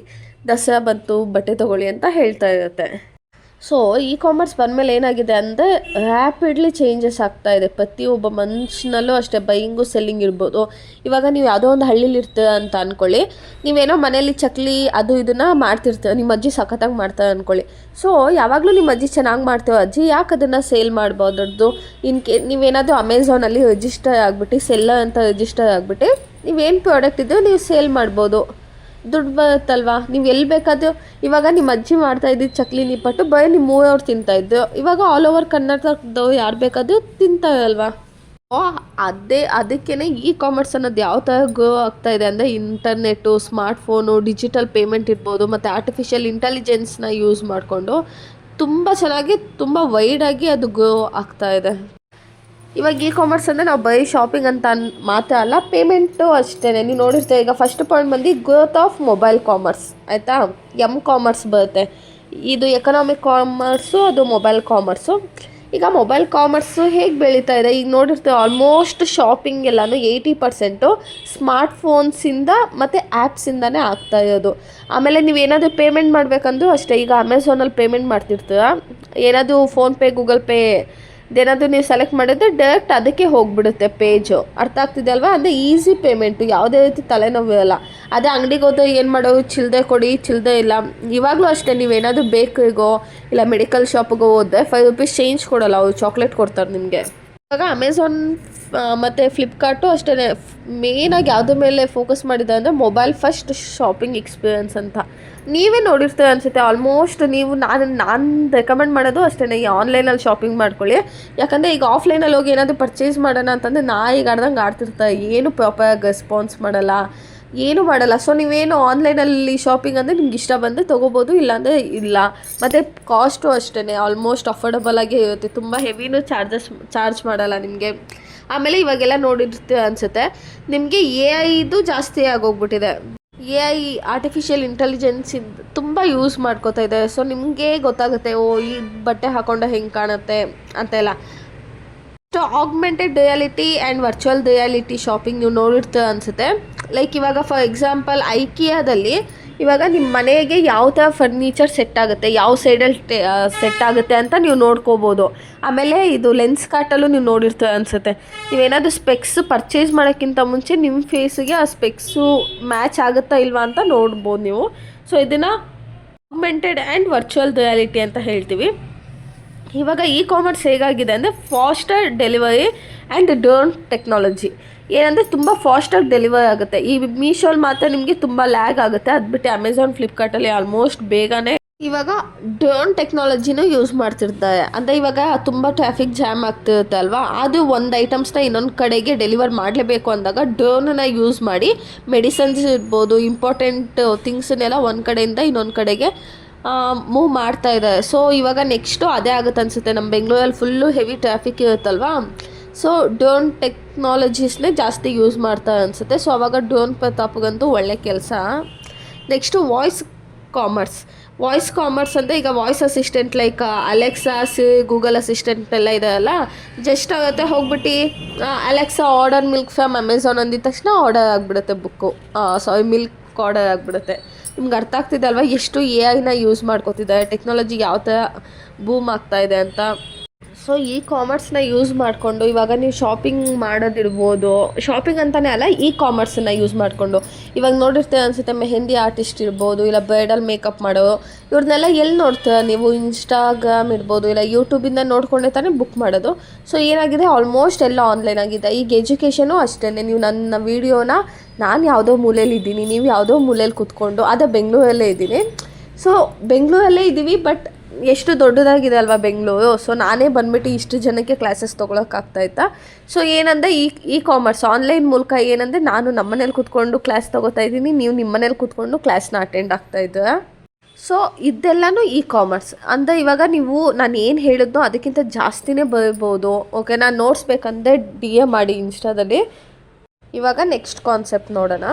ದಸರಾ ಬಂತು ಬಟ್ಟೆ ತೊಗೊಳ್ಳಿ ಅಂತ ಹೇಳ್ತಾ ಇರುತ್ತೆ. ಸೊ ಕಾಮರ್ಸ್ ಬಂದಮೇಲೆ ಏನಾಗಿದೆ ಅಂದರೆ ರ್ಯಾಪಿಡ್ಲಿ ಚೇಂಜಸ್ ಆಗ್ತಾಯಿದೆ. ಪ್ರತಿಯೊಬ್ಬ ಮನುಷ್ಯನಲ್ಲೂ ಅಷ್ಟೇ, ಬೈಯಿಂಗು ಸೆಲ್ಲಿಂಗ್ ಇರ್ಬೋದು. ಇವಾಗ ನೀವು ಯಾವುದೋ ಒಂದು ಹಳ್ಳಿಲಿ ಇರ್ತೀರ ಅಂತ ಅಂದ್ಕೊಳ್ಳಿ, ನೀವೇನೋ ಮನೇಲಿ ಚಕ್ಲಿ ಅದು ಇದನ್ನು ಮಾಡ್ತಿರ್ತೀರ, ನಿಮ್ಮ ಅಜ್ಜಿ ಸಖತ್ತಾಗಿ ಮಾಡ್ತಾರೆ ಅಂದ್ಕೊಳ್ಳಿ. ಸೊ ಯಾವಾಗಲೂ ನಿಮ್ಮ ಅಜ್ಜಿ ಚೆನ್ನಾಗಿ ಮಾಡ್ತೇವೆ, ಅಜ್ಜಿ ಯಾಕೆ ಅದನ್ನು ಸೇಲ್ ಮಾಡ್ಬೋದದ್ದು. ನೀವೇನಾದರೂ ಅಮೆಝಾನಲ್ಲಿ ರಿಜಿಸ್ಟರ್ ಆಗಿಬಿಟ್ಟು ಸೆಲ್ಲರ್ ಅಂತ ರಿಜಿಸ್ಟರ್ ಆಗಿಬಿಟ್ಟು ನೀವೇನು ಪ್ರಾಡಕ್ಟ್ ಇದೆಯೋ ನೀವು ಸೇಲ್ ಮಾಡ್ಬೋದು, ದುಡ್ಡು ಬರುತ್ತಲ್ವಾ. ನೀವು ಎಲ್ಲಿ ಬೇಕಾದರೂ, ಇವಾಗ ನಿಮ್ಮ ಅಜ್ಜಿ ಮಾಡ್ತಾಯಿದ್ದಿದ್ದು ಚಕ್ಲಿ ನಿಪ್ಪಟ್ಟು ಬರೀ ನಿಮ್ಮ ಮೂರವ್ರು ತಿಂತಾಯಿದ್ದು, ಇವಾಗ ಆಲ್ ಓವರ್ ಕರ್ನಾಟಕದವ್ರು ಯಾರು ಬೇಕಾದರೂ ತಿಂತಾರಲ್ವಾ. ಅದಕ್ಕೇ ಕಾಮರ್ಸ್ ಅನ್ನೋದು ಯಾವ ಥರ ಗ್ರೋ ಆಗ್ತಾಯಿದೆ ಅಂದರೆ ಇಂಟರ್ನೆಟ್ಟು, ಸ್ಮಾರ್ಟ್ಫೋನು, ಡಿಜಿಟಲ್ ಪೇಮೆಂಟ್ ಇರ್ಬೋದು, ಮತ್ತು ಆರ್ಟಿಫಿಷಿಯಲ್ ಇಂಟೆಲಿಜೆನ್ಸ್ನ ಯೂಸ್ ಮಾಡಿಕೊಂಡು ತುಂಬ ಚೆನ್ನಾಗಿ ತುಂಬ ವೈಡಾಗಿ ಅದು ಗ್ರೋ ಆಗ್ತಾಯಿದೆ. ಇವಾಗ ಕಾಮರ್ಸ್ ಅಂದರೆ ನಾವು ಬರೀ ಶಾಪಿಂಗ್ ಅಂತ ಮಾತ್ರ ಅಲ್ಲ, ಪೇಮೆಂಟು ಅಷ್ಟೇ. ನೀವು ನೋಡಿರ್ತೀವಿ, ಈಗ ಫಸ್ಟ್ ಪಾಯಿಂಟ್ ಬಂದು ಗ್ರೋತ್ ಆಫ್ ಮೊಬೈಲ್ ಕಾಮರ್ಸ್, ಆಯಿತಾ. ಕಾಮರ್ಸ್ ಬರುತ್ತೆ, ಇದು ಎಕನಾಮಿಕ್ ಕಾಮರ್ಸು, ಅದು ಮೊಬೈಲ್ ಕಾಮರ್ಸು. ಈಗ ಮೊಬೈಲ್ ಕಾಮರ್ಸು ಹೇಗೆ ಬೆಳೀತಾ ಇದೆ, ಈಗ ನೋಡಿರ್ತೀವಿ ಆಲ್ಮೋಸ್ಟ್ ಶಾಪಿಂಗ್ ಎಲ್ಲನೂ 80% ಸ್ಮಾರ್ಟ್ಫೋನ್ಸಿಂದ ಮತ್ತು ಆ್ಯಪ್ಸಿಂದನೇ ಆಗ್ತಾ ಇರೋದು. ಆಮೇಲೆ ನೀವೇನಾದರೂ ಪೇಮೆಂಟ್ ಮಾಡಬೇಕಂದ್ರೂ ಅಷ್ಟೇ, ಈಗ ಅಮೆಝಾನಲ್ಲಿ ಪೇಮೆಂಟ್ ಮಾಡ್ತಿರ್ತೀರ, ಏನಾದರೂ ಫೋನ್ಪೇ, ಗೂಗಲ್ ಪೇ ಏನಾದರೂ ನೀವು ಸೆಲೆಕ್ಟ್ ಮಾಡಿದ್ರೆ ಡೈರೆಕ್ಟ್ ಅದಕ್ಕೆ ಹೋಗಿಬಿಡುತ್ತೆ ಪೇಜು. ಅರ್ಥ ಆಗ್ತಿದೆ ಅಲ್ವಾ. ಅಂದರೆ ಈಸಿ ಪೇಮೆಂಟು, ಯಾವುದೇ ರೀತಿ ತಲೆನೋವು ಇರಲ್ಲ. ಅದೇ ಅಂಗಡಿಗೆ ಹೋದ್ರೆ ಏನು ಮಾಡೋದು, ಚಿಲ್ಲರೆ ಕೊಡಿ, ಚಿಲ್ಲರೆ ಇಲ್ಲ. ಇವಾಗಲೂ ಅಷ್ಟೇ, ನೀವೇನಾದರೂ ಬೇಕ್ರಿಗೋ ಇಲ್ಲ ಮೆಡಿಕಲ್ ಶಾಪಿಗೋ ಹೋದರೆ 5 rupees ಚೇಂಜ್ ಕೊಡೋಲ್ಲ, ಅವರು ಚಾಕ್ಲೇಟ್ ಕೊಡ್ತಾರೆ ನಿಮಗೆ. ಇವಾಗ ಅಮೆಝಾನ್ ಮತ್ತು ಫ್ಲಿಪ್ಕಾರ್ಟು ಅಷ್ಟೇ ಮೇಯ್ನಾಗಿ ಯಾವುದ್ರ ಮೇಲೆ ಫೋಕಸ್ ಮಾಡಿದೆ ಅಂದರೆ ಮೊಬೈಲ್ ಫಸ್ಟ್ ಶಾಪಿಂಗ್ ಎಕ್ಸ್ಪೀರಿಯನ್ಸ್ ಅಂತ. ನೀವೇ ನೋಡಿರ್ತೀರ ಅನಿಸುತ್ತೆ ಆಲ್ಮೋಸ್ಟ್. ನಾನು ರೆಕಮೆಂಡ್ ಮಾಡೋದು ಅಷ್ಟೇ, ಈ ಆನ್ಲೈನಲ್ಲಿ ಶಾಪಿಂಗ್ ಮಾಡ್ಕೊಳ್ಳಿ. ಯಾಕಂದರೆ ಈಗ ಆಫ್ಲೈನಲ್ಲಿ ಹೋಗಿ ಏನಾದರೂ ಪರ್ಚೇಸ್ ಮಾಡೋಣ ಅಂತಂದರೆ ನಾಯಿಗೆ ಆಡ್ದಂಗೆ ಆಡ್ತಿರ್ತಾರೆ, ಏನು ಪ್ರಾಪರಾಗಿ ರೆಸ್ಪಾನ್ಸ್ ಮಾಡಲ್ಲ, ಏನೂ ಮಾಡಲ್ಲ. ಸೊ ನೀವೇನು ಆನ್ಲೈನಲ್ಲಿ ಶಾಪಿಂಗ್ ಅಂದರೆ ನಿಮ್ಗೆ ಇಷ್ಟ ಬಂದರೆ ತೊಗೋಬೋದು, ಇಲ್ಲಾಂದರೆ ಇಲ್ಲ. ಮತ್ತು ಕಾಸ್ಟು ಅಷ್ಟೇ ಆಲ್ಮೋಸ್ಟ್ ಅಫೋರ್ಡಬಲ್ ಆಗೇ ಇರುತ್ತೆ, ತುಂಬ ಹೆವಿನೂ ಚಾರ್ಜ್ ಮಾಡಲ್ಲ ನಿಮಗೆ. ಆಮೇಲೆ ಇವಾಗೆಲ್ಲ ನೋಡಿರ್ತೀರ ಅನಿಸುತ್ತೆ, ನಿಮಗೆ AI ಜಾಸ್ತಿ ಆಗೋಗ್ಬಿಟ್ಟಿದೆ. AI ಆರ್ಟಿಫಿಷಿಯಲ್ ಇಂಟೆಲಿಜೆನ್ಸ್ ತುಂಬ ಯೂಸ್ ಮಾಡ್ಕೋತಾ ಇದೆ. ಸೊ ನಿಮಗೆ ಗೊತ್ತಾಗುತ್ತೆ, ಈ ಬಟ್ಟೆ ಹಾಕೊಂಡ್ರೆ ಹೆಂಗೆ ಕಾಣುತ್ತೆ ಅಂತೆಲ್ಲ. Augmented reality and virtual reality shopping ನೀವು ನೋಡಿರ್ತೀರ ಅನಿಸುತ್ತೆ. ಲೈಕ್ ಇವಾಗ ಫಾರ್ ಎಕ್ಸಾಂಪಲ್ ಐಕಿಯಾದಲ್ಲಿ ಇವಾಗ ನಿಮ್ಮ ಮನೆಗೆ ಯಾವ ಥರ ಫರ್ನಿಚರ್ ಸೆಟ್ ಆಗುತ್ತೆ, ಯಾವ ಸೈಡಲ್ಲಿ ಸೆಟ್ ಆಗುತ್ತೆ ಅಂತ ನೀವು ನೋಡ್ಕೋಬೋದು. ಆಮೇಲೆ ಇದು ಲೆನ್ಸ್ ಕಾರ್ಟಲ್ಲೂ ನೀವು ನೋಡಿರ್ತೀರ ಅನಿಸುತ್ತೆ. ನೀವೇನಾದರೂ ಸ್ಪೆಕ್ಸ್ ಪರ್ಚೇಸ್ ಮಾಡೋಕ್ಕಿಂತ ಮುಂಚೆ ನಿಮ್ಮ ಫೇಸಿಗೆ ಆ ಸ್ಪೆಕ್ಸು ಮ್ಯಾಚ್ ಆಗುತ್ತಾ ಇಲ್ವಾ ಅಂತ ನೋಡ್ಬೋದು ನೀವು. ಸೊ ಇದನ್ನು ಆಗ್ಮೆಂಟೆಡ್ ಆ್ಯಂಡ್ ವರ್ಚುವಲ್ ರಿಯಾಲಿಟಿ ಅಂತ ಹೇಳ್ತೀವಿ. ಇವಾಗ ಇ ಕಾಮರ್ಸ್ ಹೇಗಾಗಿದೆ ಅಂದರೆ faster delivery and drone technology. ಏನಂದರೆ ತುಂಬ ಫಾಸ್ಟಾಗಿ ಡೆಲಿವರಿ ಆಗುತ್ತೆ. ಈ ಮೀಶೋಲ್ಲಿ ಮಾತ್ರ ನಿಮಗೆ ತುಂಬ ಲ್ಯಾಗ್ ಆಗುತ್ತೆ. ಅದು ಬಿಟ್ಟು ಅಮೆಝಾನ್, ಫ್ಲಿಪ್ಕಾರ್ಟಲ್ಲಿ ಆಲ್ಮೋಸ್ಟ್ ಬೇಗನೆ ಇವಾಗ ಡ್ರೋನ್ ಟೆಕ್ನಾಲಜಿನೂ ಯೂಸ್ ಮಾಡ್ತಿರ್ತಾರೆ. ಅಂದರೆ ಇವಾಗ ತುಂಬ ಟ್ರಾಫಿಕ್ ಜಾಮ್ ಆಗ್ತಿರುತ್ತೆ ಅಲ್ವಾ, ಅದು ಒಂದು ಐಟಮ್ಸ್ನ ಇನ್ನೊಂದು ಕಡೆಗೆ ಡೆಲಿವರ್ ಮಾಡಲೇಬೇಕು ಅಂದಾಗ ಡ್ರೋನನ್ನು ಯೂಸ್ ಮಾಡಿ ಮೆಡಿಸನ್ಸ್ ಇರ್ಬೋದು, ಇಂಪಾರ್ಟೆಂಟ್ ಥಿಂಗ್ಸನ್ನೆಲ್ಲ ಒಂದು ಕಡೆಯಿಂದ ಇನ್ನೊಂದು ಕಡೆಗೆ ಮೂವ್ ಮಾಡ್ತಾ ಇದ್ದಾರೆ. ಸೊ ಇವಾಗ ನೆಕ್ಸ್ಟು ಅದೇ ಆಗುತ್ತೆ ಅನಿಸುತ್ತೆ. ನಮ್ಮ ಬೆಂಗಳೂರಲ್ಲಿ ಫುಲ್ಲು ಹೆವಿ ಟ್ರಾಫಿಕ್ ಇರುತ್ತಲ್ವಾ, ಸೊ ಡ್ರೋನ್ ಟೆಕ್ನಾಲಜೀಸ್ನೇ ಜಾಸ್ತಿ ಯೂಸ್ ಮಾಡ್ತಾರೆ ಅನಿಸುತ್ತೆ. ಸೊ ಅವಾಗ ಡ್ರೋನ್ ಪ್ರತಾಪ್ಗಂತೂ ಒಳ್ಳೆ ಕೆಲಸ. ನೆಕ್ಸ್ಟು ವಾಯ್ಸ್ ಕಾಮರ್ಸ್ ಅಂದರೆ ಈಗ voice assistant like Alexa, Google assistant ಎಲ್ಲ ಇದೆಯಲ್ಲ, ಜಸ್ಟ್ ಆಗುತ್ತೆ ಹೋಗ್ಬಿಟ್ಟು Alexa order milk from Amazon ಅಂದಿದ ತಕ್ಷಣ ಆರ್ಡರ್ ಆಗಿಬಿಡುತ್ತೆ ಮಿಲ್ಕ್ ಆರ್ಡರ್ ಆಗಿಬಿಡುತ್ತೆ. ನಿಮ್ಗೆ ಅರ್ಥ ಆಗ್ತಿದೆ ಅಲ್ವಾ ಎಷ್ಟು AI ಯೂಸ್ ಮಾಡ್ಕೋತಿದ್ದಾರೆ, ಟೆಕ್ನಾಲಜಿ ಯಾವ ಥರ ಬೂಮ್ ಆಗ್ತಾಯಿದೆ ಅಂತ. ಸೊ ಈ ಕಾಮರ್ಸ್ನ ಯೂಸ್ ಮಾಡಿಕೊಂಡು ಇವಾಗ ನೀವು ಶಾಪಿಂಗ್ ಮಾಡೋದಿರ್ಬೋದು, ಶಾಪಿಂಗ್ ಅಂತಲೇ ಅಲ್ಲ, ಈ ಕಾಮರ್ಸನ್ನು ಯೂಸ್ ಮಾಡಿಕೊಂಡು ಇವಾಗ ನೋಡಿರ್ತೀರ ಅನಿಸುತ್ತೆ, ಮೆಹಂದಿ ಆರ್ಟಿಸ್ಟ್ ಇರ್ಬೋದು, ಇಲ್ಲ ಬ್ರೈಡಲ್ ಮೇಕಪ್ ಮಾಡೋರು, ಇವ್ರನ್ನೆಲ್ಲ ಎಲ್ಲಿ ನೋಡ್ತೀರ ನೀವು? ಇನ್ಸ್ಟಾಗ್ರಾಮ್ ಇರ್ಬೋದು, ಇಲ್ಲ ಯೂಟ್ಯೂಬಿಂದ ನೋಡ್ಕೊಂಡೇ ತಾನೇ ಬುಕ್ ಮಾಡೋದು. ಸೊ ಏನಾಗಿದೆ, ಆಲ್ಮೋಸ್ಟ್ ಎಲ್ಲ ಆನ್ಲೈನ್ ಆಗಿದೆ. ಈಗ ಎಜುಕೇಷನು ಅಷ್ಟೇ. ನೀವು ನನ್ನ ವೀಡಿಯೋನ ನಾನು ಯಾವುದೋ ಮೂಲೆಯಲ್ಲಿ ಇದ್ದೀನಿ, ನೀವು ಯಾವುದೋ ಮೂಲೆಯಲ್ಲಿ ಕೂತ್ಕೊಂಡು, ಅದೇ ಬೆಂಗಳೂರಲ್ಲೇ ಇದ್ದೀನಿ. ಸೊ ಬೆಂಗಳೂರಲ್ಲೇ ಇದ್ದೀವಿ, ಬಟ್ ಎಷ್ಟು ದೊಡ್ಡದಾಗಿದೆ ಅಲ್ವಾ ಬೆಂಗಳೂರು. ಸೊ ನಾನೇ ಬಂದುಬಿಟ್ಟು ಇಷ್ಟು ಜನಕ್ಕೆ ಕ್ಲಾಸಸ್ ತೊಗೊಳಕ್ಕಾಗ್ತಾಯಿತ್ತಾ. ಸೊ ಏನಂದರೆ ಈ ಕಾಮರ್ಸ್ ಆನ್ಲೈನ್ ಮೂಲಕ ಏನಂದರೆ ನಾನು ನಮ್ಮ ಮನೇಲಿ ಕೂತ್ಕೊಂಡು ಕ್ಲಾಸ್ ತೊಗೋತಾ ಇದ್ದೀನಿ, ನೀವು ನಿಮ್ಮ ಮನೇಲಿ ಕೂತ್ಕೊಂಡು ಕ್ಲಾಸ್ನ ಅಟೆಂಡ್ ಆಗ್ತಾಯಿದ್ದೀರಾ. ಸೊ ಇದೆಲ್ಲನೂ ಈ ಕಾಮರ್ಸ್ ಅಂದರೆ ಇವಾಗ ನೀವು ನಾನು ಏನು ಹೇಳಿದ್ನೋ ಅದಕ್ಕಿಂತ ಜಾಸ್ತಿನೇ ಬರ್ಬೋದು. ಓಕೆ, ನಾನು ನೋಟ್ಸ್ ಬೇಕಂದರೆ DM ಮಾಡಿ ಇನ್ಸ್ಟಾದಲ್ಲಿ. ಇವಾಗ ನೆಕ್ಸ್ಟ್ ಕಾನ್ಸೆಪ್ಟ್ ನೋಡೋಣ.